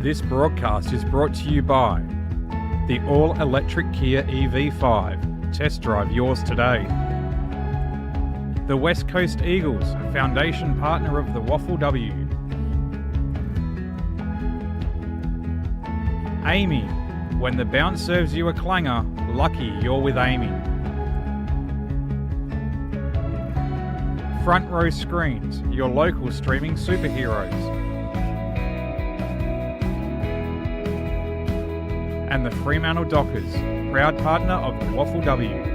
This broadcast is brought to you by the all-electric Kia EV5. Test drive yours today. The West Coast Eagles, foundation partner of the WAFLW. Amy, when the bounce serves you a clanger, lucky you're with Amy. Front Row Screens, your local streaming superheroes. And the Fremantle Dockers, proud partner of the WAFLW.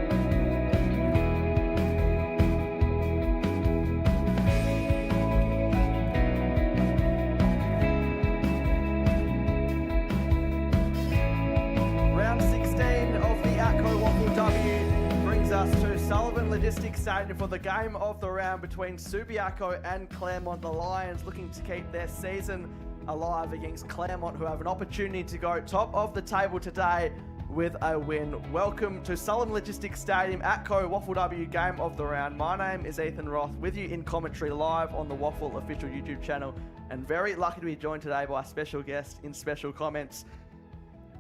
Round 16 of the ATCO WAFLW brings us to Sullivan Logistics Stadium for the game of the round between Subiaco and Claremont. The Lions looking to keep their season alive against Claremont, who have an opportunity to go top of the table today with a win. Welcome to Sullivan Logistics Stadium, ATCO WAFLW game of the round. My name is Ethan Roth, with you in commentary live on the WAFL official YouTube channel, and very lucky to be joined today by a special guest in special comments,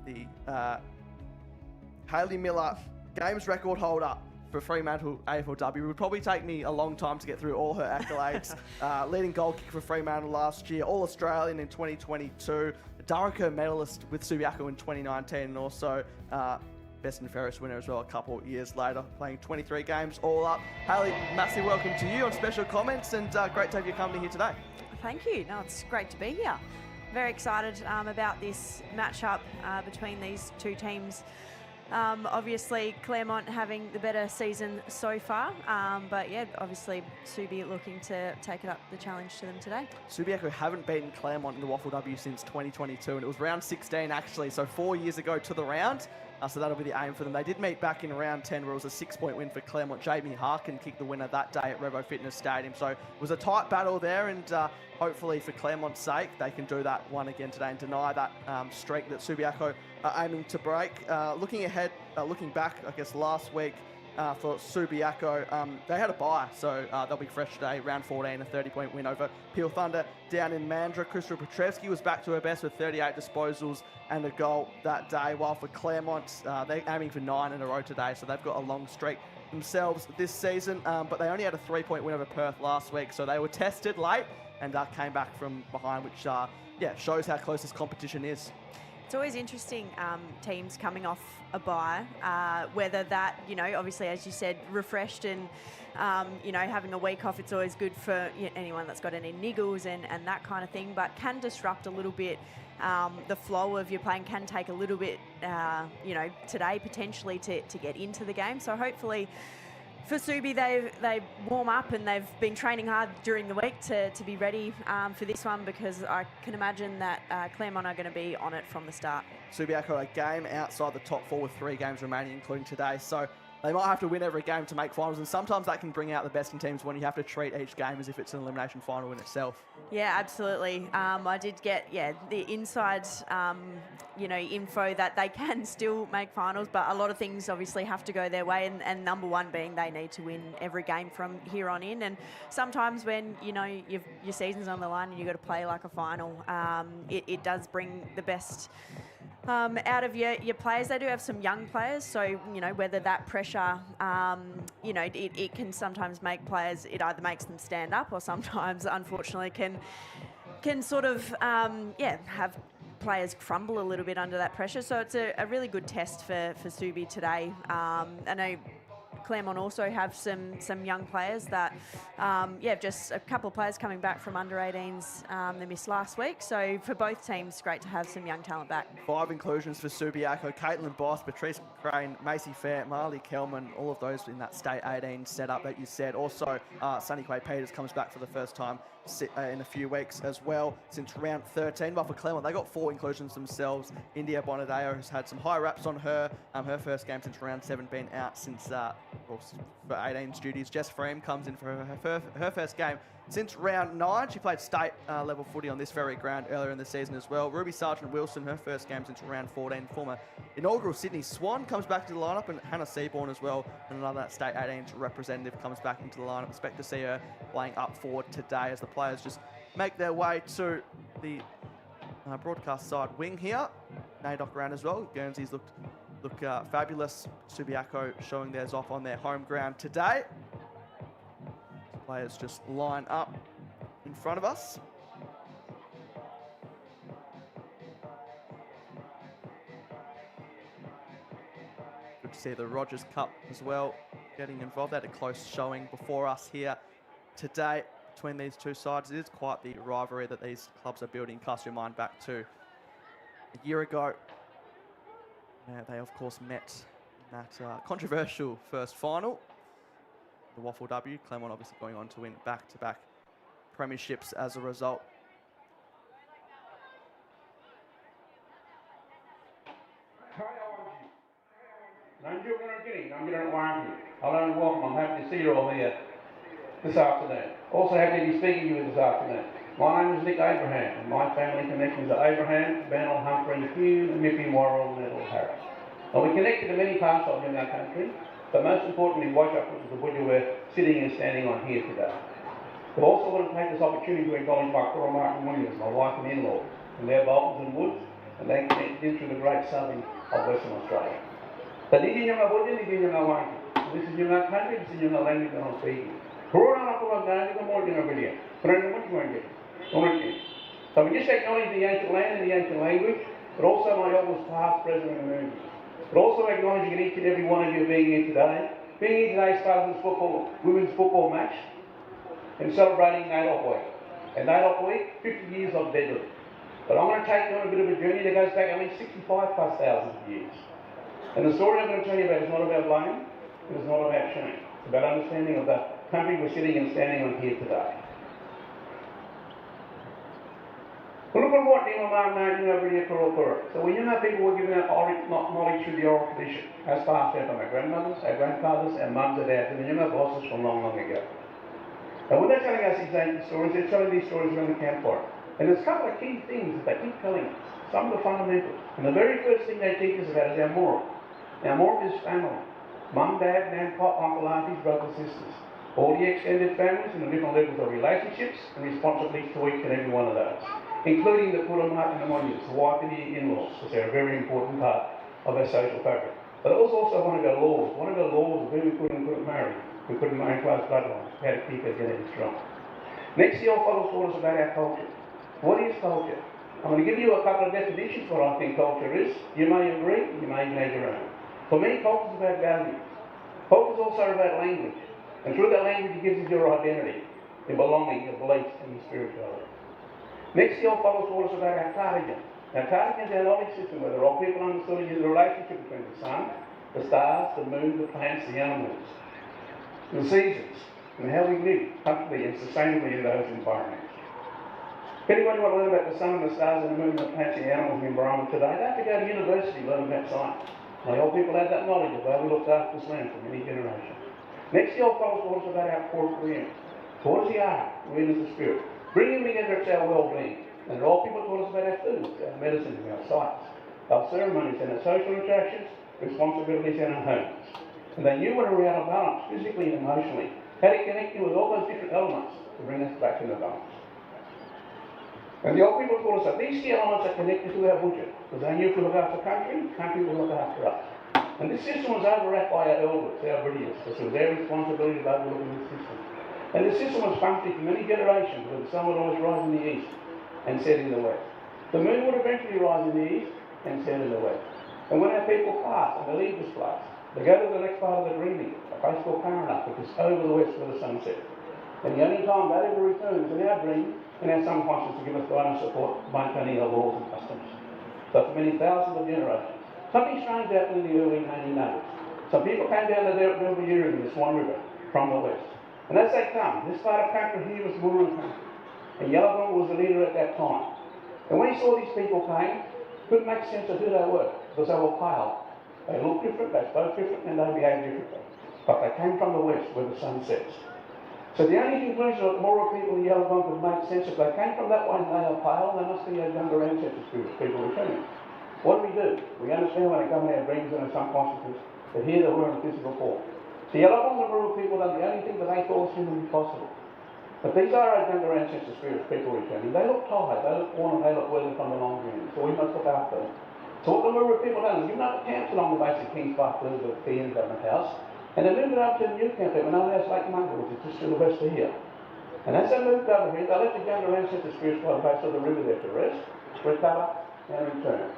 the Hayley Miller games record holder for Fremantle AFLW. It would probably take me a long time to get through all her accolades. Leading goal kicker for Fremantle last year, All-Australian in 2022, Durham medalist with Subiaco in 2019, and also Best and Fairest winner as well a couple of years later, playing 23 games all up. Hayley, massive welcome to you on special comments, and great to have your company here today. Thank you. No, it's great to be here. Very excited about this matchup between these two teams. Obviously, Claremont having the better season so far, but yeah, obviously Subi looking to take it up the challenge to them today. Subiaco haven't beaten Claremont in the WAFLW since 2022, and it was round 16 actually, so 4 years ago to the round. So that'll be the aim for them. They did meet back in round 10 where it was a 6-point win for Claremont. Jamie Harkin kicked the winner that day at Revo Fitness Stadium. So it was a tight battle there, and hopefully for Claremont's sake, they can do that one again today and deny that streak that Subiaco are aiming to break. Looking ahead, looking back, I guess last week for Subiaco, they had a bye, so they'll be fresh today. Round 14, a 30-point win over Peel Thunder down in Mandurah. Crystal Petrevski was back to her best with 38 disposals and a goal that day, while for Claremont, they're aiming for 9 in a row today, so they've got a long streak themselves this season, but they only had a 3-point win over Perth last week, so they were tested late and came back from behind, which shows how close this competition is. It's always interesting, teams coming off a bye, whether that, obviously, as you said, refreshed and, having a week off, it's always good for anyone that's got any niggles and that kind of thing, but can disrupt a little bit the flow of your playing, can take a little bit, today potentially to get into the game. So hopefully for Subi, they warm up and they've been training hard during the week to be ready for this one, because I can imagine that Claremont are going to be on it from the start. Subiaco a game outside the top 4 with 3 games remaining, including today. So they might have to win every game to make finals, and sometimes that can bring out the best in teams when you have to treat each game as if it's an elimination final in itself. Yeah, absolutely. I did get the inside info that they can still make finals, but a lot of things obviously have to go their way, and number one being they need to win every game from here on in. And sometimes when your season's on the line and you've got to play like a final, it does bring the best out of your players. They do have some young players, so whether that pressure, it can sometimes make players, it either makes them stand up or sometimes unfortunately can sort of have players crumble a little bit under that pressure. So it's a really good test for Subi today. I know Claremont also have some young players that, just a couple of players coming back from under-18s they missed last week. So for both teams, great to have some young talent back. 5 inclusions for Subiaco: Caitlin Boss, Patrice Crane, Macy Fair, Marley Kelman, all of those in that State 18 setup that you said. Also, Sunny Quay Peters comes back for the first time in a few weeks as well since round 13. But for Claremont, they got 4 inclusions themselves. India Bonadeo has had some high raps on her. Her first game since round 7, been out since for 18 duties. Jess Freem comes in for her first game since round 9. She played state level footy on this very ground earlier in the season as well. Ruby Sargent-Wilson, her first game since round 14. Former inaugural Sydney Swan comes back to the lineup, and Hannah Seaborn as well, and another state 18's representative comes back into the lineup. Expect to see her playing up forward today as the players just make their way to the broadcast side wing here. Nadoc around as well. Guernseys look fabulous. Subiaco showing theirs off on their home ground today. Players just line up in front of us. Good to see the Rogers Cup as well getting involved. They had a close showing before us here today between these two sides. It is quite the rivalry that these clubs are building. Cast your mind back to a year ago. They, of course, met in that controversial first final. The WAFLW, Claremont obviously going on to win back-to-back premierships as a result. Hello and welcome. I'm happy to see you all here this afternoon. Also happy to be speaking to you this afternoon. My name is Nick Abraham, and my family connections are Abraham, Bannell, Humphrey, Hume, Miffy, Worrell, and Nettle Harris. Now we're connected to many parts of our country, but most importantly, Washington, which is the wood we're sitting and standing on here today. I also want to take this opportunity to acknowledge my Claremont and Williams, my wife and in-laws, and their Boltons and Woods, and they connected in through the great southern of Western Australia. But this is your country, this is your language that I'm speaking. So we just acknowledge the ancient land and the ancient language, but also my elders past, present and emerging. But also acknowledging each and every one of you being here today. Being here today as part of this women's football match and celebrating NAIDOC Week. And NAIDOC Week, 50 years of deadly. But I'm going to take you on a bit of a journey that goes back at least 65,000+ years. And the story I'm going to tell you about is not about blame, it is not about shame. It's about understanding of the country we're sitting and standing on here today. Well, look at what So we knew how people were given out knowledge through the oral tradition, as passed down from our grandmothers, our grandfathers, our mums and dads, and the younger bosses from long, long ago. And when they're telling us these ancient stories, they're telling these stories around the campfire. And there's a couple of key things that they keep telling us, some of the fundamentals. And the very first thing they teach us about is our moral. Our moral is family. Mum, dad, nan, pop, uncle, aunties, brothers, sisters. All the extended families and the different levels of relationships and responsibilities to each and every one of those, including the Puramat and the Monyas, the wife and the in-laws, because they're a very important part of our social fabric. But it was also one of our laws. One of our laws of who we couldn't marry. We couldn't marry close bloodlines. We had to keep our genetics strong. Next, the old fellows taught us about our culture. What is culture? I'm going to give you a couple of definitions for what I think culture is. You may agree, you may have your own. For me, culture is about values. Culture is also about language. And through that language, it gives us your identity, your belonging, your beliefs, and your spirituality. Next, the old fellows taught us about our tardigan. Our tardigan is our knowledge system, where the old people understood the relationship between the sun, the stars, the moon, the plants, the animals, the seasons, and how we live comfortably and sustainably in those environments. If anybody want to learn about the sun and the stars and the moon and the plants and the animals in the environment today, they have to go to university to learn about science. The old people had that knowledge of how we looked after this land for many generations. Next, the old fellows taught us about our core career. Taught us the art, we is the spirit. Bringing together, it's our well-being. And the old people taught us about our foods, our medicines, our sites, our ceremonies and our social attractions, responsibilities and our homes. And they knew when we were out of balance, physically and emotionally, how to connect you with all those different elements to bring us back into balance. And the old people taught us that these key elements are connected to our budget, because they knew if we look after country, country will look after us. And this system was overwrapped by our elders, our British, because it was their responsibility to overlook this system. And the system was functioning for many generations, where the sun would always rise in the east and set in the west. The moon would eventually rise in the east and set in the west. And when our people pass and they leave this place, they go to the next part of the dreaming, a place called Claremont, which is over the west where the sun sets. And the only time that ever returns in our dream and our subconscious to give us guidance and support, maintaining our laws and customs. So for many thousands of generations. Something strange happened in the early 1900s. Some people came down to the River in the Swan River from the west. And as they come, this part of country here was Muru country. And Yellowbone was the leader at that time. And when he saw these people came, couldn't make sense of who they were, because they were pale. They looked different, they spoke different, and they behaved differently. But they came from the west where the sun sets. So the only conclusion that the Moro people in Yellowbone could make sense, if they came from that way and they are pale, they must be our younger ancestors, people returning. What do? We understand when they come in our dreams and our subconsciousness that here they were in a physical form. The Yellowbone and Moro people done the only thing that they thought was humanly possible. But these are our younger ancestor spirits, people returning. They look tired, they look worn, and they look weathered from the long journey. So we must look after them. So what the Lura people done is given up the camps along the base of Kings Park, the Fian Government House, and they moved it up to a new camp at another house, Lake Munga, which is just to the west of here. And as they moved over here, they left the younger ancestor spirits by the base of the river there to rest, recover, and return.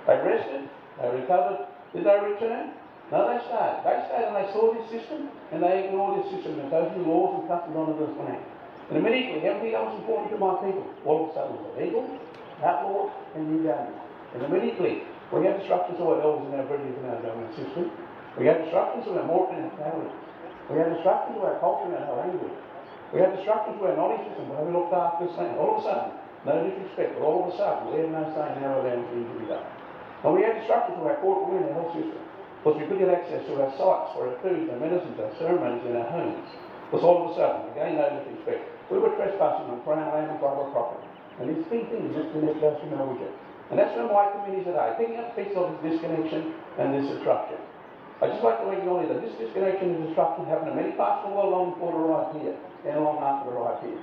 They rested, they recovered. Did they return? No, they stayed. They stayed and they saw this system, and they ignored this system and those new laws and customs onto this land. And immediately, everything that was important to my people, all of a sudden was illegal, outlawed, and new government. And immediately, we had disruptions to our elders and our bridges in our government system. We had disruptions to our morphing and our families. We had disruptions to our culture and our language. We had disruptions to our knowledge system, where we looked after this land. All of a sudden, no disrespect, but all of a sudden, we had no say in how our land was being to be done. And we had disruptions to our corporate and our health system, because we couldn't get access to our sites, for our foods, our medicines, our ceremonies, and our homes. Because all of a sudden, again, no disrespect, we were trespassing on Crown land and private property. And these key things disconnect us from our region. And that's where my committee is today, picking up pieces of this disconnection and this disruption. I'd just like to acknowledge that this disconnection and disruption happened in many parts of the world long before the right here, and long after the right here.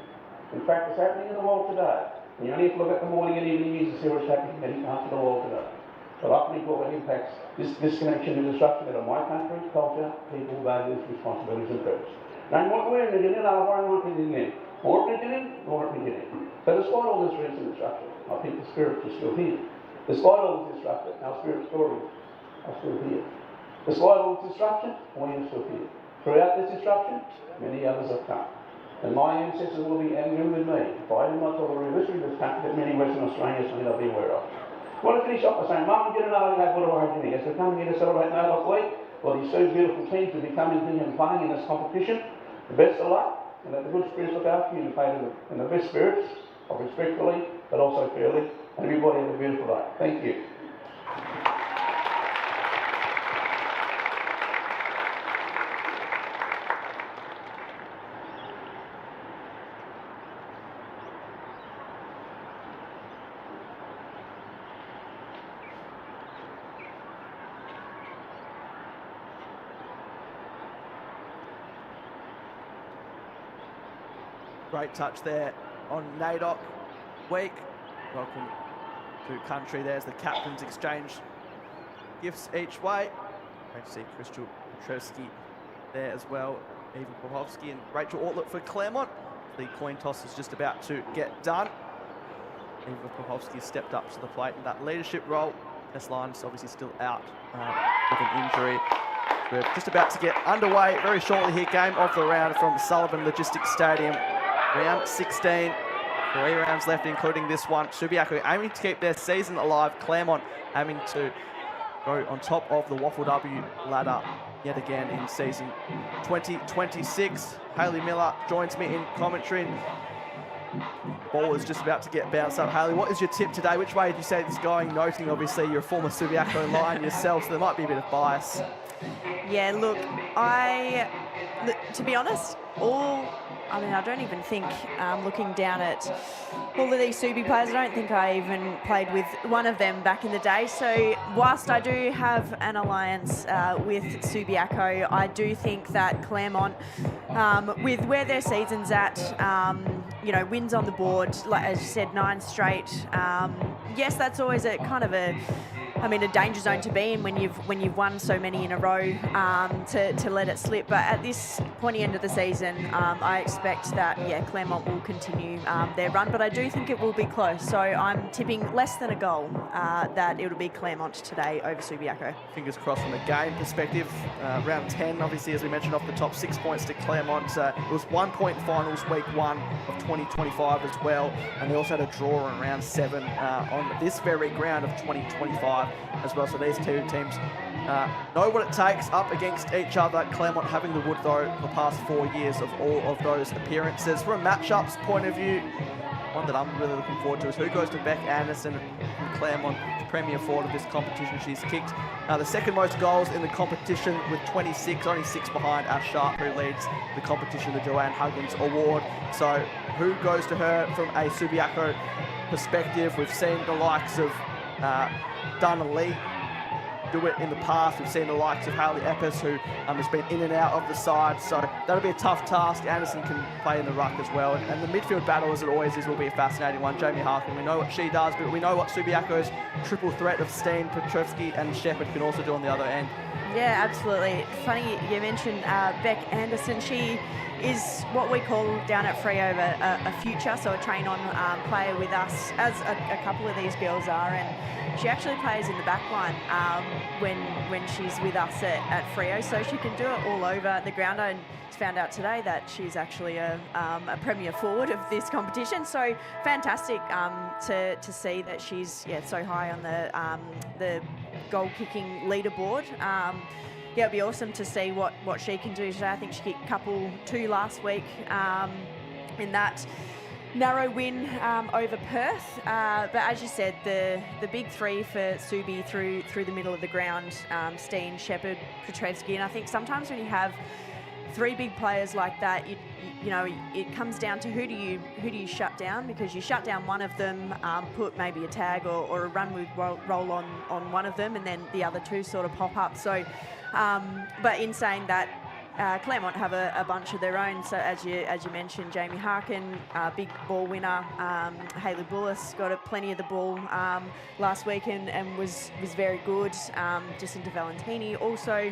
In fact, it's happening in the world today. And you only have to look at the morning and evening news to see what's happening in many parts of the world today. But I think what impacts this disconnection and disruption that of my country, culture, people, values, responsibilities and purpose. Now, what we're in the more beginning, more beginning. So despite all this recent disruption, I think the spirits are still here. Despite all this disruption, our spirit stories are still here. Despite all this disruption, we are still here. Throughout this disruption, many others have come. And my ancestors will be angry with me if I do not tell the real history of this country that many Western Australians may not be aware of. I want to finish off by saying, Mum, we get another day for our journey. As we come here to celebrate No Lock Week, well, these two beautiful teams will be coming here and playing in this competition. The best of luck. And that the good spirits look after you and pay them in the best spirits, of respectfully, but also fairly. And everybody have a beautiful day. Thank you. Great touch there on NAIDOC week. Welcome to country. There's the captains exchange gifts each way. Great to see Crystal Petrovsky there as well. Eva Popovsky and Rachel Ortlett for Claremont. The coin toss is just about to get done. Eva Popovsky stepped up to the plate in that leadership role. Tess Lyons obviously still out with an injury. We're just about to get underway very shortly here. Game of the round from Sullivan Logistics Stadium. Round 16, 3 rounds left, including this one. Subiaco aiming to keep their season alive. Claremont aiming to go on top of the WAFLW ladder yet again in season 2026. Hayley Miller joins me in commentary. Ball is just about to get bounced up. Hayley, what is your tip today? Which way do you say this is going? Noting, obviously, you're a former Subiaco Lion yourself, so there might be a bit of bias. Yeah, look, to be honest, I don't even think, looking down at all of these Subi players, I don't think I even played with one of them back in the day. So whilst I do have an alliance with Subiaco, I do think that Claremont, with where their season's at, wins on the board, like as you said, 9 straight. Yes, that's always a kind of a danger zone to be in when you've won so many in a row, to let it slip. But at this pointy end of the season, I expect that Claremont will continue their run. But I do think it will be close. So I'm tipping less than a goal that it'll be Claremont today over Subiaco. Fingers crossed from a game perspective. Round 10, obviously, as we mentioned off the top, 6 points to Claremont. It was 1 point finals week 1 of 2025 as well. And they also had a draw in round 7 on this very ground of 2025 as well. So these two teams know what it takes up against each other. Claremont having the wood, though, for the past 4 years of all of those appearances. From a matchups point of view, one that I'm really looking forward to is who goes to Beck Anderson from Claremont, the premier forward of this competition. She's kicked the second most goals in the competition with 26, only 6 behind Ash Sharp, who leads the competition, the Joanne Huggins Award. So who goes to her from a Subiaco perspective? We've seen the likes of Donna Lee do it in the past. We've seen the likes of Haley Eppes, who has been in and out of the side, so that'll be a tough task. Anderson can play in the ruck as well, and the midfield battle, as it always is, will be a fascinating one. Jamie Harkin, we know what she does, but we know what Subiaco's triple threat of Steen, Petrovsky and Shepherd can also do on the other end. Yeah, absolutely. Funny you mentioned Beck Anderson. She is what we call down at Freo a future, so a train-on player with us, as a couple of these girls are, and she actually plays in the back line when she's with us at Freo, so she can do it all over the ground. I found out today that she's actually a premier forward of this competition, so fantastic to see that she's so high on the goal kicking leaderboard. Yeah, it'd be awesome to see what she can do today. I think she kicked two last week in that narrow win over Perth. But as you said, the big three for Subi through the middle of the ground, Steen, Shepherd, Petrovsky, and I think sometimes when you have three big players like that, you know, it comes down to who do you shut down, because you shut down one of them, put maybe a tag or a run with roll on one of them, and then the other two sort of pop up. So, but in saying that, Claremont have a bunch of their own. So as you mentioned, Jamie Harkin, big ball winner. Hayley Bullis got plenty of the ball last week and was very good. Jacinta Valentini also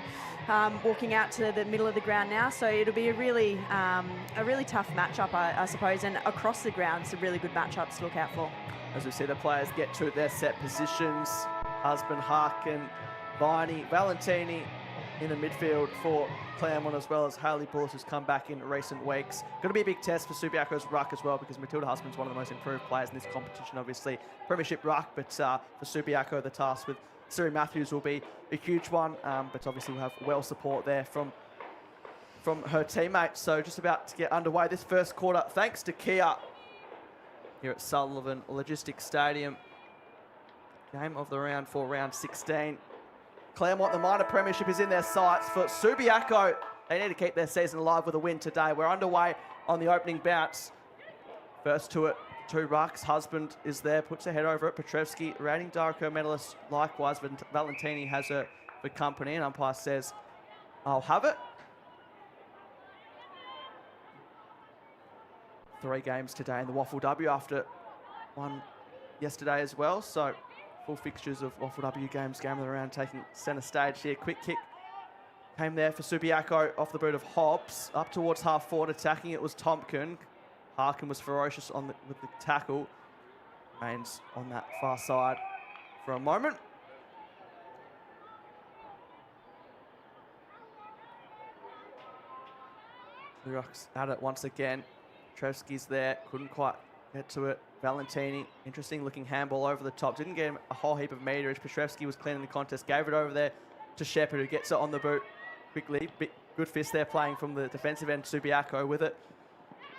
walking out to the middle of the ground now. So it'll be a really tough matchup, I suppose. And across the ground, some really good matchups to look out for. As we see the players get to their set positions, Husband, Harkin, Viney, Valentini in the midfield for Claremont, as well as Hayley Bullis, who's come back in recent weeks. Going to be a big test for Subiaco's ruck as well, because Matilda Husband's one of the most improved players in this competition, obviously. Premiership ruck, but for Subiaco, the task with Siri Matthews will be a huge one, but obviously we'll have well support there from her teammates. So just about to get underway this first quarter, thanks to Kia here at Sullivan Logistics Stadium. Game of the round for round 16. Claremont, the minor premiership is in their sights. For Subiaco, they need to keep their season alive with a win today. We're underway on the opening bounce. First to it, two rucks. Husband is there, puts her head over it. Petrovsky, reigning Darko medalist, likewise. Valentini has her for company, and umpire says, I'll have it. 3 games today in the WAFLW after one yesterday as well. So full fixtures of WAFLW games, game of the round taking centre stage here. Quick kick came there for Subiaco off the boot of Hobbs. Up towards half forward, attacking it was Tompkin. Harkin was ferocious with the tackle. Remains on that far side for a moment. Rucks at it once again. Petrovsky's there, couldn't quite get to it. Valentini, interesting looking handball over the top. Didn't get him a whole heap of meterage. Petrovsky was clean in the contest. Gave it over there to Shepherd, who gets it on the boot quickly. Good fist there playing from the defensive end. Subiaco with it.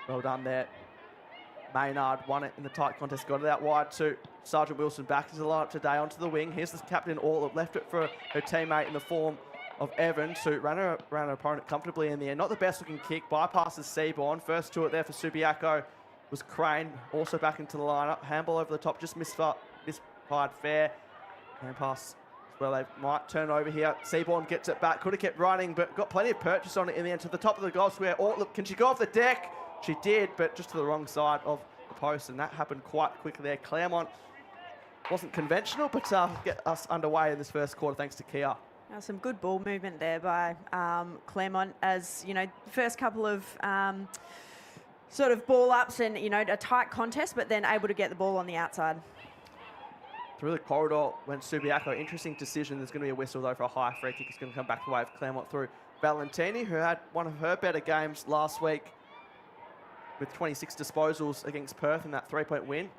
Well done there. Maynard won it in the tight contest. Got it out wide to Sergeant Wilson. Back into the lineup today onto the wing. Here's the captain all left it for her teammate in the form of Evans, who ran her opponent comfortably in the end. Not the best looking kick. Bypasses Seaborn. First to it there for Subiaco was Crane, also back into the lineup. Handball over the top, just misfired fair. Hand pass as well. They might turn over here. Seaborn gets it back. Could have kept running, but got plenty of purchase on it in the end. To the top of the goal square. Look, can she go off the deck? She did, but just to the wrong side of the post, and that happened quite quickly there. Claremont wasn't conventional, but get us underway in this first quarter thanks to Kia. Some good ball movement there by Claremont, as you know, first couple of sort of ball ups and, you know, a tight contest, but then able to get the ball on the outside. Through the corridor went Subiaco. Interesting decision. There's going to be a whistle, though, for a high free kick. It's going to come back the way of Claremont through Valentini, who had one of her better games last week with 26 disposals against Perth in that 3-point win.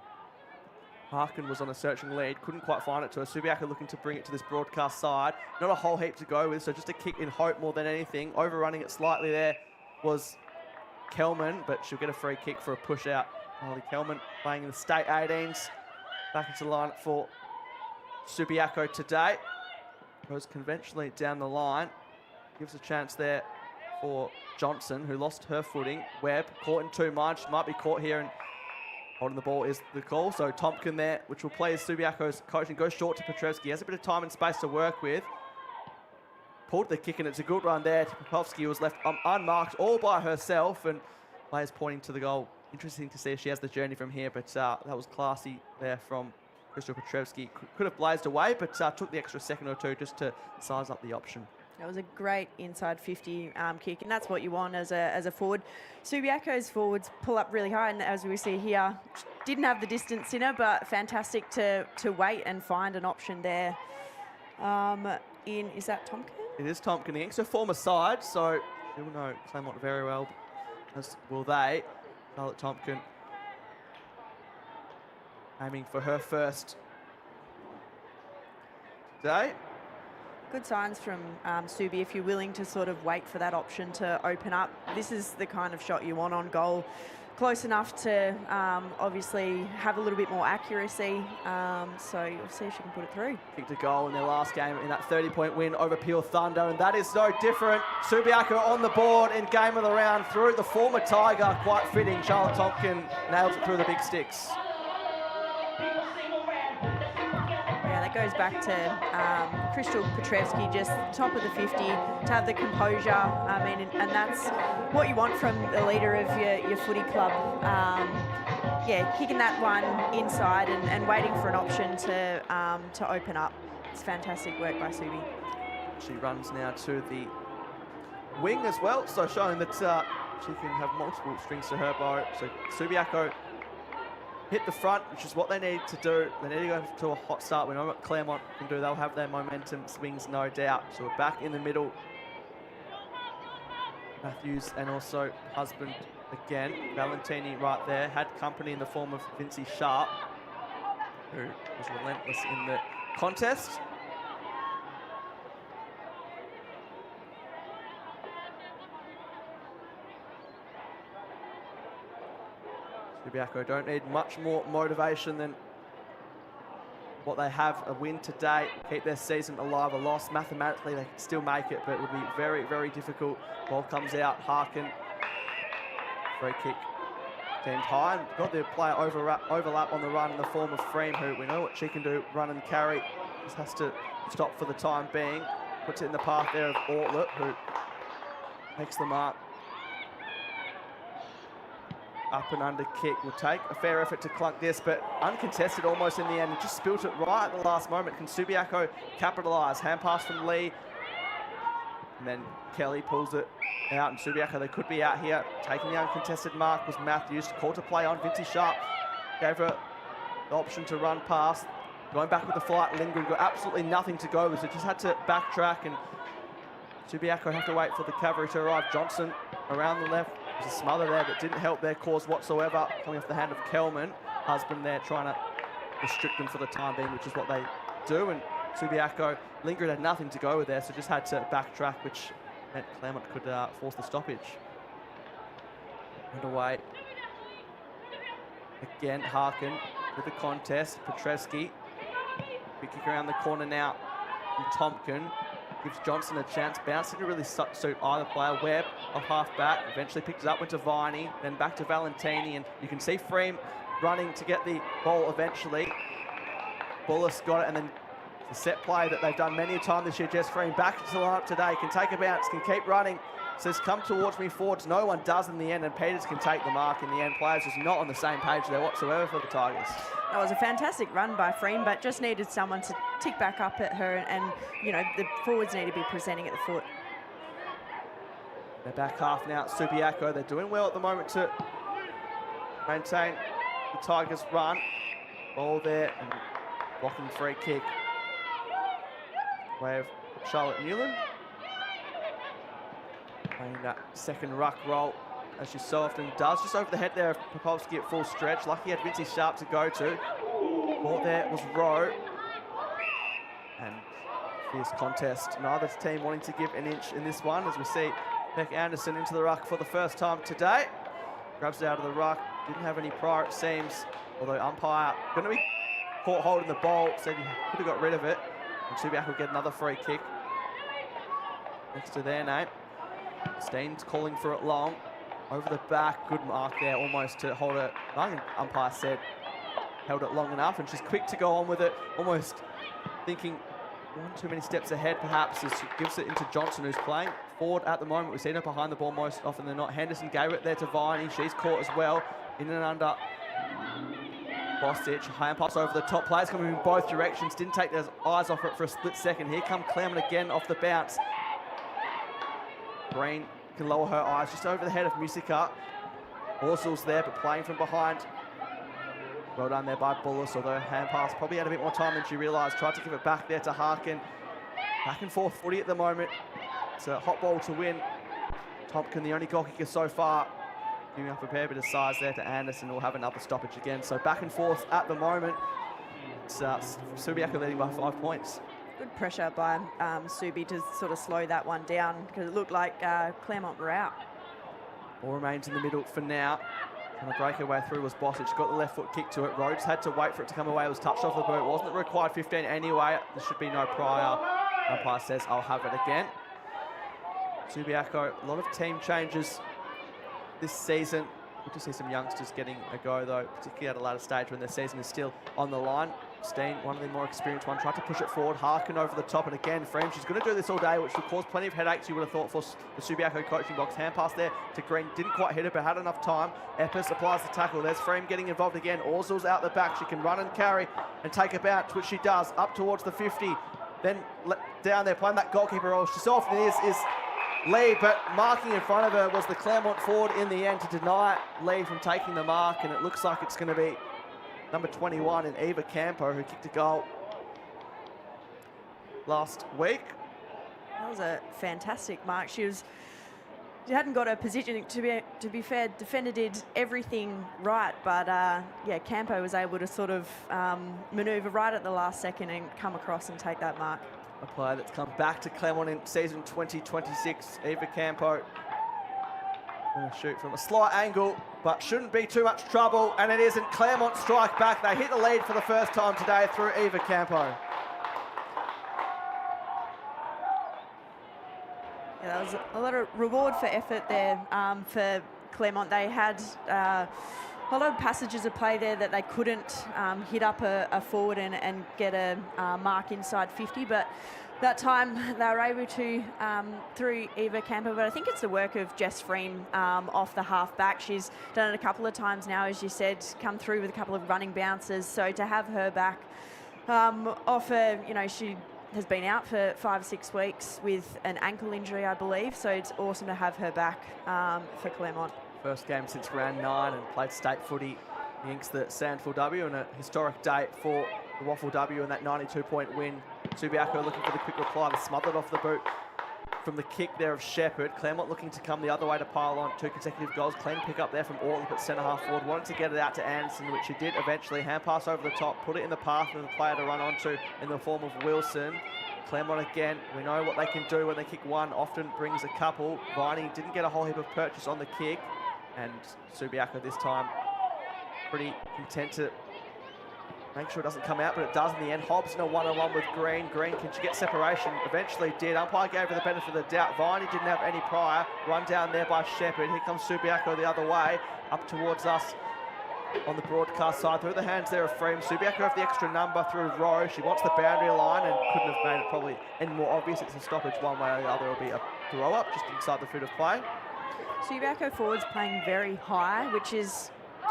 Harkin was on a searching lead. Couldn't quite find it to her. Subiaco looking to bring it to this broadcast side. Not a whole heap to go with, so just a kick in hope more than anything. Overrunning it slightly there was Kelman, but she'll get a free kick for a push out. Holly Kelman playing in the state 18s. Back into the lineup for Subiaco today. Goes conventionally down the line. Gives a chance there for Johnson, who lost her footing. Webb caught in 2 minds. She might be caught here, and Holding the ball is the call. So Tompkin there, which will play as Subiaco's coach and go short to Petrevsky. Has a bit of time and space to work with. Pulled the kick and it's a good run there to Popovsky, who was left unmarked all by herself, and players pointing to the goal. Interesting to see if she has the journey from here, but that was classy there from Crystal Petrevsky. Could have blazed away, but took the extra second or two just to size up the option. It was a great inside 50 kick, and that's what you want as a forward. Subiaco's forwards pull up really high, and as we see here, didn't have the distance in her, but fantastic to wait and find an option there. Is that Tompkin? It is Tompkin. It's her former side, so she'll know Claremont very well, as will they. Charlotte Tompkin aiming for her first today. Good signs from Subi if you're willing to sort of wait for that option to open up. This is the kind of shot you want on goal. Close enough to obviously have a little bit more accuracy. So you'll see if she can put it through. Kicked a goal in their last game in that 30-point win over Peel Thunder, and that is no different. Subiaco on the board in game of the round through the former Tiger. Quite fitting. Charlotte Tompkin nails it through the big sticks. Yeah, that goes back to Crystal Petrevsky, just top of the 50, to have the composure. I mean, and that's what you want from the leader of your footy club. Yeah, kicking that one inside and waiting for an option to open up. It's fantastic work by Subi. She runs now to the wing as well, so showing that she can have multiple strings to her bow. So Subiaco hit the front, which is what they need to do. They need to go to a hot start. We know what Claremont can do. They'll have their momentum swings, no doubt. So we're back in the middle. Matthews and also husband again. Valentini right there. Had company in the form of Vincey Sharp, who was relentless in the contest. Subiaco don't need much more motivation than what they have. A win today, keep their season alive. A loss, mathematically they can still make it, but it would be very, very difficult. Ball comes out, Harkin. Free kick deemed high, and got the player overlap on the run in the form of Freem, who we know what she can do, run and carry. Just has to stop for the time being. Puts it in the path there of Ortlett, who makes the mark. Up and under kick will take a fair effort to clunk this, but uncontested almost in the end. Just spilt it right at the last moment. Can Subiaco capitalise? Hand pass from Lee. And then Kelly pulls it out, and Subiaco, they could be out here. Taking the uncontested mark was Matthews. Call to play on Vincey Sharp. Gave her the option to run past. Going back with the flight, Lindgren got absolutely nothing to go with, so just had to backtrack, and Subiaco have to wait for the cavalry to arrive. Johnson around the left. There's a smother there that didn't help their cause whatsoever, coming off the hand of Kelman. Husband there trying to restrict them for the time being, which is what they do. And Subiaco, Lindgren had nothing to go with there, so just had to backtrack, which meant Claremont could force the stoppage. Underway. Again, Harkin with the contest. Petrevsky. Big kick around the corner now from Tompkin. Gives Johnson a chance. Bounce didn't really suit either player. Webb off half back. Eventually picks it up, went to Viney. Then back to Valentini. And you can see Freem running to get the ball eventually. Bullis got it. And then the set play that they've done many a time this year. Jess Freem back to the lineup today. Can take a bounce. Can keep running. Says, come towards me forwards. No one does in the end. And Peters can take the mark in the end. Players just not on the same page there whatsoever for the Tigers. That was a fantastic run by Freem, but just needed someone to tick back up at her, and you know, the forwards need to be presenting at the foot. They're back half now. Subiaco, they're doing well at the moment to maintain the Tigers' run. Ball there and blocking free kick. Way of Charlotte Newland. Playing that second ruck roll, as she so often does. Just over the head there of Popovsky at full stretch. Lucky he had Vincey Sharp to go to. Ball there was Rowe. And fierce contest. Neither team wanting to give an inch in this one, as we see Beck Anderson into the ruck for the first time today. Grabs it out of the ruck. Didn't have any prior, it seems. Although umpire going to be caught holding the ball. Said he could have got rid of it. And Subiaco will get another free kick next to their name. Steen's calling for it long. over the back. Good mark there, almost to hold it. I think umpire said held it long enough, and she's quick to go on with it, almost thinking one too many steps ahead perhaps, as she gives it into Johnson, who's playing forward at the moment. We've seen her behind the ball most often than not. Henderson gave it there to Viney. She's caught as well, in and under Bostic. Hand pass over the top. Players coming in both directions. Didn't take their eyes off it for a split second. Here come Claremont again off the bounce. Green can lower her eyes just over the head of Musica. Orsel's there, but playing from behind. Well done there by Bullis, although hand pass probably had a bit more time than she realised. Tried to give it back there to Harkin. Back and forth footy at the moment. It's a hot ball to win. Tompkin, the only goal kicker so far, giving up a fair bit of size there to Anderson. We'll have another stoppage again. So back and forth at the moment. It's Subiaco leading by 5 points. Good pressure by Subi to sort of slow that one down, because it looked like Claremont were out. Ball remains in the middle for now. Trying to break her way through was Bostic. Got the left foot kick to it. Rhodes had to wait for it to come away. It was touched off the boot. Wasn't required 15 anyway. There should be no prior. Umpire says, I'll have it again. Subiaco, a lot of team changes this season. Good to see some youngsters getting a go, though, particularly at a later stage when their season is still on the line. Steen, one of the more experienced ones, tried to push it forward. Harkin over the top, and again, Frame, she's going to do this all day, which will cause plenty of headaches, you would have thought, for the Subiaco coaching box. Hand pass there to Green, didn't quite hit it, but had enough time. Epis applies the tackle. There's Frame getting involved again. Orsel's out the back. She can run and carry and take a bounce, which she does, up towards the 50. Then down there, playing that goalkeeper role. She's off, and it is Lee, but marking in front of her was the Claremont forward in the end to deny Lee from taking the mark, and it looks like it's going to be number 21 in Eva Campo, who kicked a goal last week. That was a fantastic mark. She hadn't got her position, to be fair. Defender did everything right, but yeah, Campo was able to sort of manoeuvre right at the last second and come across and take that mark. A player that's come back to Claremont in season 2026, Eva Campo. Gonna shoot from a slight angle, but shouldn't be too much trouble, and it isn't. Claremont strike back. They hit the lead for the first time today through Eva Campo. Yeah, that was a lot of reward for effort there for Claremont. They had a lot of passages of play there that they couldn't hit up a forward and get a mark inside 50, but that time they were able to through Eva Campo. But I think it's the work of Jess Freem off the half back. She's done it a couple of times now, as you said, come through with a couple of running bounces. So to have her back off her, she has been out for 5 or 6 weeks with an ankle injury, I believe. So it's awesome to have her back for Claremont. First game since round 9, and played state footy against the SANFLW, and a historic day for the WAFLW and that 92-point win. Subiaco looking for the quick reply. They smothered off the boot from the kick there of Shepherd. Claremont looking to come the other way to pile on 2 consecutive goals. Clean pick up there from Ortlip at centre half forward. Wanted to get it out to Anderson, which she did eventually. Hand pass over the top, put it in the path for the player to run onto in the form of Wilson. Claremont again, we know what they can do when they kick one, often brings a couple. Viney didn't get a whole heap of purchase on the kick, and Subiaco this time pretty content to make sure it doesn't come out, but it does in the end. Hobbs in a one-on-one with Green. Green, can she get separation? Eventually did. Umpire gave her the benefit of the doubt. Viney didn't have any prior. Run down there by Shepherd. Here comes Subiaco the other way, up towards us on the broadcast side. Through the hands there of Frame. Subiaco have the extra number through row. She wants the boundary line and couldn't have made it probably any more obvious. It's a stoppage one way or the other. It'll be a throw-up just inside the field of play. Subiaco forwards playing very high, which is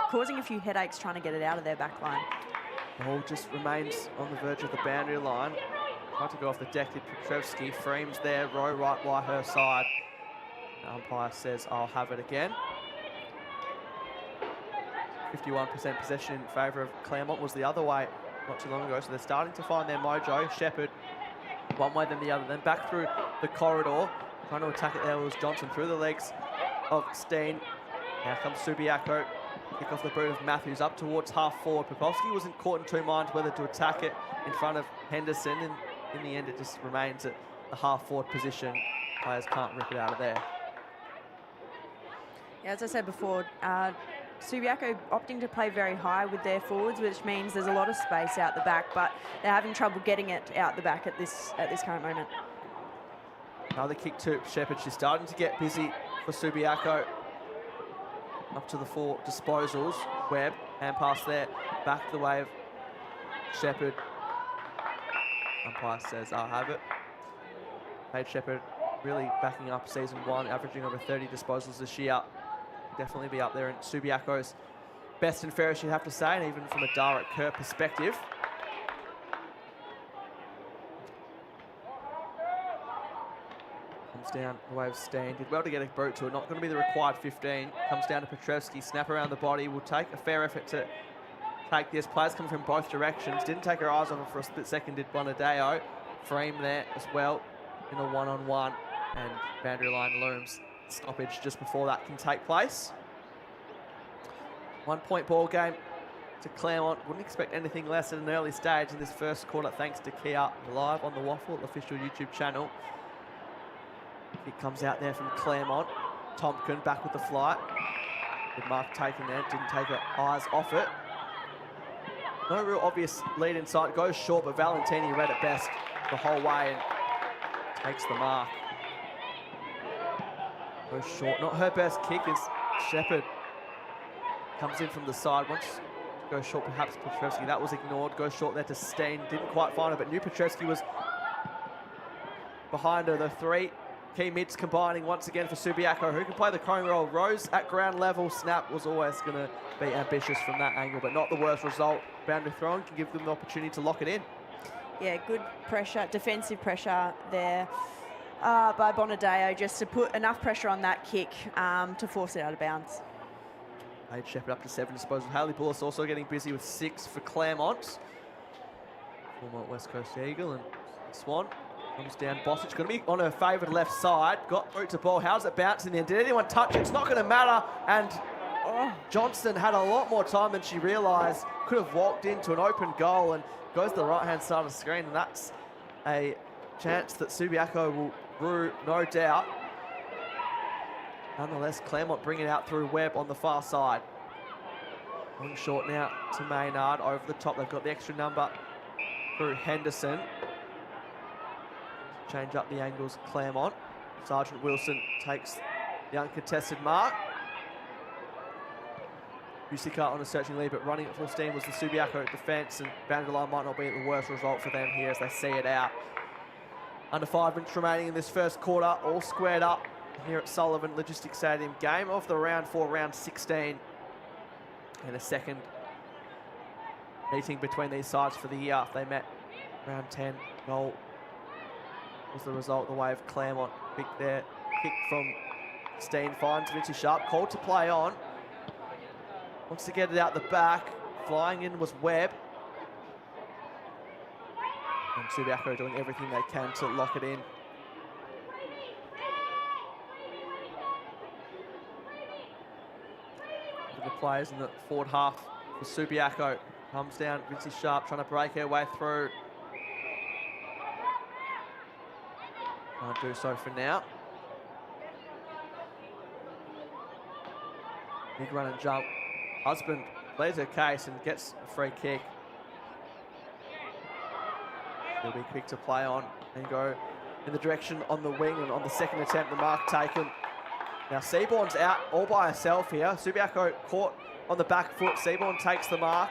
causing a few headaches trying to get it out of their back line. The ball just remains on the verge of the boundary line. Tried to go off the deck, did Petrevsky. Frames there, row right by her side. The umpire says, I'll have it again. 51% possession in favour of Claremont was the other way not too long ago, so they're starting to find their mojo. Shepherd, one way then the other, then back through the corridor. Trying to attack it there was Johnson through the legs of Steen. Now comes Subiaco. Kick off the boot of Matthews up towards half forward. Popowski wasn't caught in two minds whether to attack it in front of Henderson, and in the end it just remains at the half forward position. Players can't rip it out of there. Yeah, as I said before, Subiaco opting to play very high with their forwards, which means there's a lot of space out the back, but they're having trouble getting it out the back at this current moment. Another kick to Shepherd. She's starting to get busy for Subiaco. up to the 4 disposals. Webb, hand pass there, back the way of Shepherd. Umpire says, I'll have it. Paige Shepherd really backing up season 1, averaging over 30 disposals this year. Definitely be up there in Subiaco's best and fairest, you'd have to say, and even from a Dara Kerr perspective. Comes down the way of Steen. Did well to get a boot to it. Not going to be the required 15. Comes down to Petrevski. Snap around the body. Will take a fair effort to take this. Players come from both directions. Didn't take her eyes off it for a split second. Did Bonadeo. Frame there as well in a one-on-one. And boundary line looms. Stoppage just before that can take place. 1 point ball game to Claremont. Wouldn't expect anything less at an early stage in this first quarter, thanks to Kia, live on the WAFL official YouTube channel. It comes out there from Claremont. Tompkin back with the flight. Good mark taken there. Didn't take her eyes off it. No real obvious lead inside. Goes short, but Valentini read it best the whole way and takes the mark. Goes short. Not her best kick is Shepherd. Comes in from the side. Wants to go short, perhaps Petrevski. That was ignored. Goes short there to Steen. Didn't quite find her, but knew Petrevski was behind her. The 3 key mids combining once again for Subiaco, who can play the cone roll. Rose at ground level. Snap was always going to be ambitious from that angle, but not the worst result. Boundary throwing can give them the opportunity to lock it in. Yeah, good pressure, defensive pressure there by Bonadeo, just to put enough pressure on that kick to force it out of bounds. Paige Shepherd up to 7 disposals. Haley Bullis also getting busy with 6 for Claremont. Former West Coast Eagle and Swan. Comes down, Bosic going to be on her favoured left side. Got through to ball. How's it bouncing there? Did anyone touch it? It's not going to matter. And Johnston had a lot more time than she realised. Could have walked into an open goal and goes to the right-hand side of the screen. And that's a chance that Subiaco will brew, no doubt. Nonetheless, Claremont bring it out through Webb on the far side. Long short now to Maynard over the top. They've got the extra number through Henderson. Change up the angles, Claremont. Sergeant Wilson takes the uncontested mark. Usica on a searching lead, but running at full steam was the Subiaco defence, and boundary line might not be the worst result for them here as they see it out. Under 5 minutes remaining in this first quarter, all squared up here at Sullivan Logistics Stadium. Game of the round for round 16. And a second meeting between these sides for the year. They met round 10. Goal was the result the way of Claremont. Kick there. Kick from Steen finds Vinci Sharp. Called to play on. Wants to get it out the back. Flying in was Webb. And Subiaco doing everything they can to lock it in. The players in the forward half for Subiaco. Comes down, Vinci Sharp trying to break her way through. Can't do so for now. Big run and jump. Husband plays her case and gets a free kick. He'll be quick to play on and go in the direction on the wing, and on the second attempt the mark taken. Now Seaborn's out all by herself here. Subiaco caught on the back foot. Seaborn takes the mark.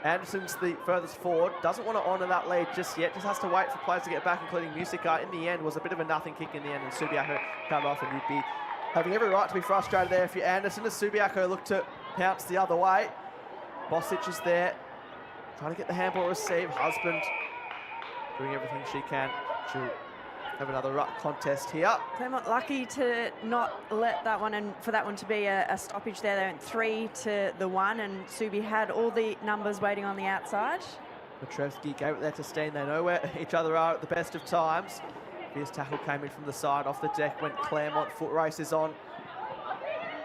Anderson's the furthest forward. Doesn't want to honour that lead just yet. Just has to wait for players to get back, including Musica. In the end, was a bit of a nothing kick in the end, and Subiaco cut off, and you'd be having every right to be frustrated there if you're Anderson. As Subiaco look to pounce the other way. Bosic is there, trying to get the handball received. Husband doing everything she can. She'll have another ruck contest here. Claremont lucky to not let that one, and for that one to be a stoppage there. They went 3-1, and Subi had all the numbers waiting on the outside. Petrevski gave it there to Steen. They know where each other are at the best of times. Fierce tackle came in from the side. Off the deck went Claremont. Foot race is on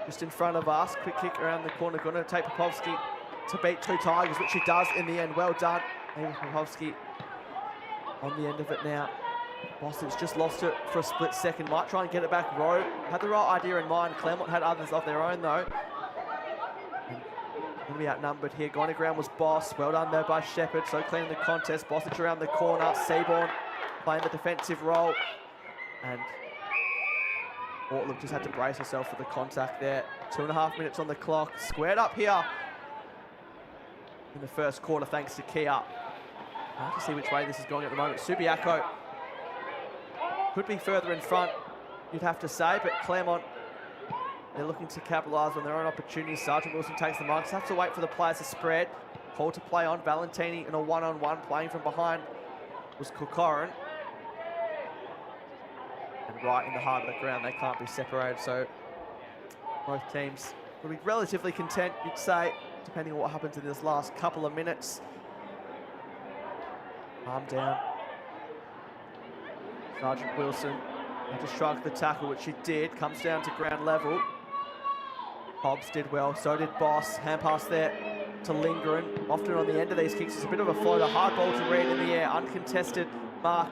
just in front of us. Quick kick around the corner. Going to take Popovski to beat 2 Tigers, which she does in the end. Well done. Maybe Popovski on the end of it now. Boston's just lost it for a split second. Might try and get it back. Rowe had the right idea in mind. Claremont had others of their own though. Going to be outnumbered here. Going to ground was Boss. Well done there by Shepherd. So clean the contest. Bosic around the corner. Seaborn playing the defensive role. And WAFLW just had to brace herself for the contact there. 2.5 minutes on the clock. Squared up here in the first quarter thanks to Kia. Hard to see which way this is going at the moment. Subiaco could be further in front, you'd have to say, but Claremont, they're looking to capitalise on their own opportunities. Sergeant Wilson takes the marks. Have to wait for the players to spread. Call to play on. Valentini in a one-on-one, playing from behind was Corcoran. And right in the heart of the ground, they can't be separated. So both teams will be relatively content, you'd say, depending on what happens in this last couple of minutes. Arm down. Sergeant Wilson had to shrug the tackle, which she did. Comes down to ground level. Hobbs did well, so did Boss. Hand pass there to Lingering. Often on the end of these kicks, it's a bit of a floater. Hard ball to read in the air. Uncontested mark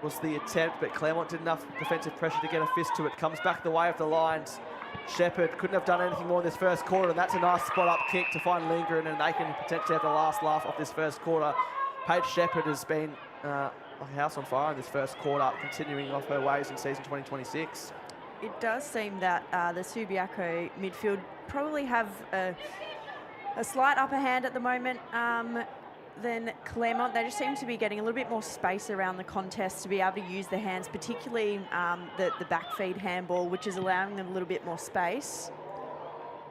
was the attempt, but Claremont did enough defensive pressure to get a fist to it. Comes back the way of the lines. Shepherd couldn't have done anything more in this first quarter, and that's a nice spot-up kick to find Lingering, and they can potentially have the last laugh of this first quarter. Paige Shepherd has been like a house on fire in this first quarter, continuing off her ways in season 2026. It does seem that the Subiaco midfield probably have a slight upper hand at the moment than Claremont. They just seem to be getting a little bit more space around the contest to be able to use their hands, particularly the back feed handball, which is allowing them a little bit more space.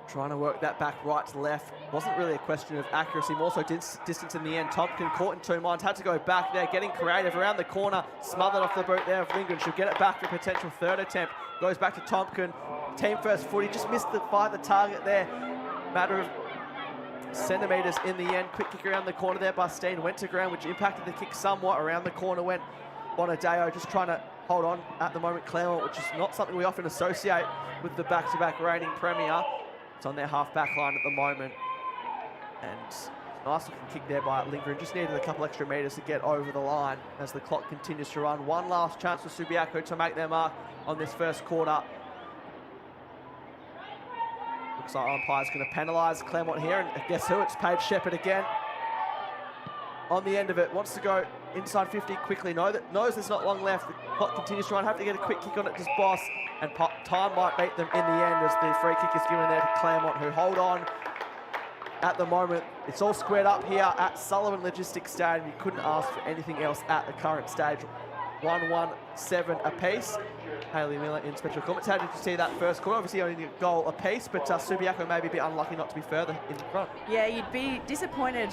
Trying to work that back right to left. Wasn't really a question of accuracy, more so distance in the end. Tompkin caught in two minds, had to go back there, getting creative around the corner, smothered off the boot there of Lingard. She'll get it back for a potential third attempt. Goes back to Tompkin. Team first footy, just missed the target there. Matter of centimetres in the end. Quick kick around the corner there by Steen. Went to ground, which impacted the kick somewhat. Around the corner went Bonadeo, just trying to hold on at the moment. Claremont, which is not something we often associate with the back-to-back reigning premier. It's on their half-back line at the moment. And nice looking kick there by Lingering. Just needed a couple extra metres to get over the line as the clock continues to run. One last chance for Subiaco to make their mark on this first quarter. Looks like umpire's going to penalise Claremont here, and guess who? It's Paige Shepherd again. On the end of it, wants to go inside 50 quickly. Knows there's not long left. The clock continues to run. Have to get a quick kick on it, just Boss, and time might beat them in the end as the free kick is given there to Claremont, who hold on. At the moment, it's all squared up here at Sullivan Logistics Stadium. You couldn't ask for anything else at the current stage. 1-1-7 apiece. Hayley Miller in special comments. How did you see that first quarter? Obviously only a goal apiece, but Subiaco may be a bit unlucky not to be further in front. Yeah, you'd be disappointed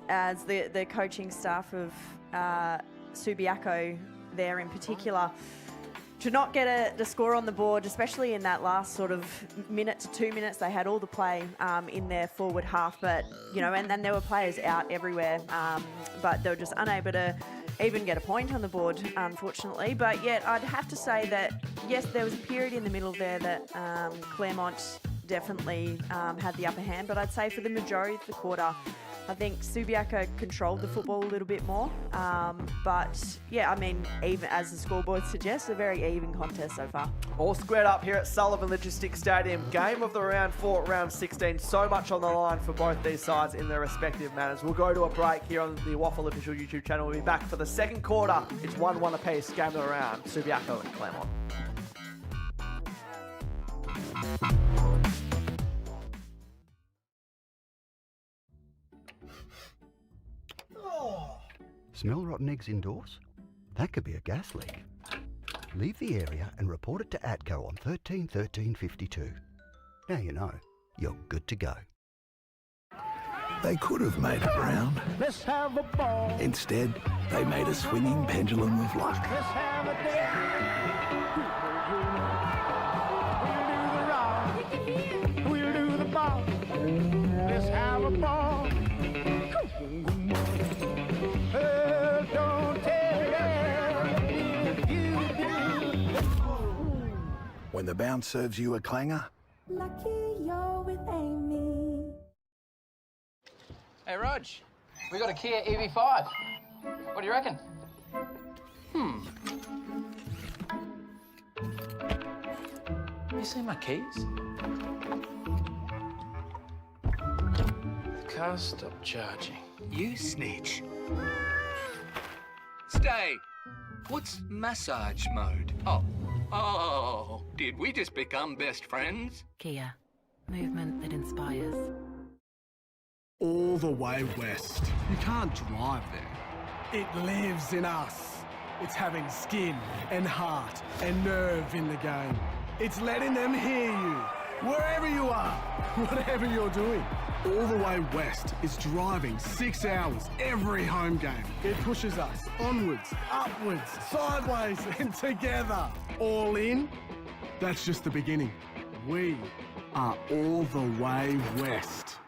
as the coaching staff of Subiaco there in particular to not get the score on the board, especially in that last sort of minute to 2 minutes. They had all the play in their forward half, but, you know, and then there were players out everywhere, but they were just unable to even get a point on the board, unfortunately. But yet, I'd have to say that, yes, there was a period in the middle there that Claremont definitely had the upper hand, but I'd say for the majority of the quarter, I think Subiaco controlled the football a little bit more. But, yeah, I mean, even as the scoreboard suggests, a very even contest so far. All squared up here at Sullivan Logistics Stadium. Game of the round 4, round 16. So much on the line for both these sides in their respective manners. We'll go to a break here on the WAFL official YouTube channel. We'll be back for the second quarter. It's 1-1 apiece. Game of the round. Subiaco and Claremont. Smell rotten eggs indoors? That could be a gas leak. Leave the area and report it to ATCO on 13 13 52. Now you know, you're good to go. They could have made it round. Let's have a ball. Instead, they made a swinging pendulum of luck. Let's have a day. We'll do the ball. Let's have a ball. Don't tell you do. When the bounce serves you a clanger, Lucky you're with Amy. Hey, Rog, we got a Kia EV5. What do you reckon? You see my keys? The car stopped charging. You snitch. Stay. What's massage mode? Oh, did we just become best friends? Kia, movement that inspires. All the way west. You can't drive there. It lives in us. It's having skin and heart and nerve in the game. It's letting them hear you, wherever you are, whatever you're doing. All the way west is driving 6 hours every home game. It pushes us onwards, upwards, sideways and together. All in, that's just the beginning. We are all the way west.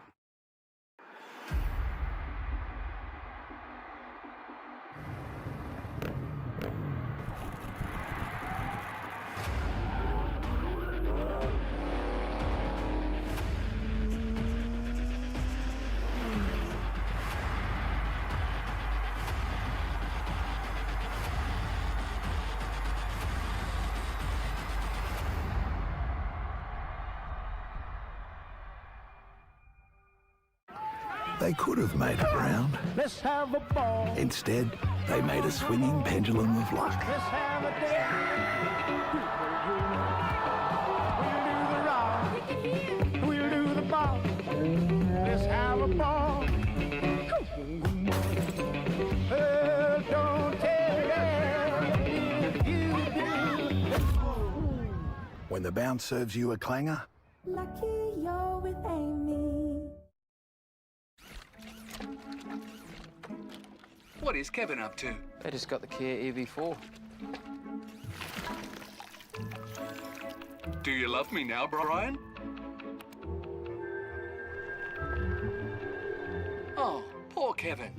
They could have made it round. Let's have a ball. Instead, they made a swinging pendulum of luck. Let's have a dance. We'll do the ball. Let's have a ball. Don't tell if you do. When the bounce serves you a clanger, Lucky you're with Amy. What is Kevin up to? They just got the Kia EV4. Do you love me now, Brian? Oh, poor Kevin.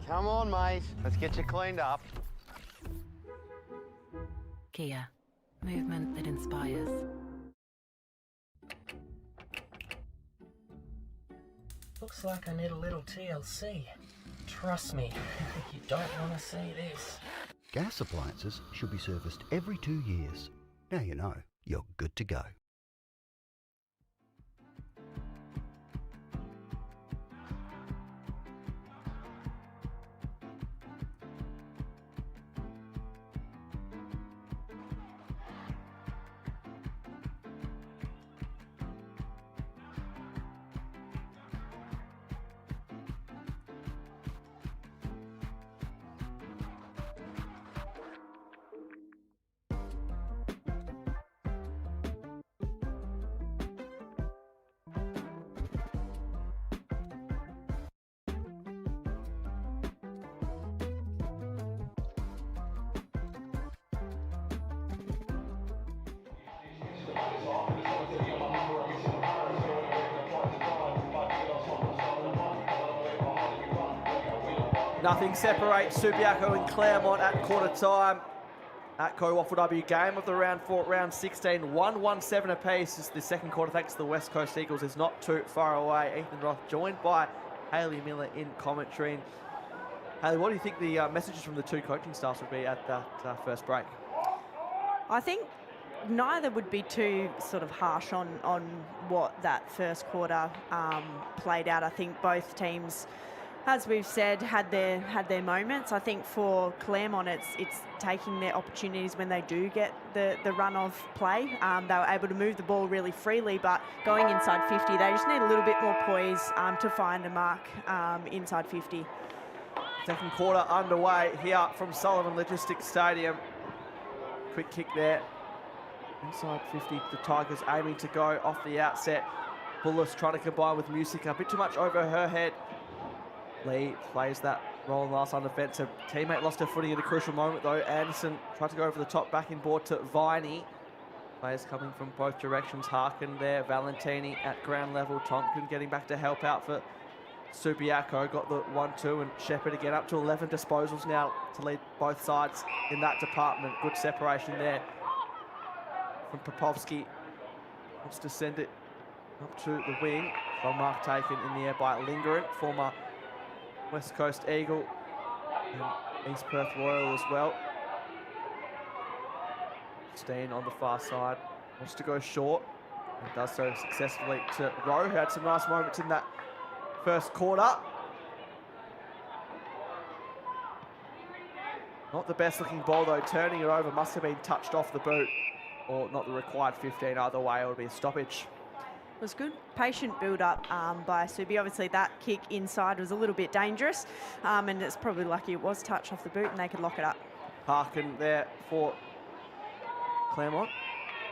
Come on, mate. Let's get you cleaned up. Kia, movement that inspires. Looks like I need a little TLC. Trust me, you don't want to see this. Gas appliances should be serviced every 2 years. Now you know, you're good to go. Nothing separates Subiaco and Claremont at quarter time. ATCO WAFLW game of the round 4 at round 16. 1-1-7 apiece as the second quarter, thanks to the West Coast Eagles, is not too far away. Ethan Roth joined by Hayley Miller in commentary. And Hayley, what do you think the messages from the two coaching staffs would be at that first break? I think neither would be too sort of harsh on what that first quarter played out. I think both teams, as we've said, had their moments. I think for Claremont, it's taking their opportunities when they do get the run of play. They were able to move the ball really freely, but going inside 50, they just need a little bit more poise to find a mark inside 50. Second quarter underway here from Sullivan Logistics Stadium. Quick kick there. Inside 50, the Tigers aiming to go off the outset. Bullis trying to combine with Music, a bit too much over her head. Lee plays that role in the last undefensive. Teammate lost her footing at a crucial moment though. Anderson tried to go over the top, back in board to Viney. Players coming from both directions. Harkin there, Valentini at ground level. Tompkin getting back to help out for Subiaco. Got the 1-2 and Shepherd again up to 11 disposals now to lead both sides in that department. Good separation there from Popovsky. Wants to send it up to the wing. From mark taken in the air by Lingering, former West Coast Eagle and East Perth Royal as well. Steen on the far side, wants to go short and does so successfully to Rowe, who had some nice moments in that first quarter. Not the best looking ball though, turning it over, must have been touched off the boot, or not the required 15 either way, it would be a stoppage. It was good, patient build-up by Subi. Obviously, that kick inside was a little bit dangerous, and it's probably lucky it was touched off the boot and they could lock it up. Harkin there for Claremont,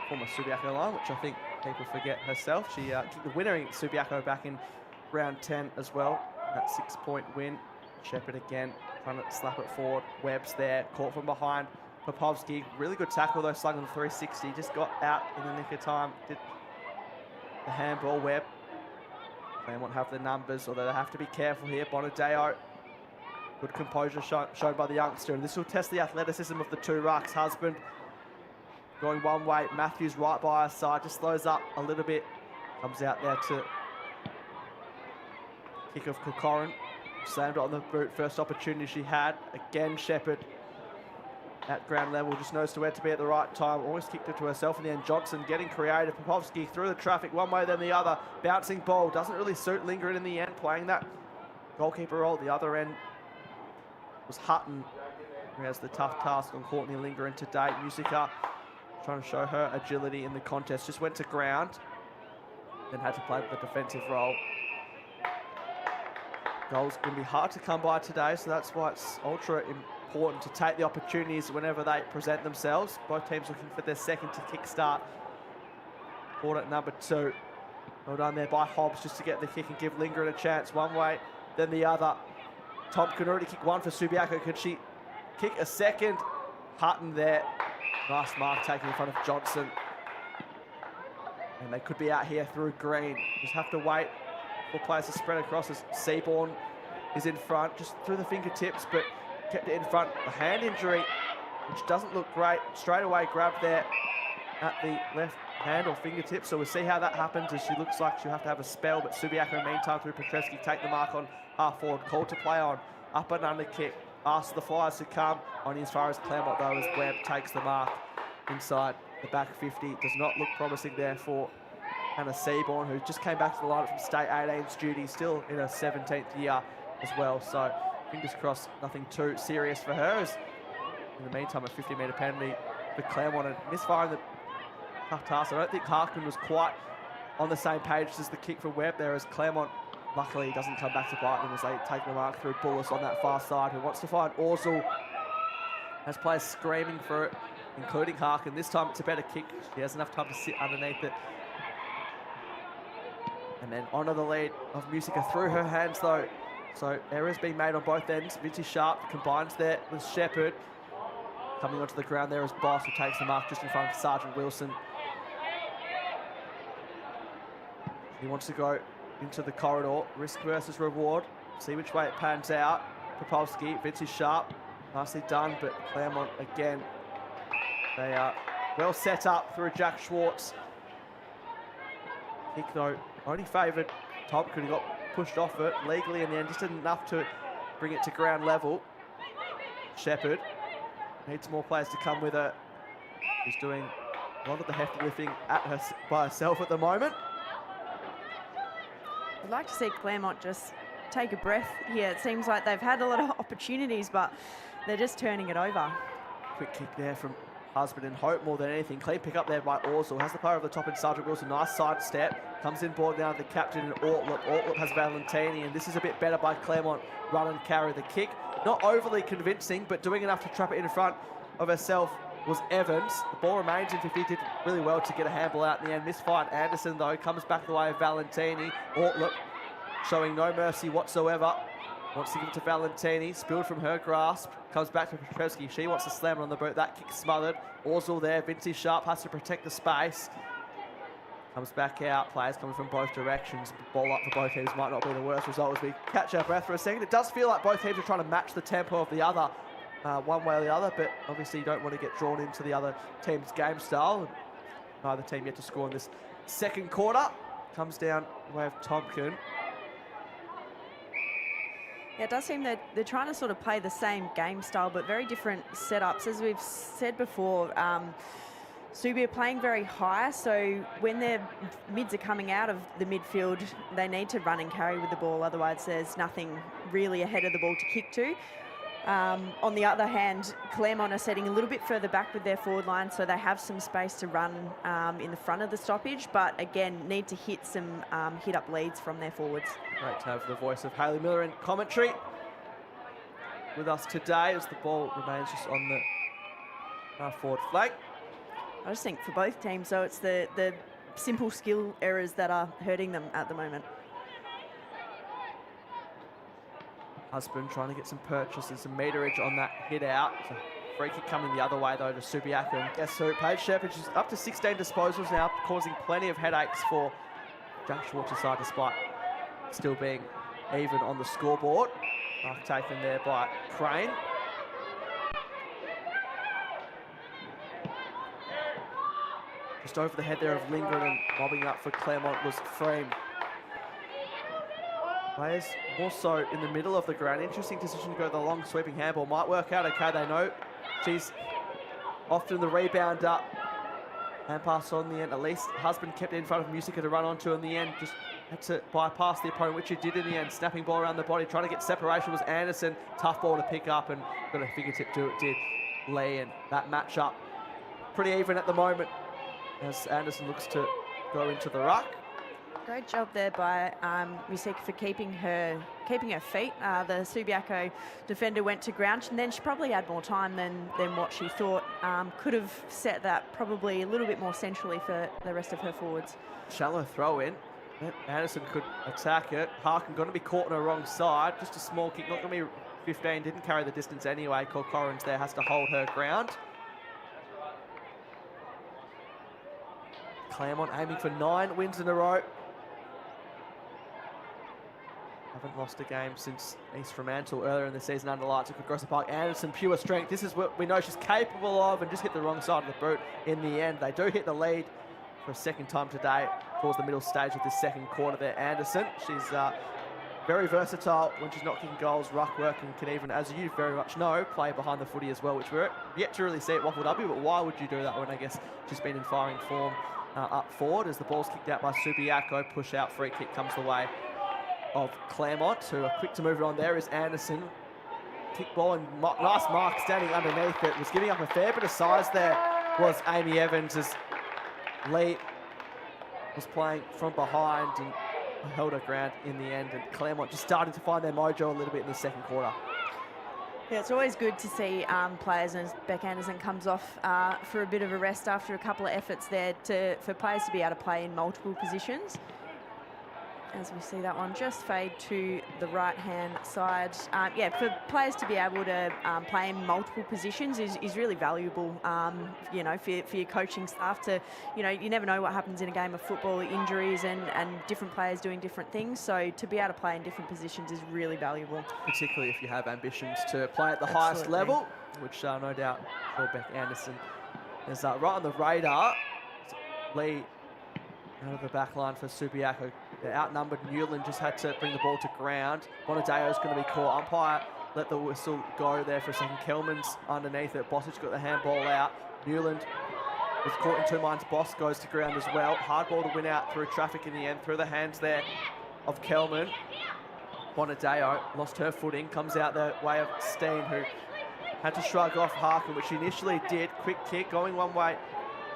former Subiaco line, which I think people forget herself. She kicked the winner in Subiaco back in round 10 as well. That 6-point win. Shepherd again, trying to slap it forward. Webb's there, caught from behind. Popovsky, really good tackle though, slung on the 360. Just got out in the nick of time. Did the handball. Webb. Claremont have the numbers, although they have to be careful here. Bonadeo, good composure shown by the youngster. And this will test the athleticism of the two rucks. Husband going one way. Matthews right by our side. Just slows up a little bit. Comes out there to kick of Kokorin. Slammed it on the boot. First opportunity she had. Again, Shepherd at ground level, just knows where to be at the right time. Always kicked it to herself in the end. Johnson getting creative. Popovsky through the traffic one way then the other. Bouncing ball. Doesn't really suit Lingard in the end. Playing that goalkeeper role. The other end was Hutton, who has the tough task on Courtney Lingard today. Musica trying to show her agility in the contest. Just went to ground. Then had to play the defensive role. Goals going to be hard to come by today, so that's why it's ultra important to take the opportunities whenever they present themselves. Both teams looking for their second to kickstart. Quarter number 2. Well done there by Hobbs just to get the kick and give Lingard a chance one way, then the other. Tompkin already kicked one for Subiaco. Can she kick a second? Hutton there. Nice mark taken in front of Johnson. And they could be out here through Green. Just have to wait for players to spread across as Seaborn is in front, just through the fingertips, but kept it in front. A hand injury, which doesn't look great. Straight away grabbed there at the left hand or fingertip, so we'll see how that happens as she looks like she'll have to have a spell, but Subiaco meantime through Petrescu take the mark on half forward. Called to play on, up and under kick. Asks the Flyers to come on as far as Claremont though, as Webb takes the mark inside the back 50. Does not look promising there for Hannah Seaborn, who just came back to the lineup from state 18's duty, still in her 17th year as well. So fingers crossed, nothing too serious for her. As in the meantime, a 50-metre penalty for Claremont and misfiring the tough task. I don't think Harkin was quite on the same page as the kick for Webb there, as Claremont luckily doesn't come back to bite them as they take the mark through Bullis on that far side, who wants to find Orzul. Has players screaming for it, including Harkin. This time it's a better kick. She has enough time to sit underneath it. And then onto the lead of Musica through her hands though. So errors being made on both ends. Vinci Sharp combines there with Shepherd. Coming onto the ground there is Boss, who takes the mark just in front of Sergeant Wilson. He wants to go into the corridor. Risk versus reward. See which way it pans out. Popolski, Vinci Sharp. Nicely done, but Claremont again. They are well set up through Jack Schwartz. Kick though only favoured Tompkin, who got pushed off it legally in the end, just enough to bring it to ground level. Shepherd needs more players to come with her. She's doing a lot of the hefty lifting by herself at the moment. I'd like to see Claremont just take a breath here. It seems like they've had a lot of opportunities, but they're just turning it over. Quick kick there from Husband and Hope more than anything. Clean pick up there by Orzul. Has the player over the top in Sergeant Wilson. Nice side step. Comes in board now the captain in Ortlup. Ortlup has Valentini, and this is a bit better by Claremont. Run and carry the kick. Not overly convincing, but doing enough to trap it in front of herself was Evans. The ball remains in 50. Did really well to get a handball out in the end. Misfired Anderson, though, comes back the way of Valentini. Ortlup showing no mercy whatsoever. Wants to give it to Valentini. Spilled from her grasp. Comes back to Petrescu. She wants to slam it on the boot. That kick smothered. Orzul there. Vinci Sharp has to protect the space. Comes back out. Players coming from both directions. Ball up for both teams might not be the worst result as we catch our breath for a second. It does feel like both teams are trying to match the tempo of the other one way or the other, but obviously you don't want to get drawn into the other team's game style. Neither team yet to score in this second quarter. Comes down the way of Tompkin. Yeah, it does seem that they're trying to sort of play the same game style, but very different setups. As we've said before, Subi are playing very high, so when their mids are coming out of the midfield, they need to run and carry with the ball, otherwise there's nothing really ahead of the ball to kick to. On the other hand, Claremont are setting a little bit further back with their forward line, so they have some space to run in the front of the stoppage, but again, need to hit some hit-up leads from their forwards. Great to have the voice of Hayley Miller in commentary with us today as the ball remains just on the forward flank. I just think for both teams, though, it's the simple skill errors that are hurting them at the moment. Husband trying to get some purchase and some meterage on that hit out. So free kick coming the other way though to Subiaco. And guess who? Paige Shepherd is up to 16 disposals now, causing plenty of headaches for Jack Schwartz's side despite still being even on the scoreboard. Mark taken there by Crane. Just over the head there of Lindgren, and bobbing up for Claremont was Freem. Players more so in the middle of the ground. Interesting decision to go the long sweeping handball. Might work out okay, they know. She's often the rebounder. Hand pass on the end. At least Husband kept it in front of Musica to run onto in the end. Just had to bypass the opponent, which he did in the end. Snapping ball around the body, trying to get separation was Anderson. Tough ball to pick up and got a fingertip to it, did Lee. And that matchup pretty even at the moment as Anderson looks to go into the ruck. Great job there by Musica for keeping her feet. The Subiaco defender went to ground, and then she probably had more time than what she thought. Could have set that probably a little bit more centrally for the rest of her forwards. Shallow throw in. Anderson could attack it. Harkin going to be caught on the wrong side. Just a small kick, not going to be 15. Didn't carry the distance anyway. Corcoran's there, has to hold her ground. Claremont aiming for 9 wins in a row. Haven't lost a game since East Fremantle earlier in the season under lights at Grosser Park. Anderson, pure strength. This is what we know she's capable of, and just hit the wrong side of the boot in the end. They do hit the lead for a second time today towards the middle stage of this second quarter there. Anderson, she's very versatile when she's not kicking goals, ruck work, and can even, as you very much know, play behind the footy as well, which we're yet to really see at WAFLW, but why would you do that when I guess she's been in firing form up forward as the ball's kicked out by Subiaco. Push out, free kick comes the way of Claremont, who are quick to move it on. There is Anderson. Kick ball and nice mark standing underneath it. Was giving up a fair bit of size there was Amy Evans as Lee was playing from behind and held her ground in the end. And Claremont just starting to find their mojo a little bit in the second quarter. Yeah, it's always good to see players, and Beck Anderson comes off for a bit of a rest after a couple of efforts there for players to be able to play in multiple positions. As we see that one just fade to the right-hand side. Yeah, for players to be able to play in multiple positions is really valuable, you know, for your coaching staff to, you know, you never know what happens in a game of football, injuries and different players doing different things. So to be able to play in different positions is really valuable. Particularly if you have ambitions to play at the highest level, which no doubt for Beck Anderson is right on the radar. Lee out of the back line for Subiaco. They're outnumbered. Newland just had to bring the ball to ground. Bonadeo's going to be caught. Umpire let the whistle go there for a second. Kelman's underneath it. Bossage got the handball out. Newland was caught in two minds. Boss goes to ground as well. Hard ball to win out through traffic in the end. Through the hands there of Kelman. Bonadeo lost her footing. Comes out the way of Steen, who had to shrug off Harkin, which she initially did. Quick kick going one way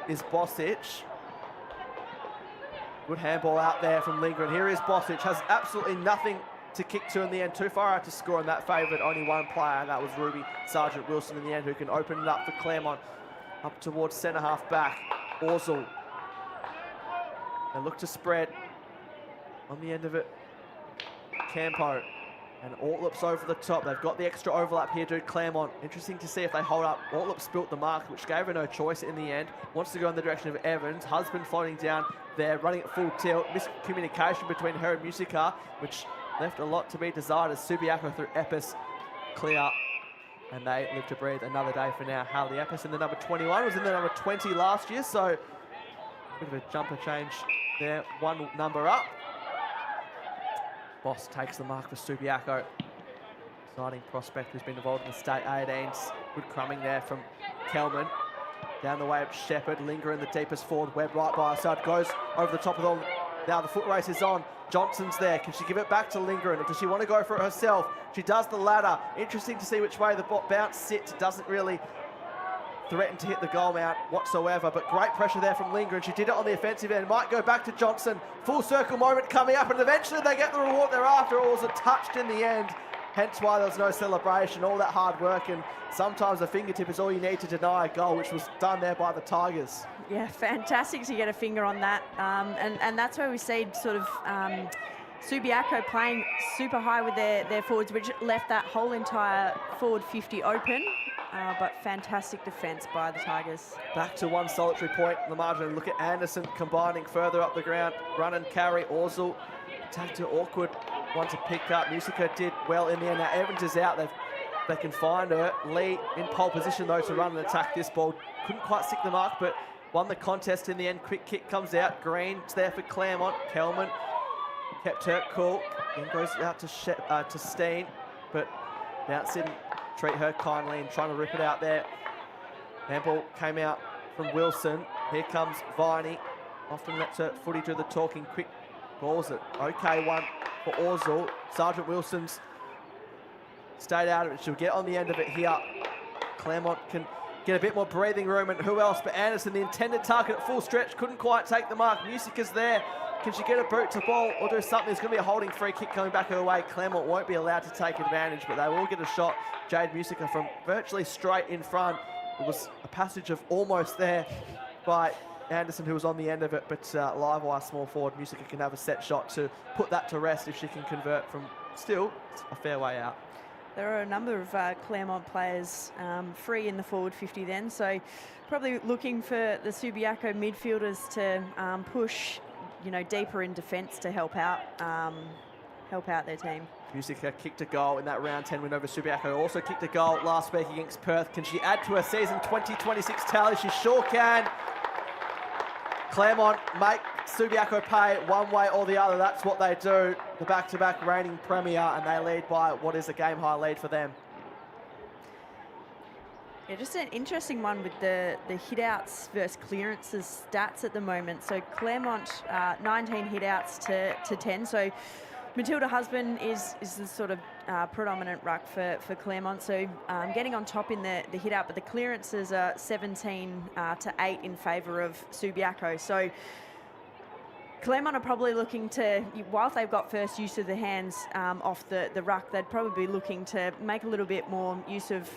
is Bossage. Good handball out there from Lindgren. Here is Bossage, has absolutely nothing to kick to in the end. Too far out to score, and that favoured only one player, and that was Ruby Sargent Wilson in the end, who can open it up for Claremont. Up towards centre half back. Orzul. They look to spread on the end of it. Campo. And Ortlup's over the top. They've got the extra overlap here, dude. Claremont. Interesting to see if they hold up. Ortlup spilt the mark, which gave her no choice in the end. Wants to go in the direction of Evans. Husband floating down there, running at full tilt. Miscommunication between her and Musica, which left a lot to be desired as Subiaco through Epis clear. And they live to breathe another day for now. Haley Epis in the number 21, was in the number 20 last year, so a bit of a jumper change there. One number up. Boss takes the mark for Subiaco. Exciting prospect who's been involved in the state 18s. Good crumbing there from Kelman. Down the way of Shepherd. Linger in the deepest forward. Webb right by her side. Goes over the top of them. Now the foot race is on. Johnson's there. Can she give it back to Lindgren, or does she want to go for it herself? She does the ladder. Interesting to see which way the bounce sits. It doesn't really threaten to hit the goal mount whatsoever, but great pressure there from Lindgren. She did it on the offensive end. Might go back to Johnson. Full circle moment coming up, and eventually they get the reward they're after. It was touched in the end, hence why there was no celebration. All that hard work, and sometimes a fingertip is all you need to deny a goal, which was done there by the Tigers. Yeah, fantastic to get a finger on that. And that's where we see sort of Subiaco playing super high with their forwards, which left that whole entire forward 50 open. But fantastic defence by the Tigers. Back to one solitary point on the margin. Look at Anderson combining further up the ground. Run and carry. Orzul attack to awkward. One to pick up. Musica did well in there. Now Evans is out. They can find her. Lee in pole position though to run and attack this ball. Couldn't quite stick the mark, but won the contest in the end. Quick kick comes out. Green's there for Claremont. Kelman kept her cool. Then goes out to Steen, but bounce in. Treat her kindly and trying to rip it out there. Handball came out from Wilson. Here comes Viney. Often lets her footy do the talking. Quick balls it. Okay, one for Orzul. Sergeant Wilson's stayed out of it. She'll get on the end of it here. Claremont can get a bit more breathing room, and who else but Anderson, the intended target at full stretch. Couldn't quite take the mark. Musica's there. Can she get a boot to ball or do something? There's going to be a holding free kick coming back her way. Claremont won't be allowed to take advantage, but they will get a shot. Jade Musica from virtually straight in front. It was a passage of almost there by Anderson, who was on the end of it, but live wire small forward Musica can have a set shot to put that to rest if she can convert from still a fair way out. There are a number of Claremont players free in the forward 50 then, so probably looking for the Subiaco midfielders to push, deeper in defence to help out their team. Musica kicked a goal in that round 10 win over Subiaco. Also kicked a goal last week against Perth. Can she add to her season 2026 tally? She sure can. Claremont make Subiaco pay one way or the other. That's what they do. The back-to-back reigning premier, and they lead by what is a game-high lead for them. Yeah, just an interesting one with the hit-outs versus clearances stats at the moment. So Claremont, 19 hit-outs to 10. So Matilda Husband is the sort of predominant ruck for Claremont. So getting on top in the hit-out, but the clearances are 17 to 8 in favour of Subiaco. So Claremont are probably looking to, whilst they've got first use of the hands off the ruck, they'd probably be looking to make a little bit more use of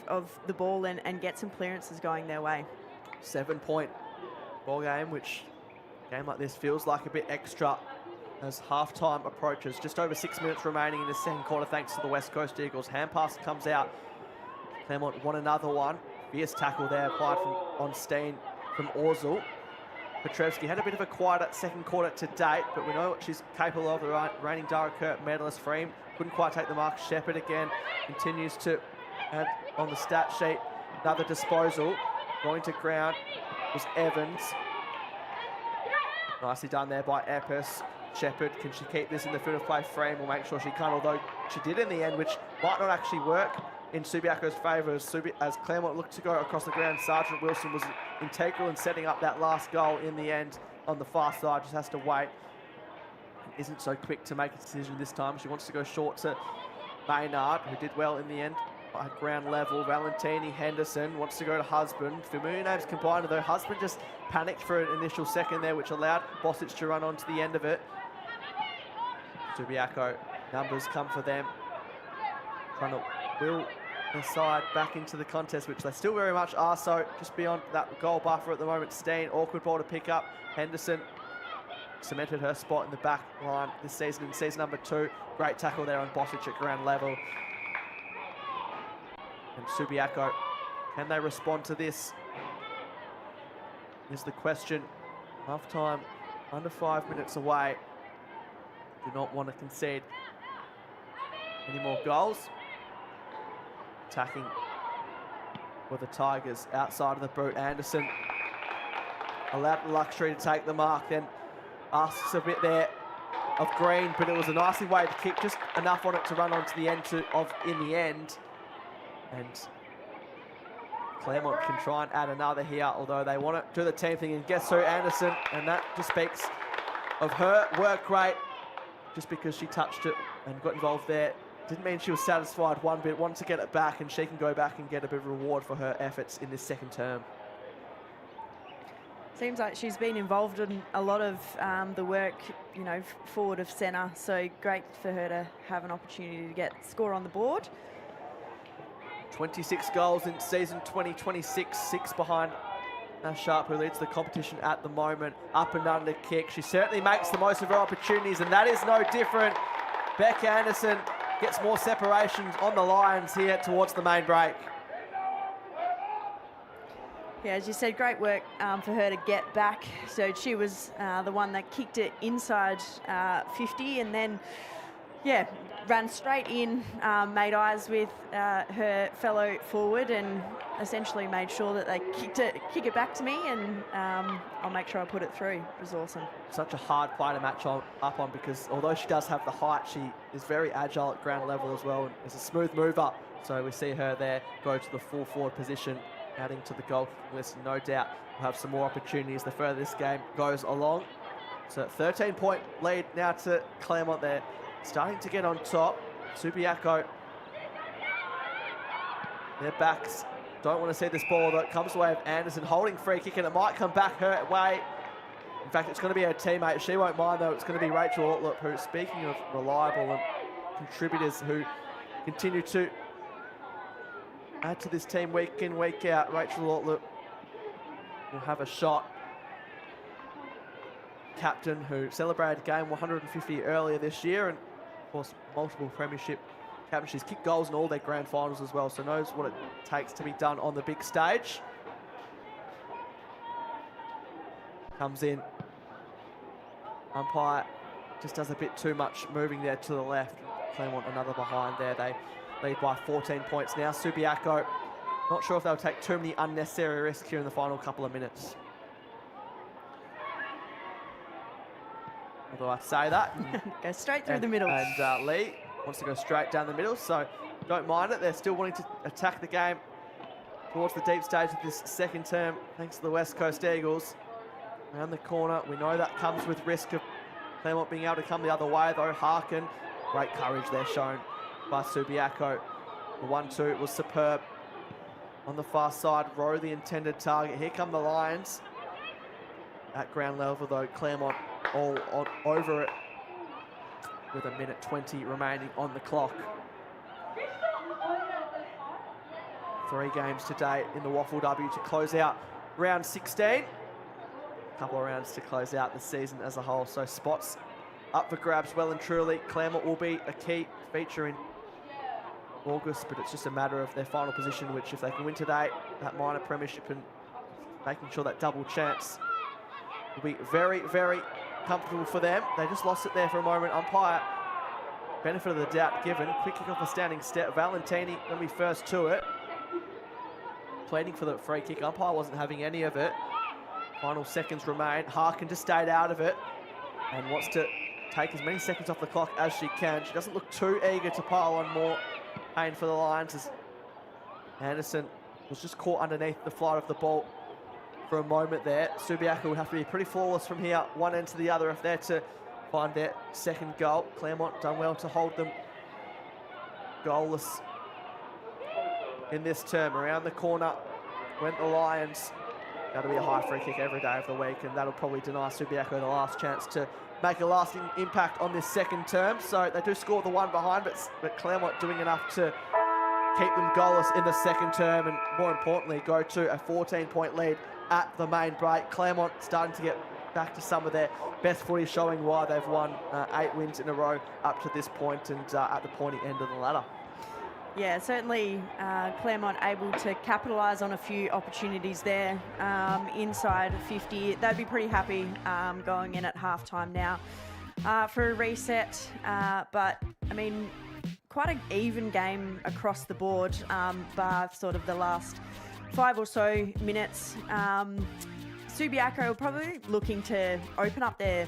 the ball and get some clearances going their way. 7-point ball game, which a game like this feels like a bit extra as half-time approaches. Just over 6 minutes remaining in the second quarter thanks to the West Coast Eagles. Hand pass comes out. Claremont won another one. Fierce tackle there applied on Steen from Orzul. Petrevski had a bit of a quieter second quarter to date, but we know what she's capable of. The reigning Dara Kurt medalist. Freem couldn't quite take the mark. Shepherd again continues to add on the stat sheet. Another disposal. Going to ground was Evans. Nicely done there by Epis. Shepherd, can she keep this in the field of play? Frame will make sure she can, although she did in the end, which might not actually work in Subiaco's favour as Claremont looked to go across the ground. Sergeant Wilson was integral in setting up that last goal in the end on the far side. Just has to wait. Isn't so quick to make a decision this time. She wants to go short to Maynard, who did well in the end by ground level. Valentini, Henderson wants to go to Husband. Familiar names combined, though Husband just panicked for an initial second there, which allowed Bosic to run on to the end of it. Subiaco, numbers come for them. Trying to will their side back into the contest, which they still very much are. So just beyond that goal buffer at the moment. Steen, awkward ball to pick up. Henderson cemented her spot in the back line this season in season number 2. Great tackle there on Bosic at ground level. And Subiaco, can they respond to this? Is the question. Half time, under 5 minutes away. Do not want to concede any more goals. Attacking with the Tigers outside of the boot. Anderson allowed the luxury to take the mark, then asks a bit there of Green, but it was a nicely weighted kick, just enough on it to run on to the end in the end. And Claremont can try and add another here, although they want to do the team thing and guess who? Anderson, and that just speaks of her work rate. Just because she touched it and got involved there didn't mean she was satisfied one bit. Wanted to get it back, and she can go back and get a bit of reward for her efforts in this second term. Seems like she's been involved in a lot of the work, you know, forward of centre. So great for her to have an opportunity to get score on the board. 26 goals in season 2026, 6 behind Sharp, who leads the competition at the moment. Up and under kick. She certainly makes the most of her opportunities, and that is no different. Beck Anderson gets more separations on the Lions here towards the main break. Yeah, as you said, great work for her to get back. So she was the one that kicked it inside 50, and then, yeah, ran straight in, made eyes with her fellow forward, and essentially made sure that they kick it back to me, and I'll make sure I put it through. It was awesome. Such a hard play to match up on, because although she does have the height, she is very agile at ground level as well, and is a smooth mover. So we see her there go to the full forward position, adding to the goal list. No doubt we'll have some more opportunities the further this game goes along. So 13-point lead now to Claremont there. Starting to get on top. Subiaco, their backs don't want to see this ball, though. It comes away of Anderson holding free kick, and it might come back her way. In fact, it's going to be her teammate. She won't mind, though. It's going to be Rachel Ortlup, who, speaking of reliable and contributors who continue to add to this team week in, week out, Rachel Ortlup will have a shot. Captain who celebrated game 150 earlier this year, and of course multiple premiership captains. She's kicked goals in all their grand finals as well, so knows what it takes to be done on the big stage. Comes in. Umpire just does a bit too much moving there to the left. Claremont another behind there. They lead by 14 points now. Subiaco, not sure if they'll take too many unnecessary risks here in the final couple of minutes. Although I say that. Go straight through the middle. And Lee wants to go straight down the middle, so don't mind it. They're still wanting to attack the game towards the deep stage of this second term, thanks to the West Coast Eagles. Around the corner, we know that comes with risk of Claremont being able to come the other way, though. Harkin, great courage there shown by Subiaco. The 1-2 was superb. On the far side, Rowe the intended target. Here come the Lions. At ground level, though, Claremont all over it with 1:20 remaining on the clock. 3 games to date in the WAFLW to close out round 16. A couple of rounds to close out the season as a whole. So spots up for grabs well and truly. Claremont will be a key feature in August, but it's just a matter of their final position, which if they can win today, that minor premiership, and making sure that double chance will be very, very comfortable for them. They just lost it there for a moment. Umpire, benefit of the doubt given. Quick kick off a standing step. Valentini going to be first to it. Pleading for the free kick. Umpire wasn't having any of it. Final seconds remain. Harkin just stayed out of it and wants to take as many seconds off the clock as she can. She doesn't look too eager to pile on more pain for the Lions, as Anderson was just caught underneath the flight of the ball for a moment there. Subiaco would have to be pretty flawless from here, one end to the other, if they're to find their second goal. Claremont done well to hold them goalless in this term. Around the corner went the Lions. That'll be a high free kick every day of the week, and that'll probably deny Subiaco the last chance to make a lasting impact on this second term. So they do score the one behind, but Claremont doing enough to keep them goalless in the second term, and more importantly, go to a 14-point lead at the main break. Claremont starting to get back to some of their best footy, showing why they've won 8 wins in a row up to this point, and at the pointy end of the ladder. Yeah, certainly Claremont able to capitalise on a few opportunities there inside 50. They'd be pretty happy going in at halftime now for a reset. But, I mean, quite an even game across the board, bar sort of the last 5 or so minutes. Subiaco probably looking to open up their,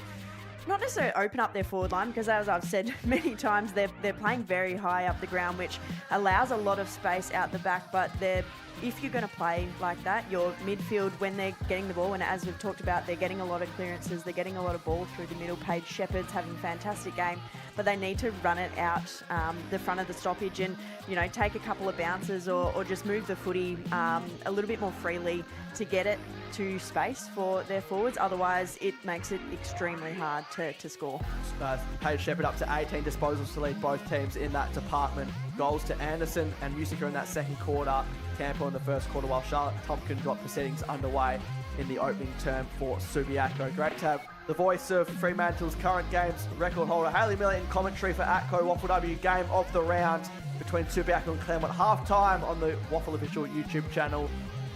not necessarily open up their forward line, because as I've said many times, they're playing very high up the ground, which allows a lot of space out the back, but they're if you're going to play like that, your midfield, when they're getting the ball, and as we've talked about, they're getting a lot of clearances, they're getting a lot of ball through the middle. Paige Shepherd's having a fantastic game, but they need to run it out the front of the stoppage and, you know, take a couple of bounces or just move the footy a little bit more freely to get it to space for their forwards. Otherwise, it makes it extremely hard to score. Paige Shepherd up to 18 disposals to lead both teams in that department. Goals to Anderson and Musica in that second quarter. Tampa in the first quarter, while Charlotte Tompkins got proceedings underway in the opening term for Subiaco. Great to have the voice of Fremantle's current games record holder, Hayley Miller, in commentary for ATCO WAFLW game of the round between Subiaco and Claremont. Half-time on the WAFL official YouTube channel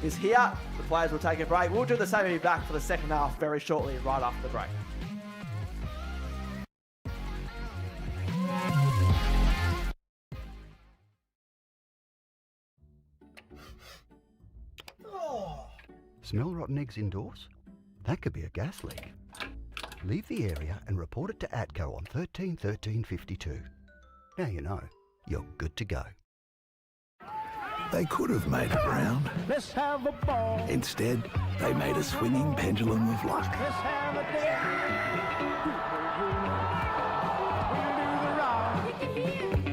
is here. The players will take a break. We'll do the same and be back for the second half very shortly, right after the break. Smell rotten eggs indoors? That could be a gas leak. Leave the area and report it to ATCO on 13 13 52. Now you know, you're good to go. They could have made it round. Let's have a ball. Instead, they made a swinging pendulum of luck. Let's have a dance.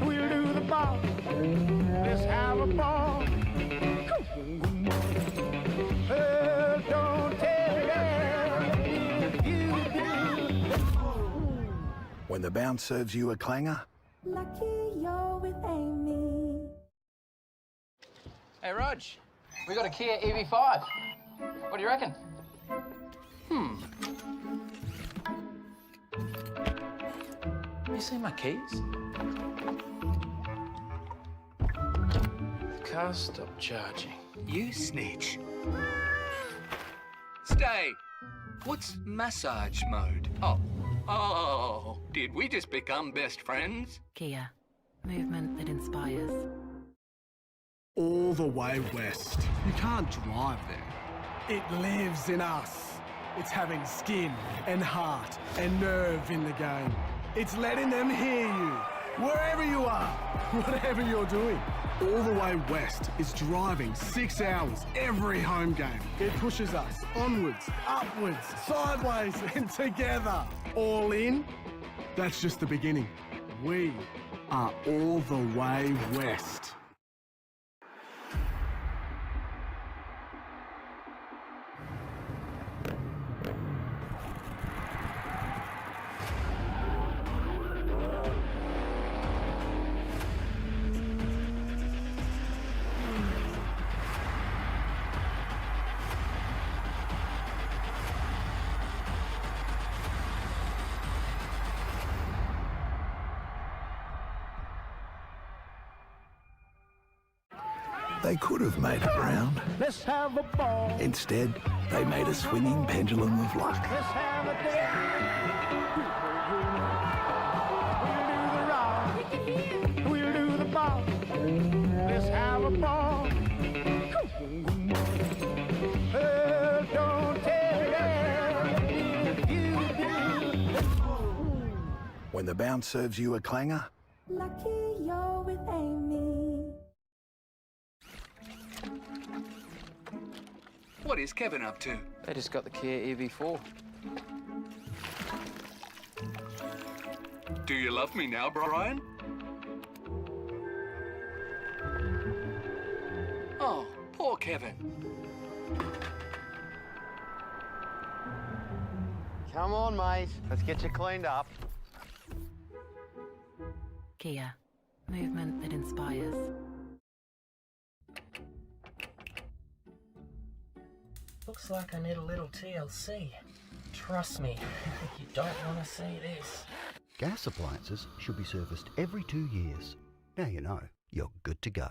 We'll do the ball. Let's have a ball. Don't tell When the bounce serves you a clanger, Lucky you're with Amy. Hey, Rog, we got a Kia EV5. What do you reckon? You see my keys? The car stopped charging. You snitch. Stay. What's massage mode? Oh, did we just become best friends? Kia. Movement that inspires. all the way west. You can't drive there. It lives in us. It's having skin and heart and nerve in the game. It's letting them hear you, wherever you are, whatever you're doing. All the Way West is driving 6 hours every home game. It pushes us onwards, upwards, sideways, and together. All in, that's just the beginning. We are all the way west. They could have made it round. Let's have a ball. Instead, they made a swinging pendulum of luck. Let's have a dance. We'll do the ball. Let's have a ball. Don't tell When the bounce serves you a clanger, Lucky you're with Amy. What is Kevin up to? They just got the Kia EV4. Do you love me now, Brian? Oh, poor Kevin. Come on, mate. Let's get you cleaned up. Kia. Movement that inspires. Looks like I need a little TLC. Trust me, you don't want to see this. Gas appliances should be serviced every 2 years. Now you know, you're good to go.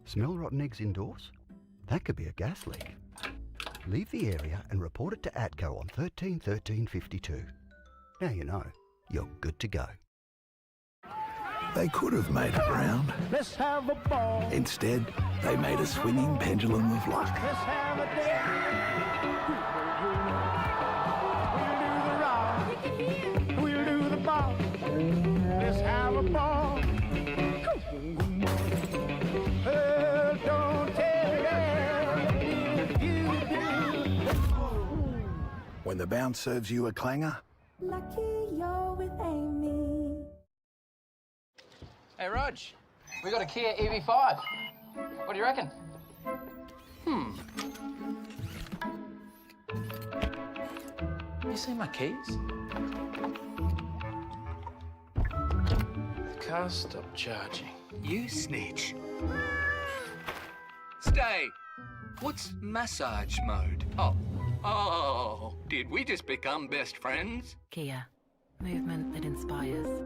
Smell rotten eggs indoors? That could be a gas leak. Leave the area and report it to ATCO on 13 13 52. Now you know, you're good to go. They could have made it round. Let's have a ball. Instead, they made a swinging pendulum of luck. Let's have a day. We'll do the ball. Let's have a ball. Don't tell you do. When the bounce serves you a clanger, Lucky you're with Amy. Hey, Rog, we got a Kia EV5. What do you reckon? You see my keys? The car stopped charging. You snitch. Stay. What's massage mode? Oh, did we just become best friends? Kia. Movement that inspires.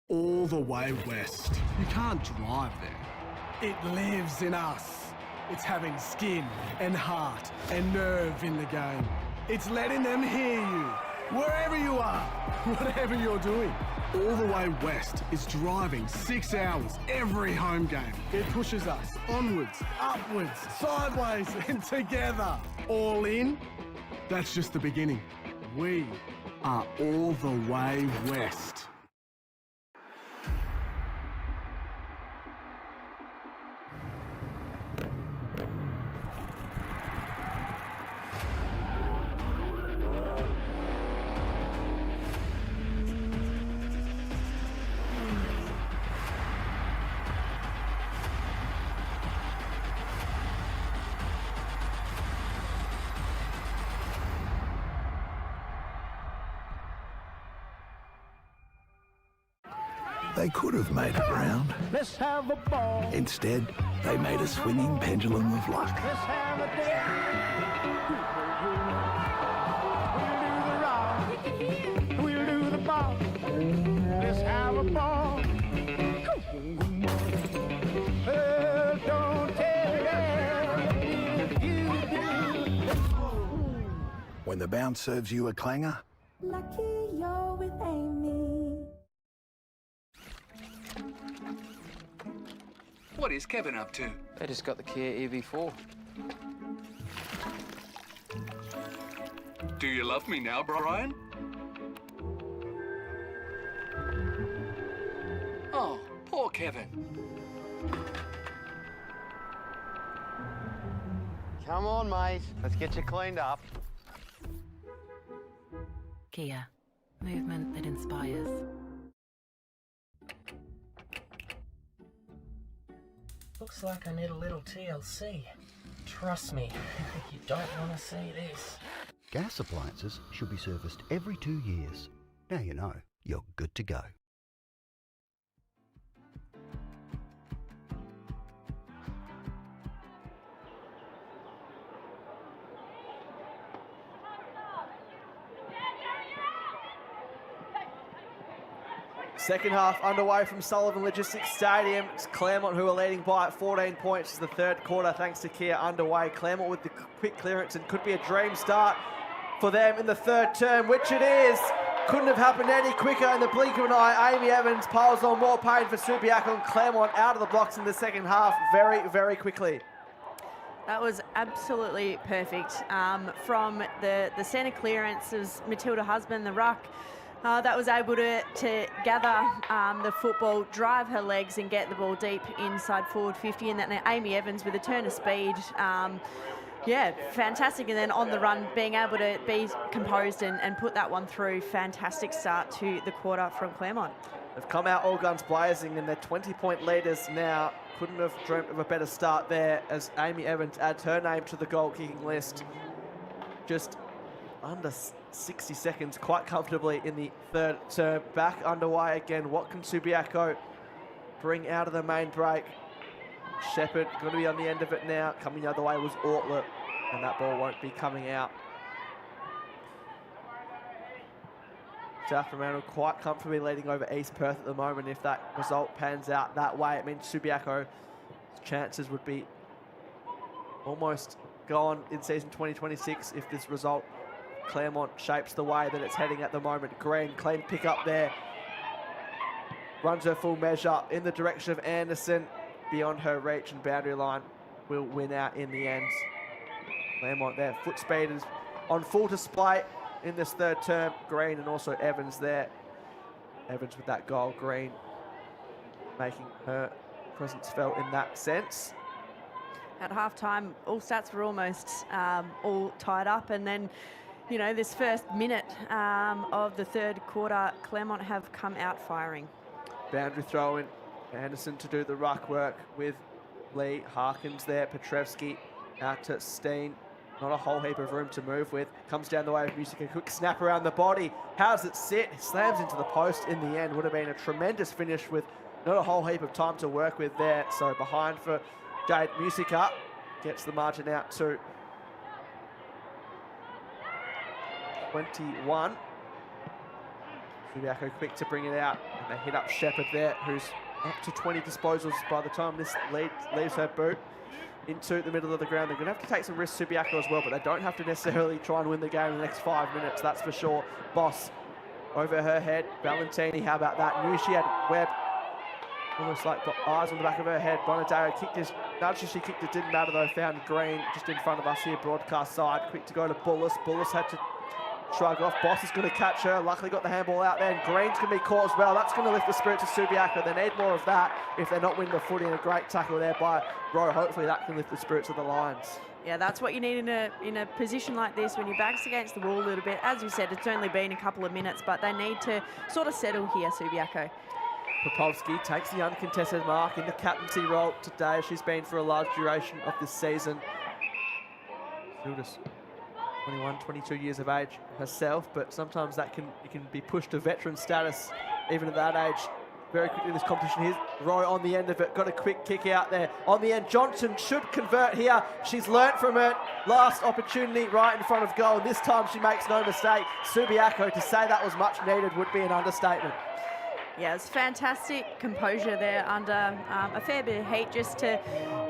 All the way west. You can't drive there. It lives in us. It's having skin and heart and nerve in the game. It's letting them hear you, wherever you are, whatever you're doing. All the way west is driving 6 hours every home game. It pushes us onwards, upwards, sideways and together. All in, that's just the beginning. We are all the way west. they could have made it round. Let's have a ball. Instead, they made a swinging pendulum of luck. Let's have a day. We'll do the ball. Let's have a ball. Don't tell you do. When the bounce serves you a clanger, Lucky you're with Amy. What is Kevin up to? They just got the Kia EV4. Do you love me now, Brian? Oh, poor Kevin. Come on, mate. Let's get you cleaned up. Kia. Movement that inspires. Looks like I need a little TLC. Trust me, you don't want to see this. Gas appliances should be serviced every 2 years. Now you know, you're good to go. Second half underway from Sullivan Logistics Stadium. It's Claremont who are leading by at 14 points as the third quarter, thanks to Kia underway. Claremont with the quick clearance, and could be a dream start for them in the third term, which it is. Couldn't have happened any quicker in the blink of an eye. Amy Evans piles on more pain for Subiaco, and Claremont out of the blocks in the second half very, very quickly. That was absolutely perfect. From the centre clearance, it was Matilda Husband, the ruck, that was able to gather the football, drive her legs and get the ball deep inside forward 50. And then Amy Evans with a turn of speed. Yeah, fantastic. And then on the run, being able to be composed and put that one through. Fantastic start to the quarter from Claremont. They've come out all guns blazing, and they're 20-point leaders now. Couldn't have dreamt of a better start there as Amy Evans adds her name to the goal-kicking list. Just under 60 seconds quite comfortably in the third term. Back underway again. What can Subiaco bring out of the main break? Shepherd going to be on the end of it now. Coming the other way was Ortler, and that ball won't be coming out. South Fremantle quite comfortably leading over East Perth at the moment. If that result pans out that way, it means Subiaco chances would be almost gone in season 2026 if this result, Claremont, shapes the way that it's heading at the moment. Green, clean pick up there. Runs her full measure in the direction of Anderson. Beyond her reach and boundary line, will win out in the end. Claremont there. Foot speed is on full display in this third term. Green and also Evans there. Evans with that goal. Green making her presence felt in that sense. At halftime, all stats were almost all tied up, and then, you know, this first minute of the third quarter, Claremont have come out firing. Boundary throw in. Anderson to do the ruck work with Lee. Harkins there. Petrevsky out to Steen. Not a whole heap of room to move with. Comes down the way of Music. A quick snap around the body. How does it sit? Slams into the post in the end. Would have been a tremendous finish with not a whole heap of time to work with there. So behind for Jade. Musica gets the margin out to 21. Subiaco quick to bring it out. And they hit up Shepherd there, who's up to 20 disposals by the time this leaves her boot into the middle of the ground. They're going to have to take some risks, Subiaco, as well, but they don't have to necessarily try and win the game in the next 5 minutes, that's for sure. Boss over her head. Valentini, how about that? Knew she had Webb almost like eyes on the back of her head. Bonadeo kicked his, nudge as she kicked it, didn't matter though. Found Green just in front of us here, broadcast side. Quick to go to Bullis. Bullis had to shrug off. Boss is going to catch her. Luckily got the handball out there, and Green's going to be caught as well. That's going to lift the spirits of Subiaco. They need more of that if they're not winning the footy. And a great tackle there by Rowe. Hopefully that can lift the spirits of the Lions. Yeah, that's what you need in a position like this when your back's against the wall a little bit. As you said, it's only been a couple of minutes, but they need to sort of settle here, Subiaco. Popovsky takes the uncontested mark in the captaincy role today. She's been for a large duration of this season. Still just 21, 22 years of age herself, but sometimes that can be pushed to veteran status even at that age. Very quickly in this competition. Here's Roy on the end of it. Got a quick kick out there. On the end, Johnson should convert here. She's learnt from her last opportunity right in front of goal. And this time she makes no mistake. Subiaco, to say that was much needed would be an understatement. Yeah, it's fantastic composure there under a fair bit of heat just to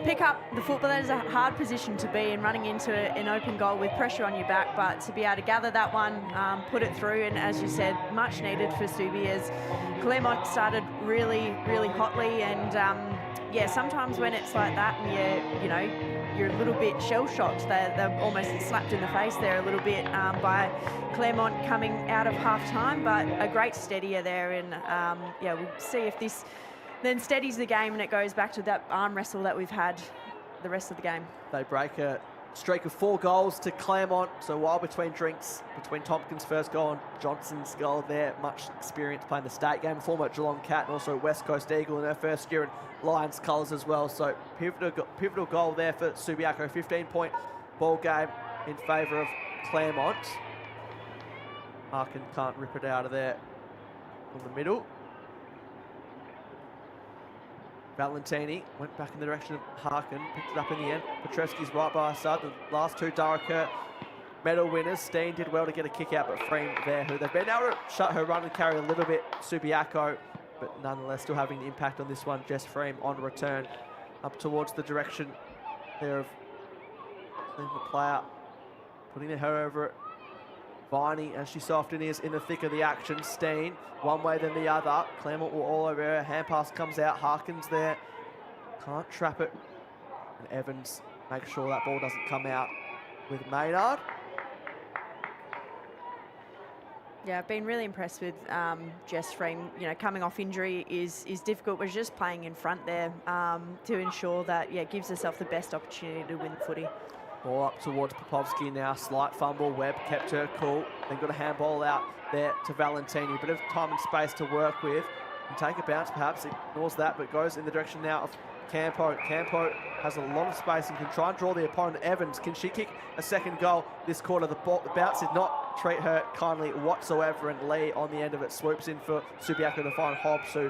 pick up the football. That is a hard position to be in, running into an open goal with pressure on your back, but to be able to gather that one, put it through, and as you said, much needed for Subi as Claremont started really, really hotly, and yeah, sometimes when it's like that and you're a little bit shell-shocked, they're almost slapped in the face there a little bit by Claremont coming out of half-time, but a great steadier there, and yeah, we'll see if this then steadies the game and it goes back to that arm wrestle that we've had the rest of the game. They break a streak of 4 goals to Claremont, so while between drinks, between Tompkins' first goal and Johnson's goal there, much experience playing the state game, former Geelong Cat and also West Coast Eagle in her first year in Lions colours as well, so pivotal goal there for Subiaco, 15-point ball game in favour of Claremont. Harkin can't rip it out of there from the middle. Valentini went back in the direction of Harkin, picked it up in the end. Petrevsky's right by her side. The last 2 Daraka medal winners. Steen did well to get a kick out, but Freem there, who they've been able to shut her run and carry a little bit, Subiaco, but nonetheless still having the impact on this one. Jess Freem on return up towards the direction there of the player, putting her over it. Viney, as she so often is, in the thick of the action. Steen, one way then the other. Claremont will all over her. Hand pass comes out. Harkins there. Can't trap it. And Evans makes sure that ball doesn't come out with Maynard. Yeah, I've been really impressed with Jess Freem. Coming off injury is difficult. We're just playing in front there to ensure that, gives herself the best opportunity to win the footy. Ball up towards Popovsky now. Slight fumble. Webb kept her cool. Then got a handball out there to Valentini. A bit of time and space to work with. And take a bounce perhaps. Ignores that, but goes in the direction now of Campo. Campo has a lot of space and can try and draw the opponent. Evans, can she kick a second goal this quarter? The bounce did not treat her kindly whatsoever, and Lee on the end of it swoops in for Subiaco to find Hobbs, who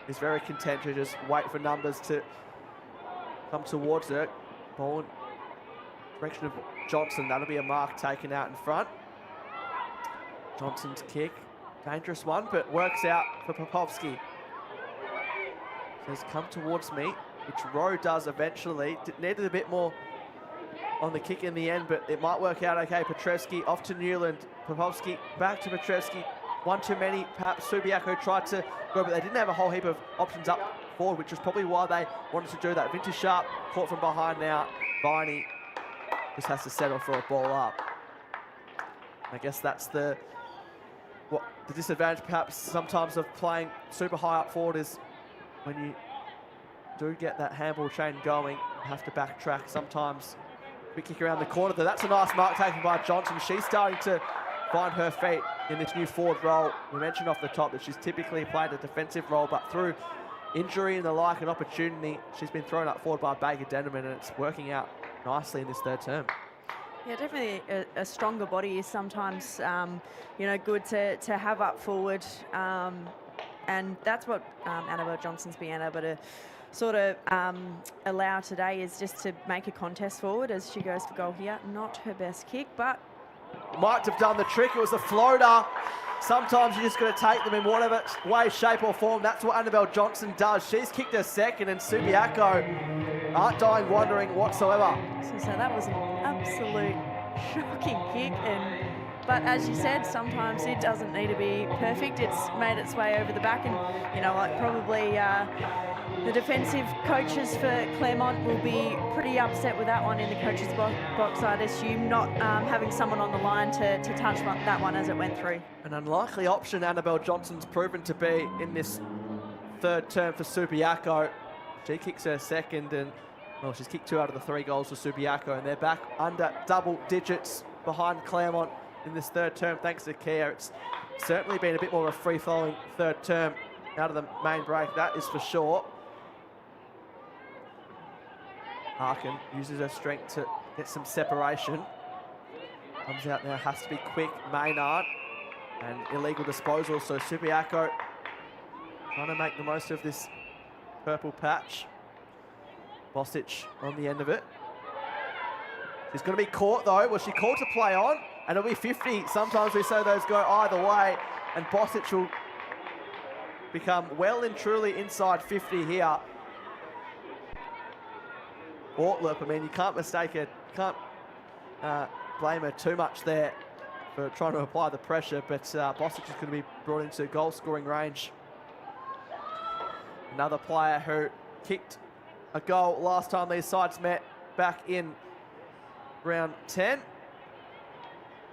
is very content to just wait for numbers to come towards her. Ball in direction of Johnson. That'll be a mark taken out in front. Johnson's kick, dangerous one, but works out for Popovsky. Says, come towards me. which Rowe does eventually. Needed a bit more on the kick in the end, but it might work out okay. Petrevski off to Newland. Popovsky back to Petrevski. One too many. Perhaps Subiaco tried to go, but they didn't have a whole heap of options up forward, which was probably why they wanted to do that. Vintage Sharp caught from behind now. Viney just has to settle for a ball up. I guess that's the disadvantage perhaps sometimes of playing super high up forward is when you do get that handball chain going, you have to backtrack sometimes. Quick kick around the corner there. That's a nice mark taken by Johnson. She's starting to find her feet in this new forward role. We mentioned off the top that she's typically played a defensive role, but through injury and the like and opportunity, she's been thrown up forward by Baker Denderman, and it's working out nicely in this third term. Yeah, definitely a stronger body is sometimes, you know, good to have up forward. And that's what Annabelle Johnson's been able to sort of allow today, is just to make a contest forward as she goes for goal here. Not her best kick, but might have done the trick. It was a floater. Sometimes you're just going to take them in whatever way, shape or form. That's what Annabelle Johnson does. She's kicked her second, and Subiaco aren't dying wandering whatsoever. So that was an absolute shocking kick, but as you said, sometimes it doesn't need to be perfect. It's made its way over the back, and you know what, probably the defensive coaches for Claremont will be pretty upset with that one in the coaches box, I'd assume, not having someone on the line to touch that one as it went through. An unlikely option Annabelle Johnson's proven to be in this third term for Subiaco. She kicks her second, and well, she's kicked 2 out of the 3 goals for Subiaco, and they're back under double digits behind Claremont in this third term thanks to Kia. It's certainly been a bit more of a free-flowing third term out of the main break, that is for sure. Harkin uses her strength to get some separation. Comes out now, has to be quick. Maynard, and illegal disposal, so Subiaco trying to make the most of this purple patch. Bosic on the end of it. She's going to be caught though. Was she called to play on? And it'll be 50. Sometimes we say those go either way, and Bosic will become well and truly inside 50 here. Ortlepp, I mean, you can't mistake it. Can't blame her too much there for trying to apply the pressure, but Bosic is going to be brought into goal-scoring range. Another player who kicked a goal last time these sides met back in round 10.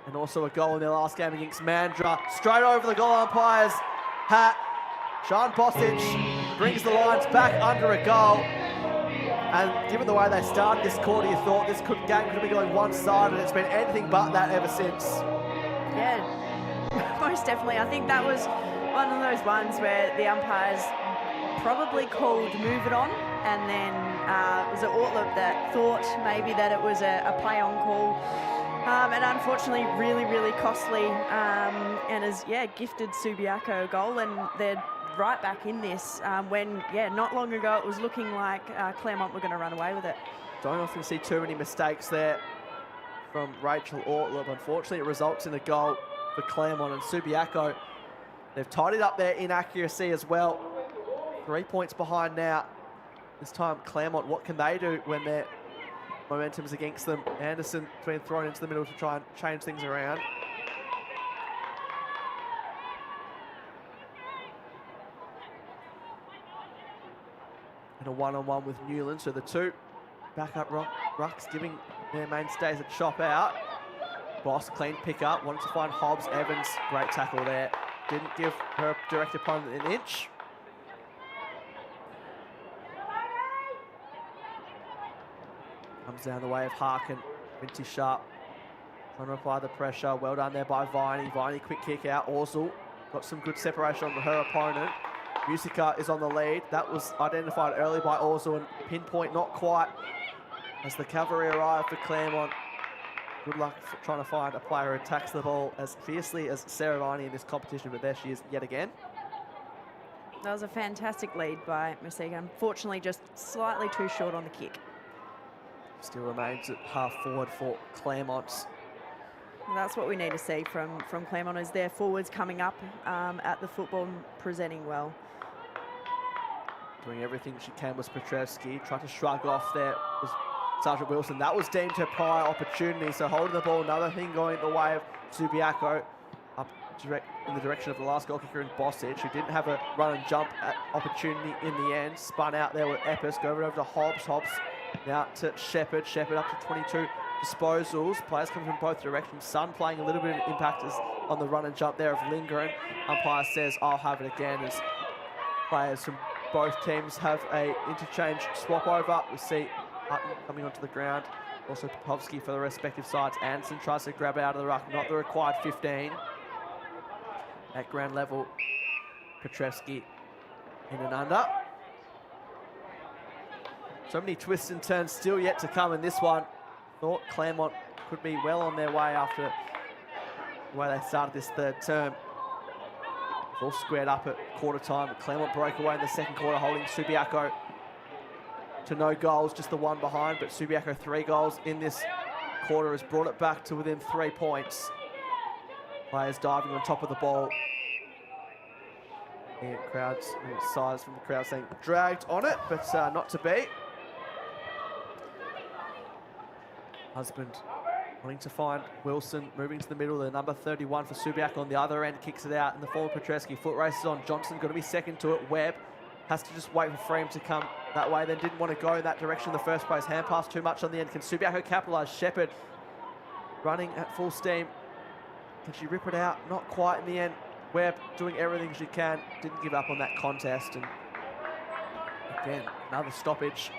And also a goal in their last game against Mandurah. Straight over the goal umpire's hat. Sian Bosic brings the Lions back under a goal. And given the way they started this quarter, you thought this game could be going one-sided, and it's been anything but that ever since. Yeah, most definitely. I think that was one of those ones where the umpires probably called move it on, and then was it Ortlepp that thought maybe that it was a play-on call. And unfortunately, really, really costly, and has, gifted Subiaco a goal, and they're right back in this when, not long ago it was looking like Claremont were going to run away with it. Don't often see too many mistakes there from Rachel Ortlepp. Unfortunately, it results in a goal for Claremont, and Subiaco, they've tidied up their inaccuracy as well. 3 points behind now. This time, Claremont, what can they do when their momentum's against them? Anderson being thrown into the middle to try and change things around. And a one-on-one with Newland, so the two backup rucks giving their mainstays a chop out. Boss, clean pick up, wanted to find Hobbs. Evans, great tackle there. Didn't give her direct opponent an inch. Comes down the way of Harkin. Vinty Sharp trying to apply the pressure. Well done there by Viney. Viney, quick kick out. Orzel got some good separation on her opponent. Musica is on the lead. That was identified early by Orzel, and pinpoint not quite as the cavalry arrive for Claremont. Good luck trying to find a player who attacks the ball as fiercely as Sarah Viney in this competition, but there she is yet again. That was a fantastic lead by Musica. Unfortunately, just slightly too short on the kick. Still remains at half forward for Claremont. Well, that's what we need to see from Claremont, is their forwards coming up at the football and presenting well. Doing everything she can was Petrevsky. Tried to shrug off there was Sergeant Wilson. That was deemed her prior opportunity. So holding the ball, another thing going the way of Subiaco. Up in the direction of the last goal kicker in Bosic, who didn't have a run and jump opportunity in the end. Spun out there with Epis. Go over to Hobbs. Hobbs now to Shepherd. Shepherd up to 22 disposals. Players come from both directions. Sun playing a little bit of impact on the run and jump there of Lindgren. Umpire says, I'll have it again, as players from both teams have a interchange swap over. We see Hutton coming onto the ground. Also Popovsky for the respective sides. Anderson tries to grab it out of the ruck. Not the required 15. At ground level, Petrevsky in and under. So many twists and turns still yet to come in this one. Thought Claremont could be well on their way after the way they started this third term. It's all squared up at quarter time. Claremont broke away in the second quarter, holding Subiaco to no goals, just the one behind. But Subiaco 3 goals in this quarter has brought it back to within 3 points. Players diving on top of the ball. And crowds, sighs from the crowd saying dragged on it, but not to be. Husband wanting to find Wilson, moving to the middle. The number 31 for Subiaco on the other end kicks it out in the form of Petrevsky. Foot races on. Johnson going to be second to it. Webb has to just wait for Frame to come that way. Then didn't want to go in that direction in the first place. Hand pass too much on the end. Can Subiaco capitalise? Shepherd running at full steam. Can she rip it out? Not quite in the end. Webb doing everything she can. Didn't give up on that contest. And again, another stoppage.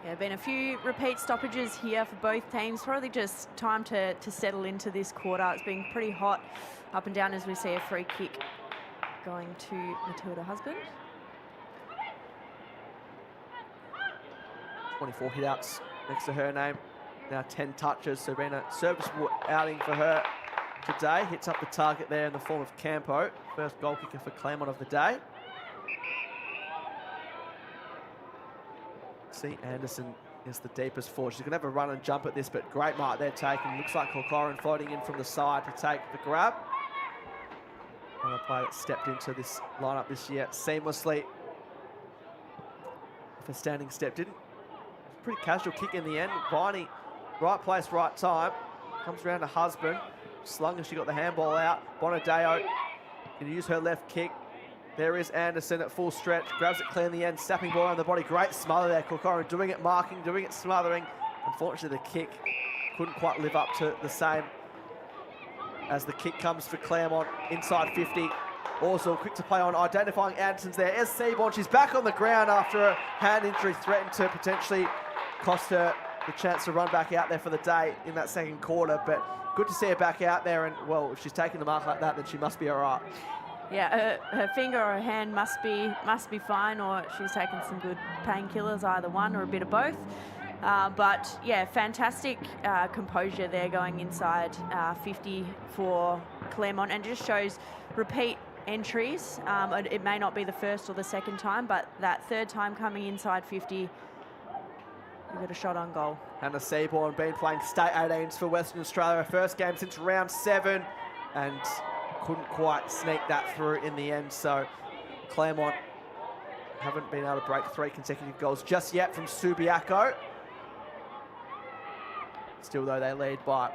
Yeah, been a few repeat stoppages here for both teams. Probably just time to settle into this quarter. It's been pretty hot up and down as we see a free kick going to Matilda Husband. 24 hit-outs next to her name. Now 10 touches, so been a serviceable outing for her today. Hits up the target there in the form of Campo. First goal kicker for Claremont of the day. See, Anderson is the deepest forward. She's going to have a run and jump at this, but great mark there taken. Looks like Corcoran floating in from the side to take the grab. Another player that stepped into this lineup this year seamlessly. If a standing step didn't. Pretty casual kick in the end. Viney, right place, right time. Comes around to Husband. Slung as she got the handball out. Bonadeo can use her left kick. There is Anderson at full stretch. Grabs it clear in the end. Snapping ball around the body. Great smother there. Corcoran doing it marking, doing it smothering. Unfortunately, the kick couldn't quite live up to the same as the kick comes for Claremont. Inside 50. Also quick to play on. Identifying Anderson's there. As Seaborn, she's back on the ground after a hand injury threatened to potentially cost her the chance to run back out there for the day in that second quarter. But good to see her back out there. And, well, if she's taking the mark like that, then she must be all right. Yeah, her finger or her hand must be fine, or she's taken some good painkillers, either one or a bit of both. But yeah, fantastic composure there going inside 50 for Claremont, and just shows repeat entries. It may not be the first or the second time, but that third time coming inside 50, you've got a shot on goal. Hannah Seaborn been playing state 18s for Western Australia. Her first game since round 7, and couldn't quite sneak that through in the end. So Claremont haven't been able to break 3 consecutive goals just yet from Subiaco. Still, though, they lead by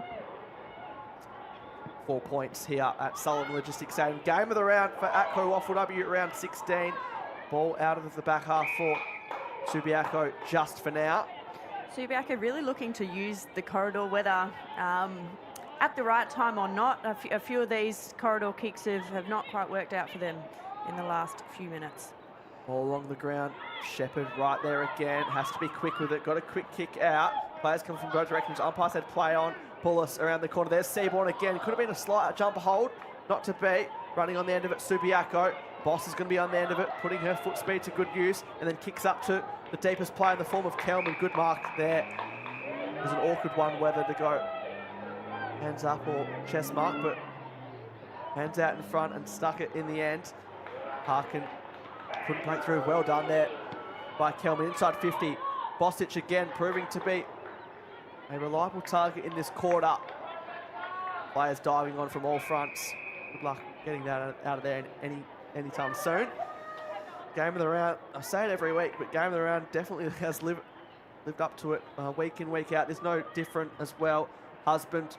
4 points here at Sullivan Logistics Stadium. Game of the round for ATCO WAFLW at round 16. Ball out of the back half for Subiaco just for now. Subiaco really looking to use the corridor, whether at the right time or not. A few of these corridor kicks have not quite worked out for them in the last few minutes. All along the ground. Shepherd right there again. Has to be quick with it. Got a quick kick out. Players come from both directions. Umpire said play on. Pullis around the corner. There's Seaborn again. Could have been a slight jumper hold. Not to be. Running on the end of it, Subiaco. Boss is going to be on the end of it, putting her foot speed to good use, and then kicks up to the deepest player in the form of Kelman. Good mark there. It was an awkward one whether to go hands up or chest mark, but hands out in front and stuck it in the end. Harkin couldn't break through. Well done there by Kelman. Inside 50. Bosic again proving to be a reliable target in this quarter. Players diving on from all fronts. Good luck getting that out of there anytime soon. game of the round, I say it every week, but game of the round definitely has lived up to it week in, week out. There's no different as well. Husband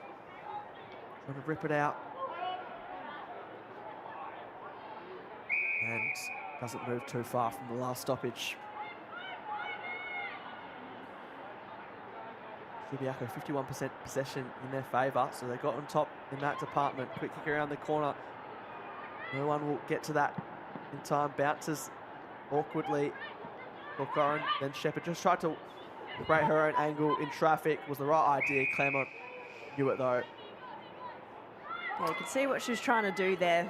trying to rip it out. And doesn't move too far from the last stoppage. Subiaco 51% possession in their favour, so they got on top in that department. Quick kick around the corner. No one will get to that in time. Bounces awkwardly for Corrin. Then Shepherd just tried to create her own angle in traffic. Was the right idea. Claremont knew it though. Yeah, you could see what she was trying to do there.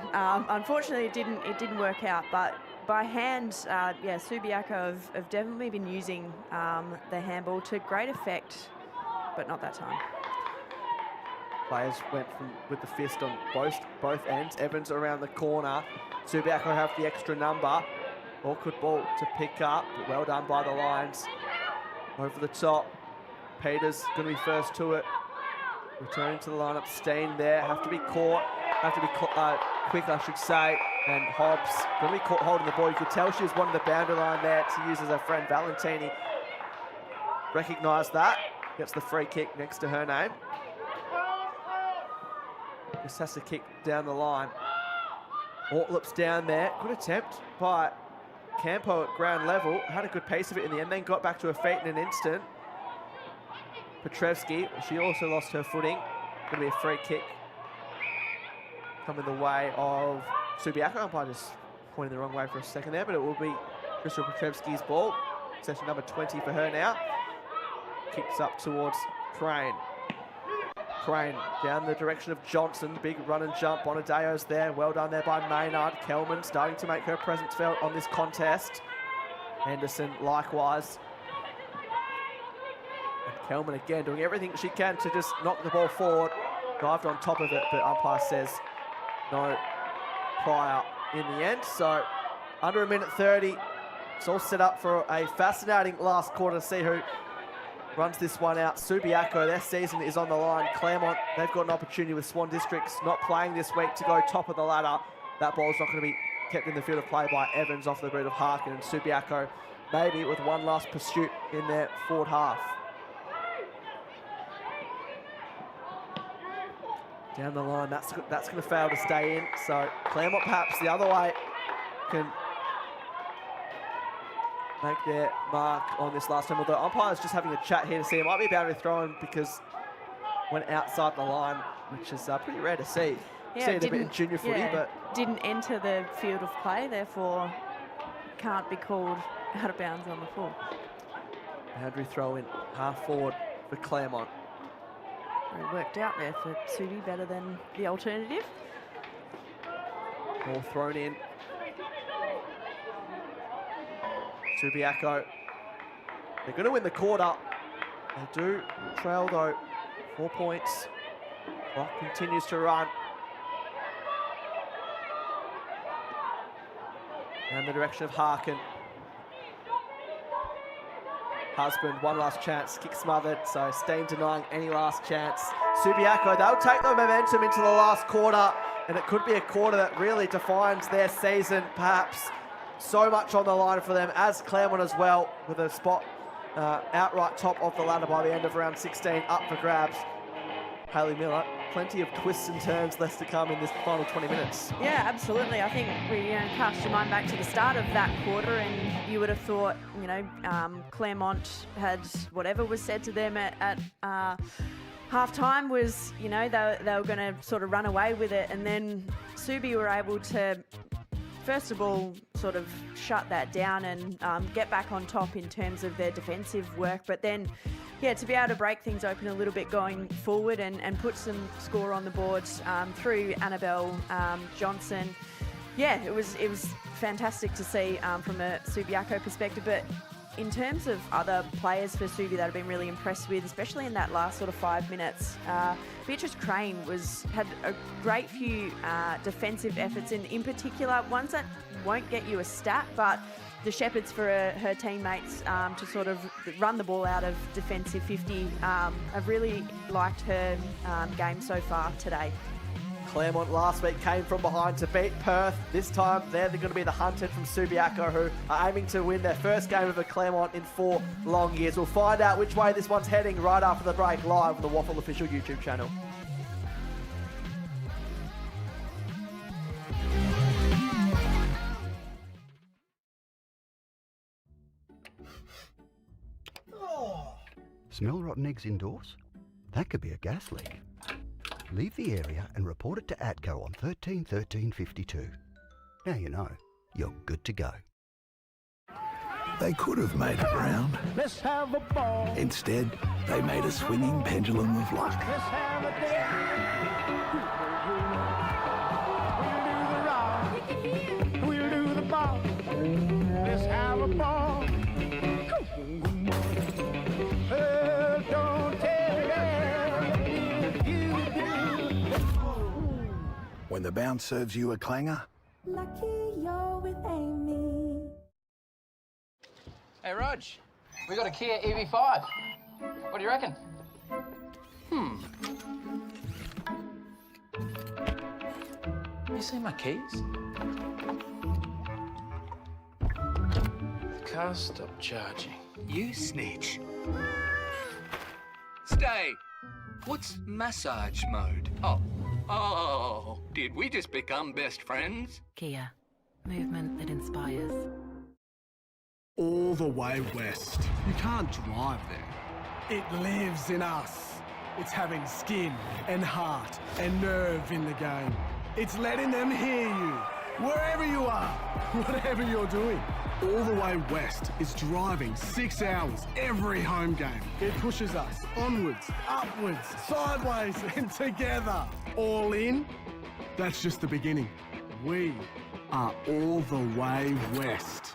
Unfortunately, it didn't work out, but by hand, yeah, Subiaco have definitely been using the handball to great effect, but not that time. Players went with the fist on both ends. Evans around the corner. Subiaco have the extra number. Awkward ball to pick up, but well done by the Lions. Over the top. Peters going to be first to it. Returning to the lineup, staying there. Have to be caught. Have to be quick, I should say. And Hobbs going to be caught holding the ball. You could tell she was wanting the boundary line there to use as her friend Valentini. Recognised that. Gets the free kick next to her name. Just has to kick down the line. Ortlup's down there. Good attempt by Campo at ground level. Had a good pace of it in the end, then got back to her feet in an instant. Petrevsky, she also lost her footing. Going to be a free kick coming the way of Subiaco. Umpire just pointing the wrong way for a second there, but it will be Crystal Petrevsky's ball. Session number 20 for her now. Kicks up towards Crane. Crane down the direction of Johnson. Big run and jump. Bonadeo's there. Well done there by Maynard. Kelman starting to make her presence felt on this contest. Henderson likewise. And Kelman again doing everything she can to just knock the ball forward. Dived on top of it, but umpire says no prior in the end. So under a minute 30. It's all set up for a fascinating last quarter to see who runs this one out. Subiaco, their season is on the line. Claremont, they've got an opportunity with Swan Districts not playing this week to go top of the ladder. That ball's not going to be kept in the field of play by Evans off the boot of Harkin, and Subiaco maybe with one last pursuit in their forward half. Down the line, that's going to fail to stay in. So Claremont perhaps the other way can make their mark on this last time. Although umpire's just having a chat here to see. It might be a boundary throw-in because went outside the line, which is pretty rare to see. Yeah, see it a bit in junior footy, but didn't enter the field of play, therefore can't be called out of bounds on the full. Boundary throw-in, half forward for Claremont. It worked out there for Subi, better than the alternative. Ball thrown in. Subiaco, they're going to win the quarter. They do trail though, 4 points. Clock continues to run. Down the direction of Harkin. Husband, one last chance, kick smothered, so Steen denying any last chance. Subiaco, they'll take the momentum into the last quarter, and it could be a quarter that really defines their season, perhaps. So much on the line for them, as Claremont as well, with a spot outright top of the ladder by the end of round 16, up for grabs. Hayley Miller, plenty of twists and turns left to come in this final 20 minutes. Yeah, absolutely. I think we cast your mind back to the start of that quarter, and you would have thought, Claremont had whatever was said to them at half-time was, they were going to sort of run away with it, and then Subi were able to, first of all, sort of shut that down and get back on top in terms of their defensive work, but then to be able to break things open a little bit going forward and put some score on the board through Annabelle Johnson. Yeah, it was fantastic to see from a Subiaco perspective, but in terms of other players for Subi that I've been really impressed with, especially in that last sort of 5 minutes, Beatrice Crane had a great few defensive efforts, in particular, ones that won't get you a stat, but the Shepherds for her teammates to sort of run the ball out of defensive 50. I've really liked her game so far today. Claremont last week came from behind to beat Perth. This time, they're going to be the hunted from Subiaco, who are aiming to win their first game of a Claremont in 4 long years. We'll find out which way this one's heading right after the break, live on the WAFL official YouTube channel. Smell rotten eggs indoors? That could be a gas leak. Leave the area and report it to ATCO on 13 Now you know, you're good to go. They could have made it round. Let's have a ball. Instead, they made a swinging pendulum of luck. Let's have a day. We'll do the ball. Let's have a ball. Don't tell When the bounce serves you a clanger, Lucky you're with Amy. Hey, Rog, we got a Kia EV5. What do you reckon? You see my keys? The car stopped charging. You snitch. Stay. What's massage mode? Oh, did we just become best friends? Kia. Movement that inspires. all the way west. You can't drive there. It lives in us. It's having skin and heart and nerve in the game. It's letting them hear you, wherever you are, whatever you're doing. All the way west is driving 6 hours every home game. It pushes us onwards, upwards, sideways and together. All in, that's just the beginning. We are all the way west.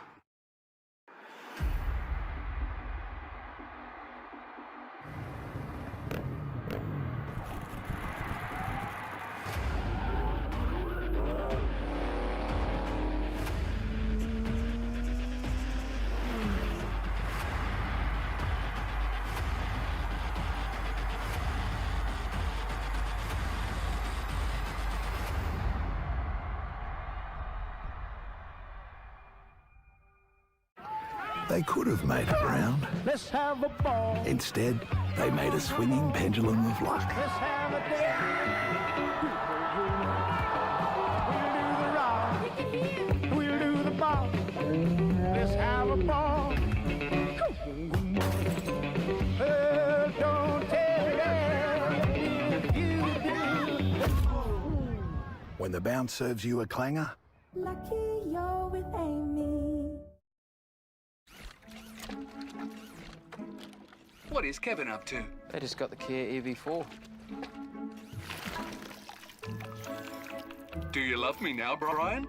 They could have made it round. Let's have a ball. Instead, they made a swinging pendulum of luck. Let's have a day. We'll do the ball. Let's have a ball. Don't tell if you do. When the bounce serves you a clanger, Lucky you're with Amy. What is Kevin up to? They just got the Kia EV4. Do you love me now, Brian?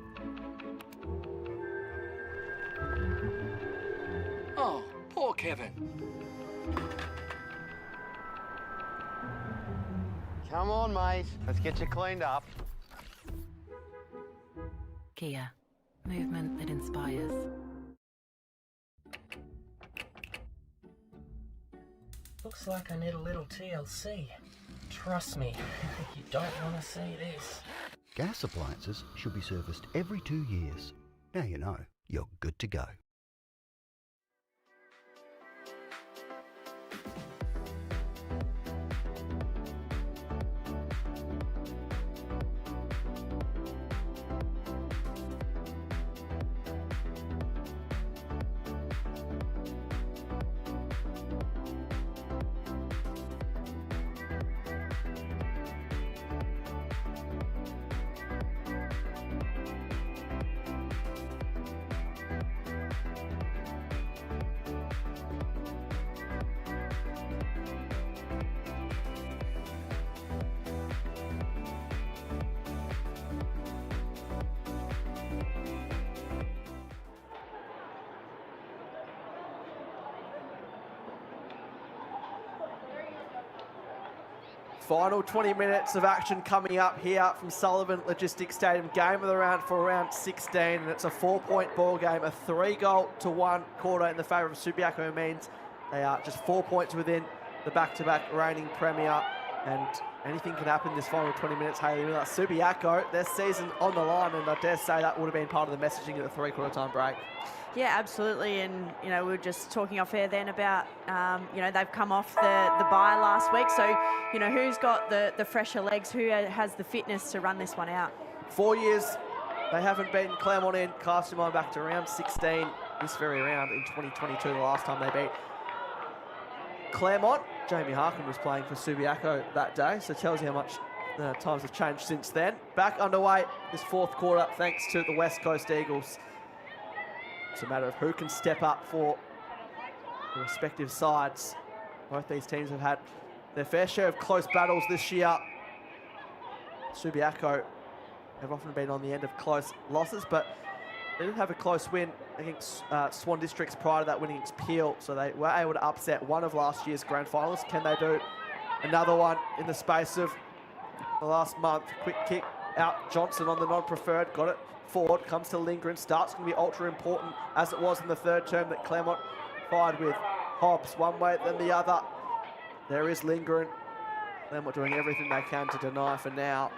Oh, poor Kevin. Come on, mate. Let's get you cleaned up. Kia. Movement that inspires. Looks like I need a little TLC. Trust me, you don't want to see this. Gas appliances should be serviced every 2 years. Now you know, you're good to go. Final 20 minutes of action coming up here from Sullivan Logistics Stadium. Game of the round for round 16, and it's a 4-point ball game, a 3-goal-to-1 quarter in the favour of Subiaco, means they are just 4 points within the back-to-back reigning premier. And anything can happen this final 20 minutes, Hayley. Like Subiaco, their season on the line, and I dare say that would have been part of the messaging at the three-quarter time break. Yeah, absolutely. And, you know, we were just talking off air then about, you know, they've come off the bye last week. So, you know, who's got the fresher legs? Who has the fitness to run this one out? 4 years, they haven't beaten Claremont in. Cast your mind back to round 16 this very round in 2022, the last time they beat Claremont. Jamie Harkin was playing for Subiaco that day, so it tells you how much times have changed since then. Back underway this fourth quarter, thanks to the West Coast Eagles. It's a matter of who can step up for the respective sides. Both these teams have had their fair share of close battles this year. Subiaco have often been on the end of close losses, but they did have a close win against Swan Districts prior to that, winning against Peel, so they were able to upset one of last year's grand finalists. Can they do another one in the space of the last month? Quick kick out, Johnson on the non-preferred, got it forward, comes to Lindgren, starts going to be ultra important as it was in the third term that Claremont fired with. Hobbs one way then the other. There is Lindgren. Claremont doing everything they can to deny for now.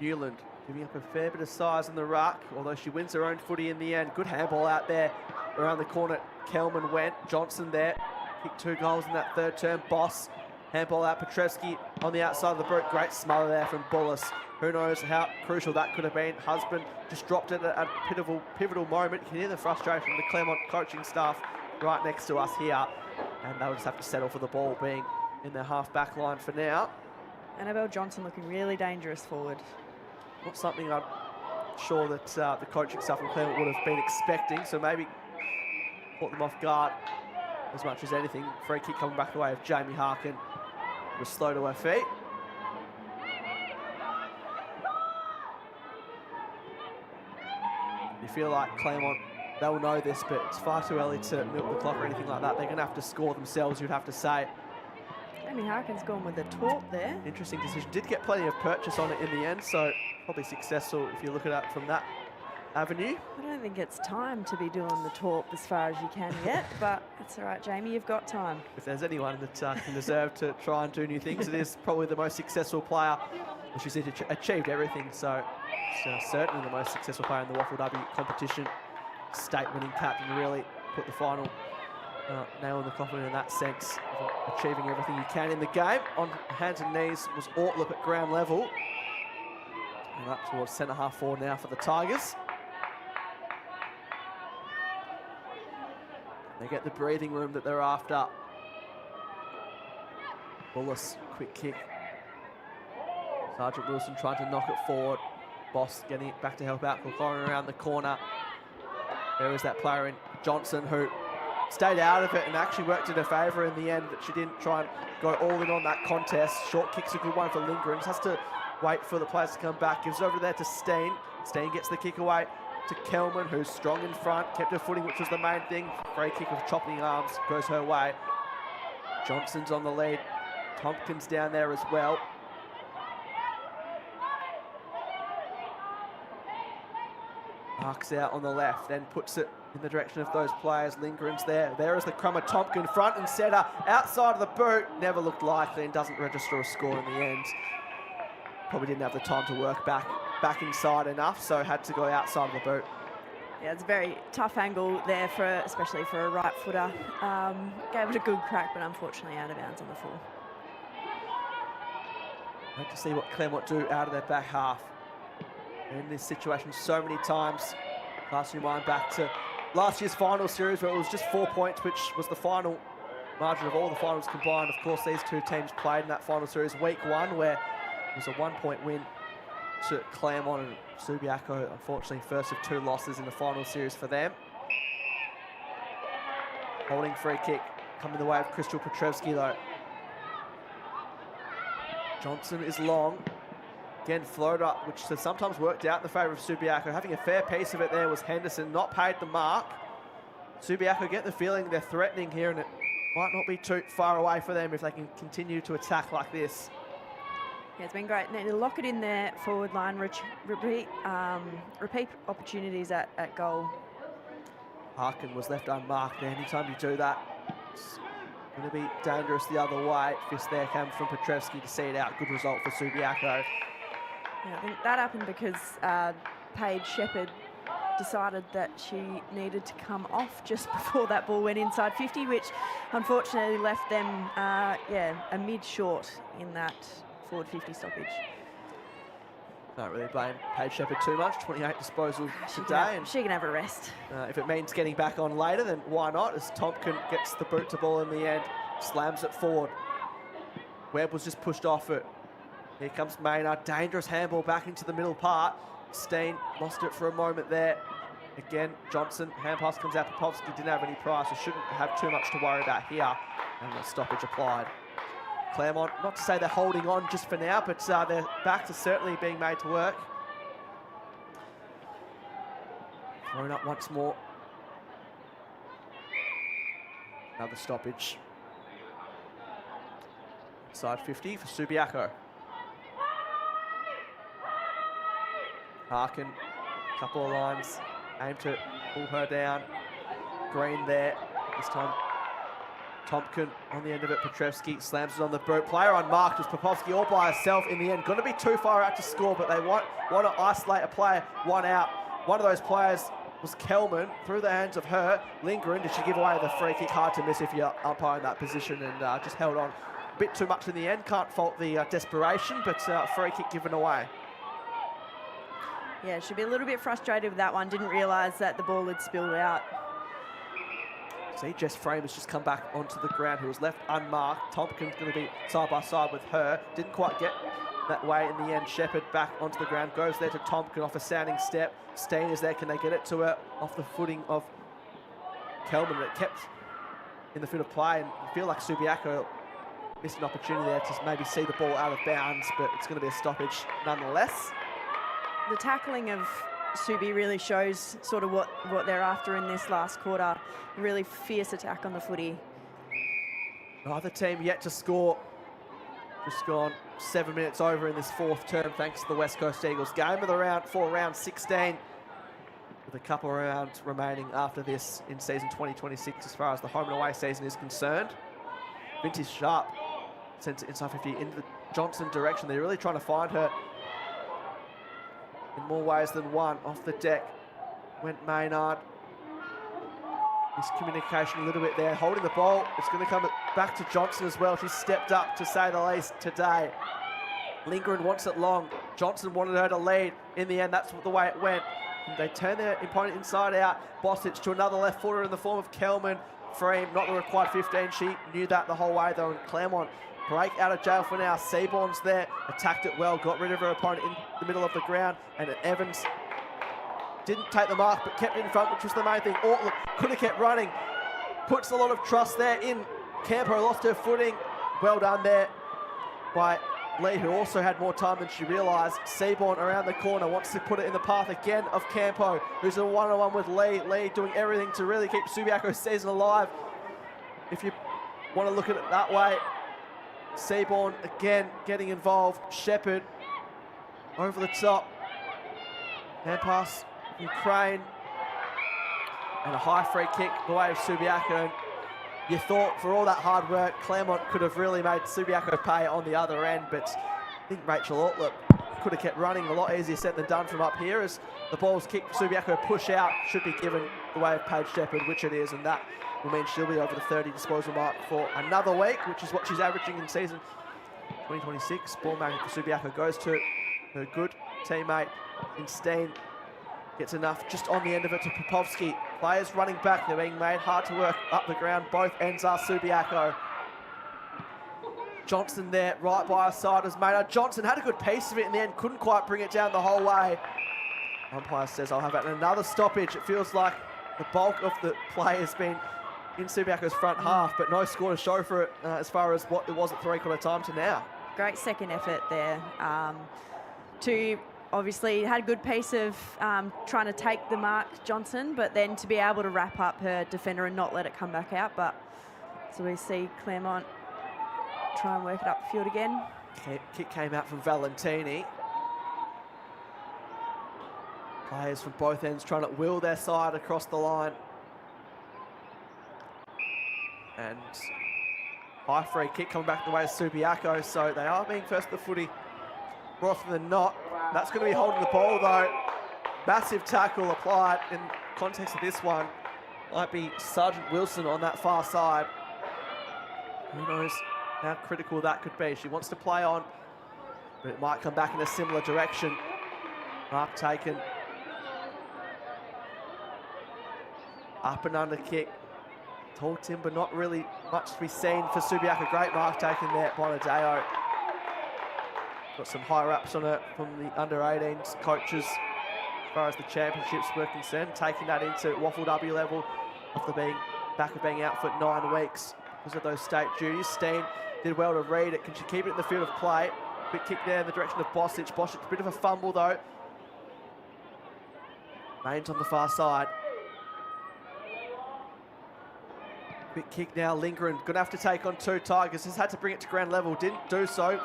Newland giving up a fair bit of size in the ruck, although she wins her own footy in the end. Good handball out there around the corner. Kelman went. Johnson there. Kicked 2 goals in that third term. Boss. Handball out. Petrevsky on the outside of the boot. Great smother there from Bullis. Who knows how crucial that could have been. Husband just dropped it at a pivotal moment. You can hear the frustration from the Claremont coaching staff right next to us here. And they'll just have to settle for the ball being in their half-back line for now. Annabelle Johnson looking really dangerous forward. Not something I'm sure that the coaching staff in Claremont would have been expecting, so maybe caught them off guard as much as anything. Free kick coming back the way of Jamie Harkin, who was slow to her feet. You feel like Claremont, they'll know this, but it's far too early to milk the clock or anything like that. They're going to have to score themselves, you'd have to say. Jamie Harkin's gone with the torp there. Interesting decision. Did get plenty of purchase on it in the end, so probably successful if you look at it from that avenue. I don't think it's time to be doing the torp as far as you can yet, but it's all right, Jamie, you've got time. If there's anyone that can deserve to try and do new things, it is probably the most successful player. She's achieved everything, so it's certainly the most successful player in the WAFLW competition. State-winning captain, really put the final nail in the coffin in that sense of achieving everything you can in the game. On hands and knees was Ortlip at ground level. And up towards centre half forward now for the Tigers. They get the breathing room that they're after. Bullis, quick kick. Sergeant Wilson trying to knock it forward. Boss getting it back to help out. Corcoran around the corner. There is that player in Johnson who stayed out of it and actually worked in her favour in the end, that she didn't try and go all in on that contest. Short kick's a good one for Lindgren. Just has to wait for the players to come back. Gives it over there to Steen. Steen gets the kick away to Kelman, who's strong in front. Kept her footing, which was the main thing. Free kick of chopping arms goes her way. Johnson's on the lead. Tompkins down there as well. Marks out on the left, then puts it in the direction of those players. Lindgren's there. There is the crummer. Tompkins front and centre. Outside of the boot. Never looked likely and doesn't register a score in the end. Probably didn't have the time to work back inside enough, so had to go outside of the boot. Yeah, it's a very tough angle there, especially for a right footer. Gave it a good crack, but unfortunately out of bounds on the full. Hope to see what Claremont do out of their back half. In this situation so many times. Casting your mind back to last year's final series where it was just 4 points, which was the final margin of all the finals combined. Of course, these two teams played in that final series week 1, where it was a 1-point win to Claremont, and Subiaco, unfortunately, first of 2 losses in the final series for them. Holding free kick coming the way of Crystal Petrevsky, though. Johnson is long. Again, float up, which has sometimes worked out in the favour of Subiaco. Having a fair piece of it there was Henderson, not paid the mark. Subiaco get the feeling they're threatening here, and it might not be too far away for them if they can continue to attack like this. Yeah, it's been great. Need to lock it in there, forward line, repeat opportunities at goal. Harkin was left unmarked there. Anytime you do that, it's going to be dangerous the other way. Fist there came from Petrevski to see it out. Good result for Subiaco. Yeah, I think that happened because Paige Shepherd decided that she needed to come off just before that ball went inside 50, which unfortunately left them, a mid-short in that forward 50 stoppage. Don't really blame Paige Shepherd too much. 28 disposals today. She can have a rest. If it means getting back on later, then why not? As Tompkin gets the boot to ball in the end, slams it forward. Webb was just pushed off it. Here comes Maynard. Dangerous handball back into the middle part. Steen lost it for a moment there. Again, Johnson. Hand pass comes out. Popovsky didn't have any price, so shouldn't have too much to worry about here. And the stoppage applied. Claremont, not to say they're holding on just for now, but their backs are certainly being made to work. Thrown up once more. Another stoppage. Side 50 for Subiaco. Harkin, couple of lines, aim to pull her down. Green there, this time Tompkin on the end of it. Petrevski slams it on the boot. Player unmarked was Popovsky all by herself in the end. Going to be too far out to score, but they want to isolate a player, one out. One of those players was Kelman, through the hands of her. Lindgren, did she give away the free kick? Hard to miss if you're umpire in that position, and just held on a bit too much in the end. Can't fault the desperation, but free kick given away. Yeah, she'd be a little bit frustrated with that one. Didn't realise that the ball had spilled out. See, Jess Frame has just come back onto the ground, who was left unmarked. Tompkin's going to be side by side with her. Didn't quite get that way in the end. Shepherd back onto the ground, goes there to Tompkin off a sounding step. Steen is there. Can they get it to her off the footing of Kelman? It kept in the field of play, and I feel like Subiaco missed an opportunity there to maybe see the ball out of bounds, but it's going to be a stoppage nonetheless. The tackling of Subi really shows sort of what they're after in this last quarter. Really fierce attack on the footy. Neither team yet to score. Just gone 7 minutes over in this fourth term, thanks to the West Coast Eagles. Game of the round for round 16, with a couple of rounds remaining after this in season 2026 as far as the home and away season is concerned. Vintage Sharp sends it inside 50 into the Johnson direction. They're really trying to find her in more ways than one. Off the deck went Maynard. Miscommunication a little bit there. Holding the ball. It's going to come back to Johnson as well. She's stepped up, to say the least, today. Lindgren wants it long. Johnson wanted her to lead. In the end, that's the way it went. And they turn their opponent inside out. Bosic to another left footer in the form of Kelman. Frame, not the required 15. She knew that the whole way, though. And Claremont break out of jail for now. Seaborn's there, attacked it well, got rid of her opponent in the middle of the ground, and Evans didn't take the mark, but kept it in front, which was the main thing. Ortler could have kept running. Puts a lot of trust there in Campo, lost her footing. Well done there by Lee, who also had more time than she realised. Seaborn around the corner, wants to put it in the path again of Campo, who's a one-on-one with Lee. Lee doing everything to really keep Subiaco's season alive, if you want to look at it that way. Seaborn again getting involved. Shepherd over the top. Hand pass from Crane. And a high free kick the way of Subiaco. You thought for all that hard work, Claremont could have really made Subiaco pay on the other end, but I think Rachel Ortler could have kept running. A lot easier said than done from up here, as the ball's kicked. Subiaco push out, should be given the way of Paige Shepherd, which it is, and that will mean she'll be over the 30 disposal mark for another week, which is what she's averaging in season 2026. Ball magnet for Subiaco goes to her good teammate in Steen. Gets enough just on the end of it to Popovsky. Players running back, they're being made hard to work up the ground. Both ends are Subiaco. Johnson there, right by her side as Maynard. Johnson had a good piece of it in the end, couldn't quite bring it down the whole way. Umpire says I'll have it. And another stoppage. It feels like the bulk of the play has been in Subiaco's front half, but no score to show for it as far as what it was at three-quarter time to now. Great second effort there. To obviously had a good piece of trying to take the mark, Johnson, but then to be able to wrap up her defender and not let it come back out. But so we see Claremont try and work it up the field again. Kick came out from Valentini. Players from both ends trying to will their side across the line. And high free kick coming back the way of Subiaco, so they are being first to the footy more often than not. That's going to be holding the ball though. Massive tackle applied in context of this one. Might be Sergeant Wilson on that far side. Who knows how critical that could be. She wants to play on, but it might come back in a similar direction. Mark taken. Up and under kick. Tall timber, not really much to be seen for Subiaco. Great mark taken there, Bonadeo. Got some higher ups on it from the under-18s coaches as far as the championships were concerned. Taking that into WAFLW level after being back of being out for 9 weeks because of those state duties. Steen did well to read it. Can she keep it in the field of play? Quick kick there in the direction of Bosic. Bosic, a bit of a fumble though. Mains on the far side. Quick kick now, Lindgren. Gonna have to take on 2 Tigers. Has had to bring it to ground level. Didn't do so.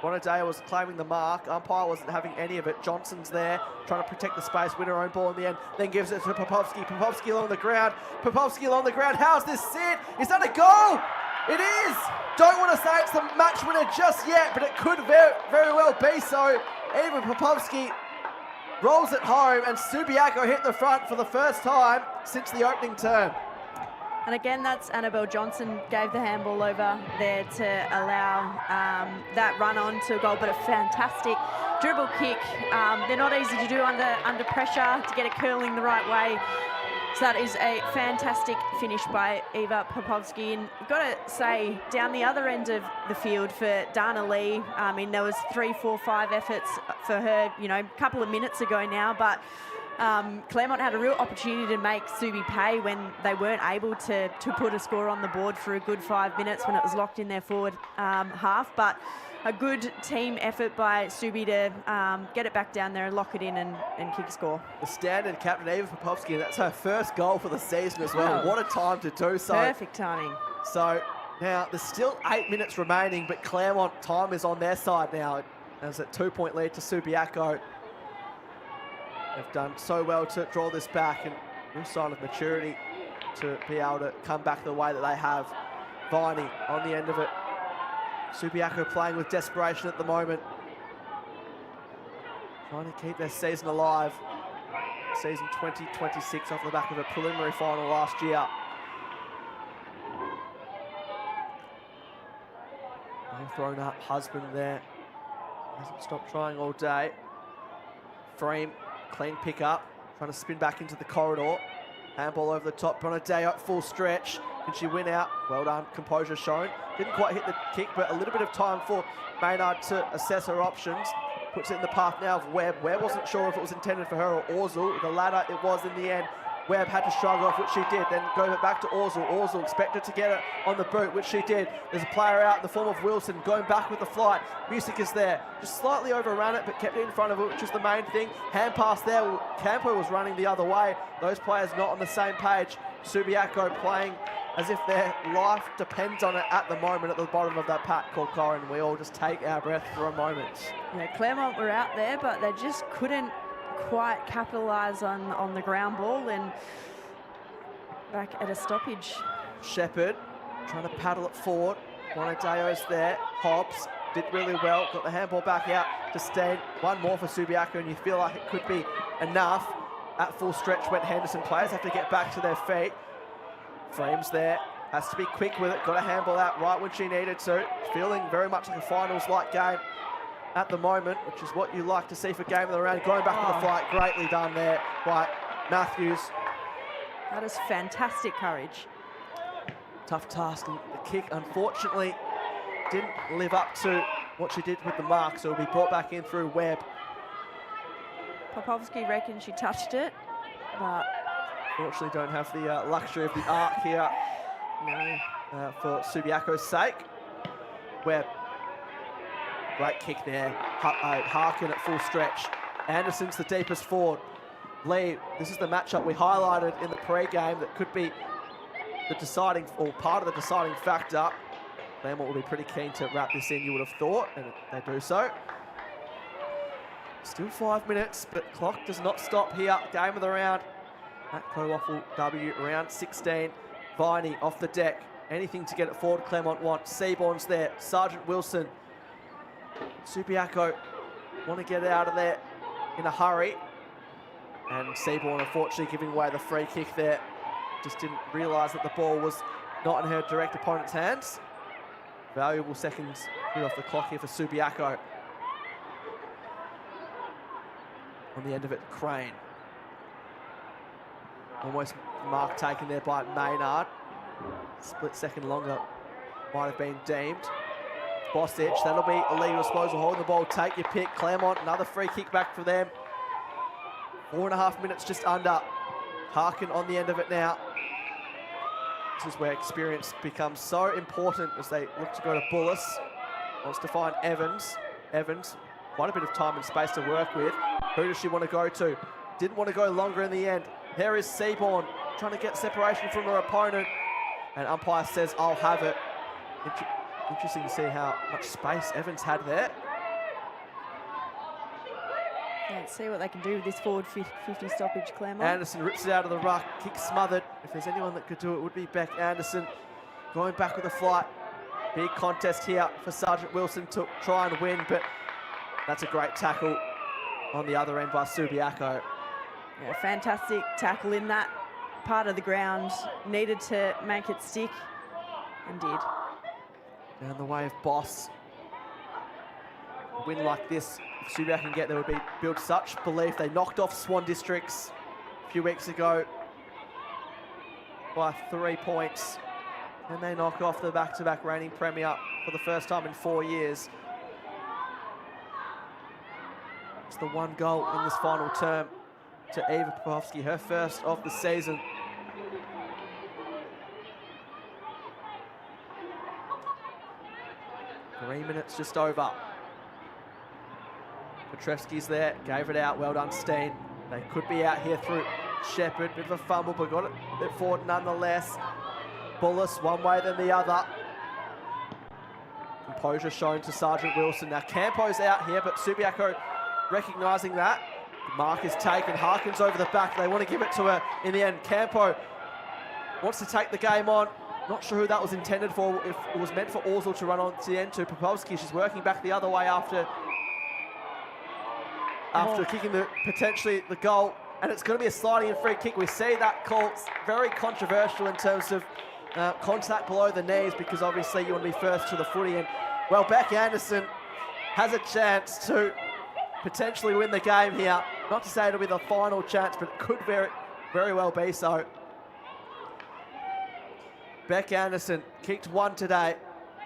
Bonadeo was claiming the mark. Umpire wasn't having any of it. Johnson's there, trying to protect the space, win her own ball in the end, then gives it to Popovsky. Popovsky along the ground. Popovsky along the ground. How's this sit? Is that a goal? It is! Don't want to say it's the match winner just yet, but it could very well be so. Even Popovsky rolls it home, and Subiaco hit the front for the first time since the opening term. And again, that's Annabelle Johnson gave the handball over there to allow that run on to a goal, but a fantastic dribble kick. They're not easy to do under pressure, to get it curling the right way. So that is a fantastic finish by Eva Popovsky. And you've got to say, down the other end of the field for Dana Lee, I mean, there was 3, 4, 5 efforts for her, you know, a couple of minutes ago now, but Claremont had a real opportunity to make Subi pay when they weren't able to put a score on the board for a good 5 minutes when it was locked in their forward half. But a good team effort by Subi to get it back down there and lock it in and kick a score. The standard captain, Eva Popovsky, that's her first goal for the season as well. What a time to do so. Perfect timing. So now there's still 8 minutes remaining, but Claremont time is on their side now. As a 2-point lead to Subiaco. They've done so well to draw this back, and real sign of maturity to be able to come back the way that they have. Viney on the end of it. Subiaco playing with desperation at the moment. Trying to keep their season alive. Season 2026 off the back of a preliminary final last year. They've thrown up husband there. Hasn't stopped trying all day. Freem. Clean pick up, trying to spin back into the corridor. Handball over the top, Bonadeo at full stretch. Can she win out? Well done, composure shown. Didn't quite hit the kick, but a little bit of time for Maynard to assess her options. Puts it in the path now of Webb. Webb wasn't sure if it was intended for her or Orzul. The latter it was in the end. Webb had to shrug off, which she did, then go back to Orzul. Orzul expected to get it on the boot, which she did. There's a player out in the form of Wilson, going back with the flight. Music is there. Just slightly overran it, but kept it in front of it, which is the main thing. Hand pass there. Campo was running the other way. Those players not on the same page. Subiaco playing as if their life depends on it at the moment at the bottom of that pack called Corin. We all just take our breath for a moment. Yeah, Claremont were out there, but they just couldn't quite capitalise on the ground ball, and back at a stoppage. Shepherd trying to paddle it forward. Bonadeo's there. Hobbs did really well. Got the handball back out to Steen. One more for Subiaco, and you feel like it could be enough. At full stretch went Henderson. Players have to get back to their feet. Frames there. Has to be quick with it. Got a handball out right when she needed to. Feeling very much like a finals-like game at the moment, which is what you like to see for game of the round. Going back to the fight, greatly done there by Matthews. That is fantastic courage. Tough task, and the kick, unfortunately, didn't live up to what she did with the mark, so it'll be brought back in through Webb. Popovsky reckons she touched it, but fortunately don't have the luxury of the arc here. No. For Subiaco's sake. Webb. Great kick there. Harkin at full stretch. Anderson's the deepest forward. Lee, this is the matchup we highlighted in the pre-game that could be the deciding, or part of the deciding factor. Claremont will be pretty keen to wrap this in, you would have thought, and they do so. Still 5 minutes, but clock does not stop here. Game of the round. ATCO WAFLW round 16. Viney off the deck. Anything to get it forward, Claremont want. Seaborn's there. Sergeant Wilson. Subiaco want to get out of there in a hurry. And Seaborn, unfortunately, giving away the free kick there. Just didn't realise that the ball was not in her direct opponent's hands. Valuable seconds hit off the clock here for Subiaco. On the end of it, Crane. Almost mark taken there by Maynard. Split second longer might have been deemed. Bostic, that'll be a legal disposal, holding the ball, take your pick. Claremont, another free kick back for them. 4.5 minutes just under. Harkin on the end of it now. This is where experience becomes so important as they look to go to Bullis. Wants to find Evans. Evans, quite a bit of time and space to work with. Who does she want to go to? Didn't want to go longer in the end. Here is Seaborn trying to get separation from her opponent. And umpire says, I'll have it. Interesting to see how much space Evans had there. Let's see what they can do with this forward 50 stoppage, Claremont. Anderson rips it out of the ruck, kick smothered. If there's anyone that could do it, would be Beck Anderson. Going back with a flight. Big contest here for Sergeant Wilson to try and win, but that's a great tackle on the other end by Subiaco. Yeah, fantastic tackle in that part of the ground. Needed to make it stick, and did. Down the way of Boss. A win like this, if Subiaco can get there, would build such belief. They knocked off Swan Districts a few weeks ago by 3 points. And they knock off the back-to-back reigning premier for the first time in 4 years. It's the one goal in this final term to Eva Popovsky, her first of the season. Three minutes just over. Petrevsky's there, gave it out, well done Steen. They could be out here through Shepherd, bit of a fumble, but got it a bit forward nonetheless. Bullis one way than the other. Composure shown to Sergeant Wilson. Now Campo's out here, but Subiaco recognising that. The mark is taken, Harkins over the back. They want to give it to her in the end. Campo wants to take the game on. Not sure who that was intended for, if it was meant for Orsel to run on to the end to Popovsky. She's working back the other way after kicking potentially the goal. And it's going to be a sliding and free kick. We see that call. It's very controversial in terms of contact below the knees, because obviously you want to be first to the footy. And well, Beck Anderson has a chance to potentially win the game here. Not to say it'll be the final chance, but it could very well be so. Beck Anderson kicked one today,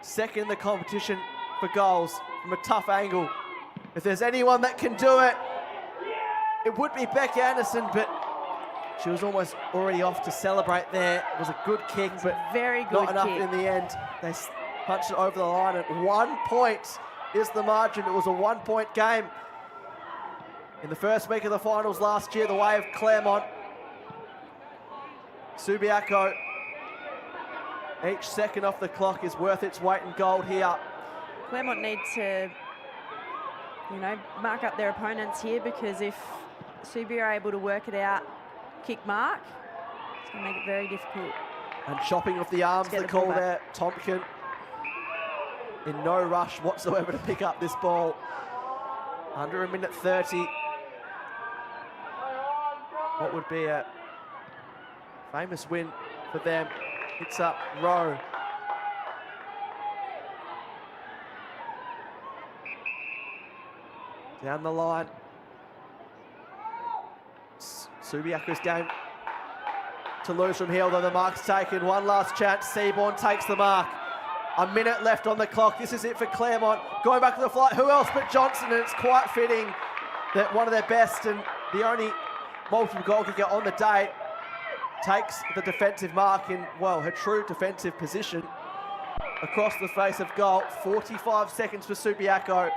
second in the competition for goals from a tough angle. If there's anyone that can do it, it would be Beck Anderson, but she was almost already off to celebrate there. It was a good kick, but very good not enough kick. in the end. They punched it over the line, and 1 point is the margin. It was a 1 point game. In the first week of the finals last year, the way of Claremont. Subiaco, each second off the clock is worth its weight in gold here. Claremont need to, mark up their opponents here, because if Subi are able to work it out, kick mark, it's going to make it very difficult. And chopping off the arms, the call there. Tompkin in no rush whatsoever to pick up this ball. Under 1 minute 30. What would be a famous win for them. Hits up Rowe. Down the line. Subiaco's game to lose from here, although the mark's taken. One last chance. Seaborn takes the mark. A minute left on the clock. This is it for Claremont. Going back to the flight. Who else but Johnson? And it's quite fitting that one of their best and the only multiple goal kicker on the day takes the defensive mark in, well, her true defensive position across the face of goal. 45 seconds for Subiaco.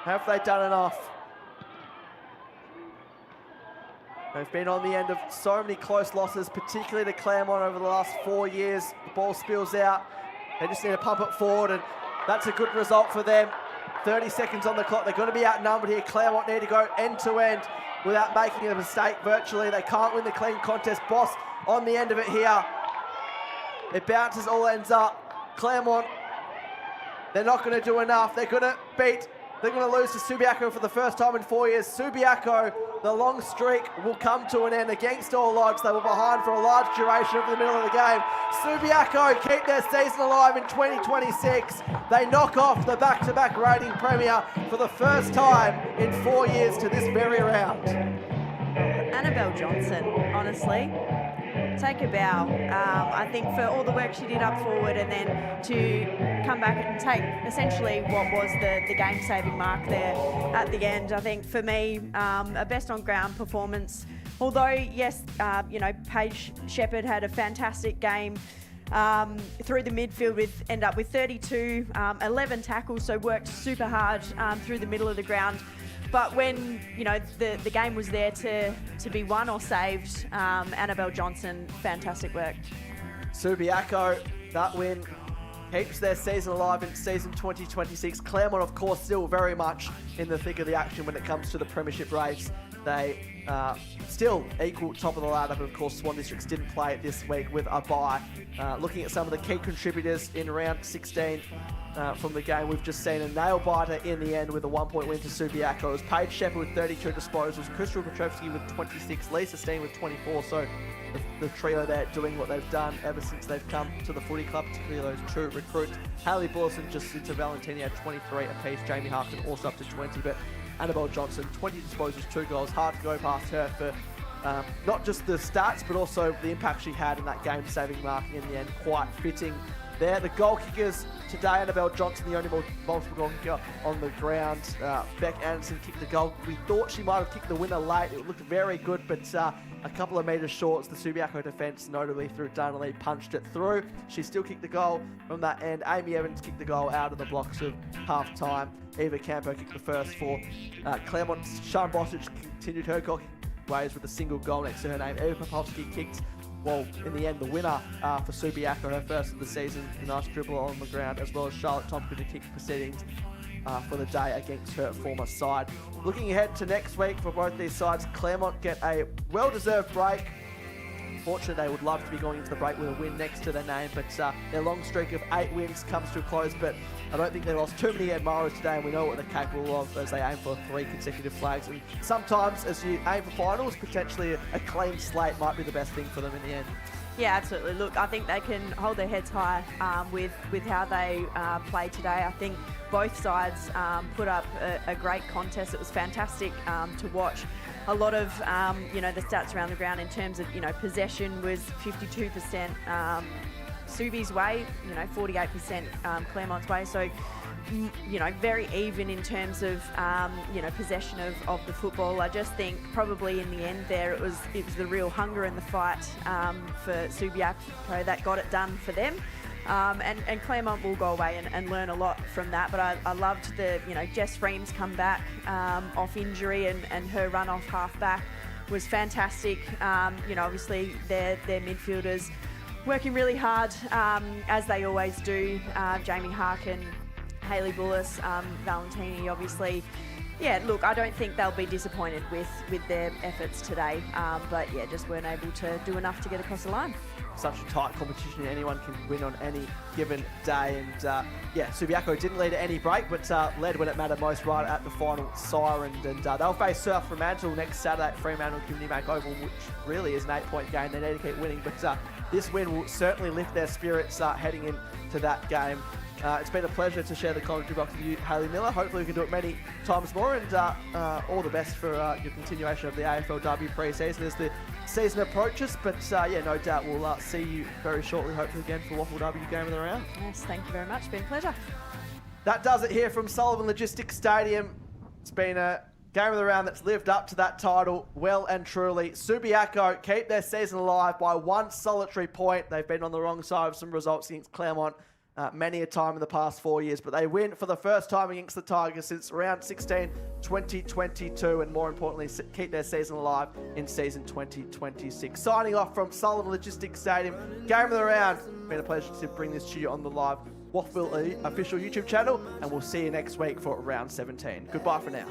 Have they done enough? They've been on the end of so many close losses, particularly to Claremont over the last 4 years. The ball spills out. They just need to pump it forward, and that's a good result for them. 30 seconds on the clock. They're going to be outnumbered here. Claremont need to go end to end without making a mistake virtually. They can't win the clean contest. Boss on the end of it here. It bounces, all ends up. Claremont, they're not going to do enough. They're going to lose to Subiaco for the first time in 4 years. Subiaco, the long streak will come to an end against all odds. They were behind for a large duration of the middle of the game. Subiaco keep their season alive in 2026. They knock off the back-to-back reigning premier for the first time in 4 years to this very round. Annabelle Johnson, honestly, take a bow. I think for all the work she did up forward, and then to come back and take essentially what was the game-saving mark there at the end. I think for me, a best on ground performance. Although yes, Paige Shepherd had a fantastic game through the midfield, end up with 32, 11 tackles, so worked super hard through the middle of the ground. But when, the game was there to be won or saved, Annabelle Johnson, fantastic work. Subiaco, that win keeps their season alive in season 2026. Claremont, of course, still very much in the thick of the action when it comes to the premiership race. They still equal top of the ladder, but of course Swan Districts didn't play it this week with a bye. Looking at some of the key contributors in round 16 from the game, we've just seen a nail-biter in the end with a 1-point win to Subiaco. It was Paige Shepherd with 32 disposals, Crystal Petrovsky with 26, Lisa Steen with 24, so the trio there doing what they've done ever since they've come to the footy club, particularly those two recruits. Haley Bullison, Jacinta Valentini had 23 apiece, Jamie Harkin also up to 20, but Annabelle Johnson, 20 disposals, 2 goals. Hard to go past her for not just the stats, but also the impact she had in that game-saving mark in the end. Quite fitting there. The goal kickers today, Annabelle Johnson, the only multiple goal kicker on the ground. Beck Anderson kicked the goal. We thought she might have kicked the winner late. It looked very good, but a couple of metres short. The Subiaco defence, notably through Dunley, punched it through. She still kicked the goal from that end. Amy Evans kicked the goal out of the blocks of half-time. Eva Campo kicked the first for Claremont. Sharon Bostic continued her goal ways with a single goal next to her name. Eva Popovsky kicked, in the end, the winner for Subiaco, her first of the season. A nice dribble on the ground, as well as Charlotte Tompkins, who kicked proceedings for the day against her former side. Looking ahead to next week for both these sides, Claremont get a well-deserved break. Fortunately, they would love to be going into the break with a win next to their name, but their long streak of 8 wins comes to a close. But I don't think they lost too many admirers today, and we know what they're capable of as they aim for 3 consecutive flags. And sometimes, as you aim for finals, potentially a clean slate might be the best thing for them in the end. Yeah, absolutely. Look, I think they can hold their heads high with how they play today. I think both sides put up a great contest. It was fantastic to watch. A lot of, the stats around the ground in terms of, possession was 52% Subi's way, 48% Claremont's way. So, very even in terms of, possession of the football. I just think probably in the end there, it was the real hunger and the fight for Subiaco that got it done for them. And Claremont will go away and learn a lot from that. But I loved Jess Reams come back off injury and her run off half back was fantastic. Obviously their midfielders working really hard as they always do. Jamie Harkin, Haley Bullis, Valentini, obviously. Yeah, look, I don't think they'll be disappointed with their efforts today. But yeah, just weren't able to do enough to get across the line. Such a tight competition, anyone can win on any given day. And Subiaco didn't lead at any break, but led when it mattered most right at the final siren. And they'll face South Fremantle next Saturday at Fremantle Community Bank Oval, which really is an 8-point game. They need to keep winning, but this win will certainly lift their spirits heading into that game. It's been a pleasure to share the commentary box with you, Hayley Miller. Hopefully we can do it many times more, and all the best for your continuation of the AFLW pre-season as the season approaches. But no doubt we'll see you very shortly, hopefully again for WAFLW Game of the Round. Yes, thank you very much. It's been a pleasure. That does it here from Sullivan Logistics Stadium. It's been a Game of the Round that's lived up to that title well and truly. Subiaco keep their season alive by 1 solitary point. They've been on the wrong side of some results against Claremont many a time in the past 4 years, but they win for the first time against the Tigers since round 16, 2022, and more importantly, keep their season alive in season 2026. Signing off from Sullivan Logistics Stadium, Game of the Round. Been a pleasure to bring this to you on the live WAFLW official YouTube channel, and we'll see you next week for round 17. Goodbye for now.